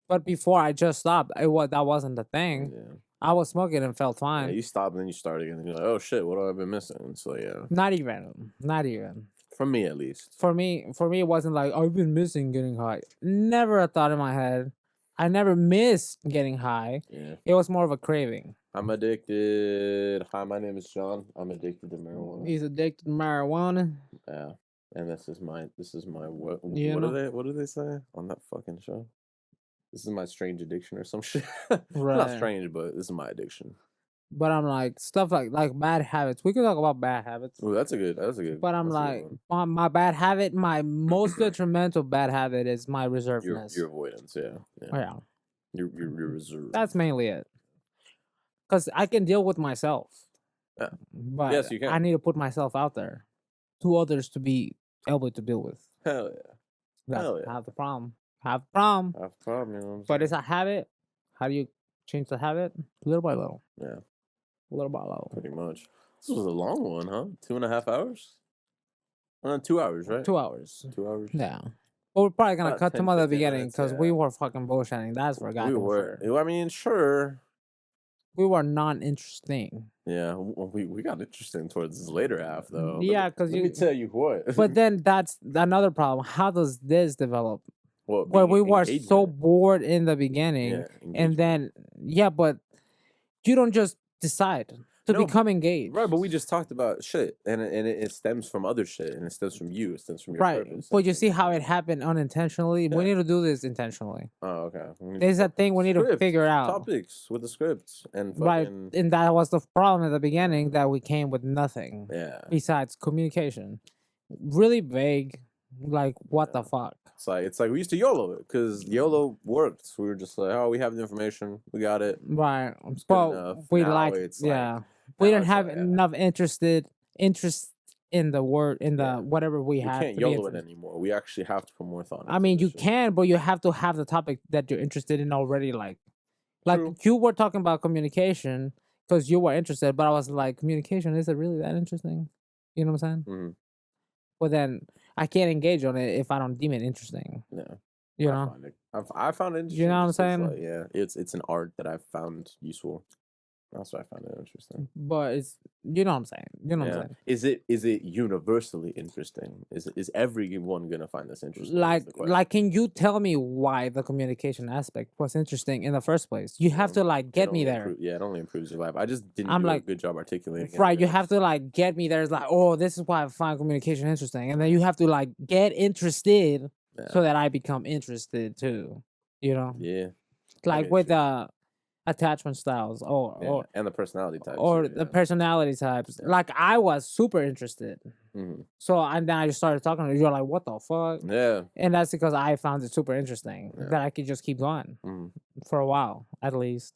But before I just stopped, that wasn't the thing. Yeah. I was smoking and felt fine. Yeah, you stop and then you start again, and you're like, oh shit, what have I been missing? So yeah. Not even. For me, at least. For me, it wasn't like I've been missing getting high. Never a thought in my head. I never missed getting high. Yeah. It was more of a craving. I'm addicted. Hi, my name is John. I'm addicted to marijuana. He's addicted to marijuana. Yeah. And this is my what do they say on that fucking show? This is my strange addiction or some shit. Right. Not strange, but this is my addiction. But I'm like stuff like bad habits. We could talk about bad habits. Oh, that's a good. But I'm like my bad habit. My most detrimental bad habit is my reservedness. Your avoidance, yeah. Yeah. Your reserve. That's mainly it. Because I can deal with myself. Yeah. But yes, you can. I need to put myself out there to others to be able to deal with. Hell yeah. That's half the problem. Half the problem. Half the problem, you know what I'm saying? But it's a habit. How do you change the habit? Little by little. Yeah. Little by little. Pretty much. This was a long one, huh? 2.5 hours? 2 hours, right? 2 hours. 2 hours? Yeah. But we're probably going to cut 10, some of the 15 beginning because we were fucking bullshitting. That's for goddamn sure. sure. I mean, sure. We were non-interesting. Yeah, we got interesting towards this later half, though. Yeah, because let me tell you what. But then that's another problem. How does this develop? Well, we were so bored in the beginning, and then but you don't just decide to become engaged, right? But we just talked about shit, and it stems from other shit, and it stems from you. It stems from your purpose. But you see how it happened unintentionally. Yeah. We need to do this intentionally. Oh, okay. There's a thing we need to figure out. Topics with the scripts and right, and that was the problem at the beginning that we came with nothing. Yeah. Besides communication, really vague. Like what the fuck? It's like we used to YOLO it because YOLO worked. We were just like, oh, we have the information, we got it. Right. But we we didn't have enough interest in the word whatever we had. We can't YOLO it anymore. We actually have to put more thought. I mean, you can, but you have to have the topic that you're interested in already. Like you were talking about communication because you were interested, but I was like, communication, is it really that interesting? You know what I'm saying? Mm-hmm. But then I can't engage on it if I don't deem it interesting. Yeah. You know? I found it interesting. You know what I'm saying? Like, yeah. It's an art that I've found useful. That's why I found it interesting. But it's you know what I'm saying. You know what I'm saying. Is it universally interesting? Is everyone gonna find this interesting? Like can you tell me why the communication aspect was interesting in the first place? You have to get me there. It only improves your life. I just didn't do a good job articulating. Right, you have to get me there. It's like, oh, this is why I find communication interesting. And then you have to get interested so that I become interested too. You know? Yeah. Like with attachment styles and the personality types the personality types. Like I was super interested, so and then I just started talking to you. You're like, what the fuck? Yeah. And that's because I found it super interesting that I could just keep going for a while at least.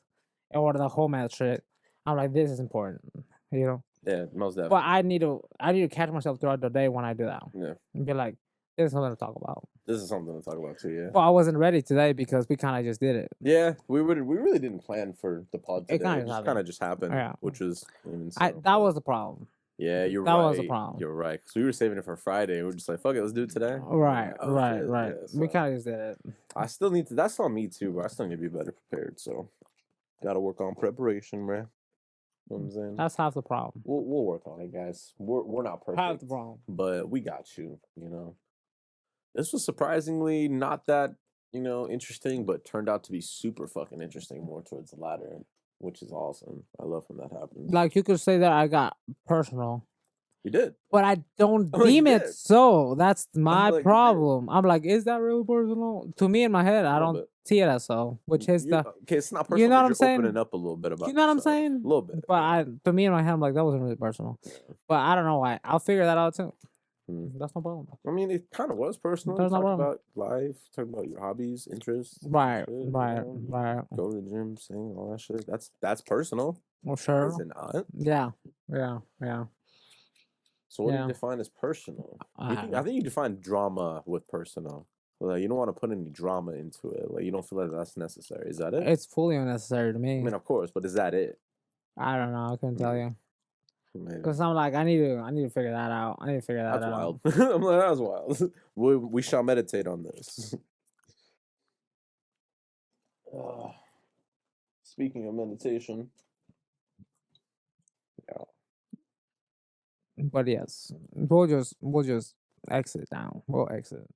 Or the whole match shit, I'm like, this is important, you know. Yeah, most definitely. But I need to catch myself throughout the day when I do that. Yeah. And be like, this is something to talk about. This is something to talk about too, yeah. Well, I wasn't ready today because we kind of just did it. Yeah, we really didn't plan for the pod today. It kind of just happened, yeah. which is that was the problem. Yeah, you're That right. was a problem. You're right. Because we were saving it for Friday. We are just like, fuck it, let's do it today. Right, Oh, right, shit. right. Yeah, We so kind of just did it. I still need to. That's on me too, bro. I still need to be better prepared. So, gotta work on preparation, bro. You know what I'm saying? That's half the problem. We'll work on it, guys. We're not Half perfect, the problem. but we got you. You know, this was surprisingly not that interesting, but turned out to be super fucking interesting. More towards the latter, which is awesome. I love when that happens. Like you could say that I got personal. You did. But I don't I'm like, you deem it did. so. That's my like, you did. problem. I'm like, is that really personal? To me in my head, I little don't bit. see it as so. Which is the Okay, it's not personal. you know what but I'm you're saying? opening up a little bit about You know what I'm yourself. saying? A little bit. But to me in my head, I'm like, that wasn't really personal. Yeah. But I don't know why. I'll figure that out too. Hmm. That's no problem. I mean, it kind of was personal. There's no Talk problem. about life, talk about your hobbies, interests, Right, shit, you right, know, right. go to the gym, sing, all that shit. That's personal, Well, is sure. it not? Yeah, yeah, yeah. So what do Yeah. you define as personal? I I think you define drama with personal. Like you don't want to put any drama into it. Like you don't feel like that's necessary. Is that it? It's fully unnecessary to I me. mean, of course, but is that it? I don't know. I couldn't tell you. Maybe. Because I'm like, I need to figure that out. I need to figure that That's out. wild. I'm like, that's wild. We shall meditate on this. Speaking of meditation, yeah. But yes, we'll just exit now. We'll exit.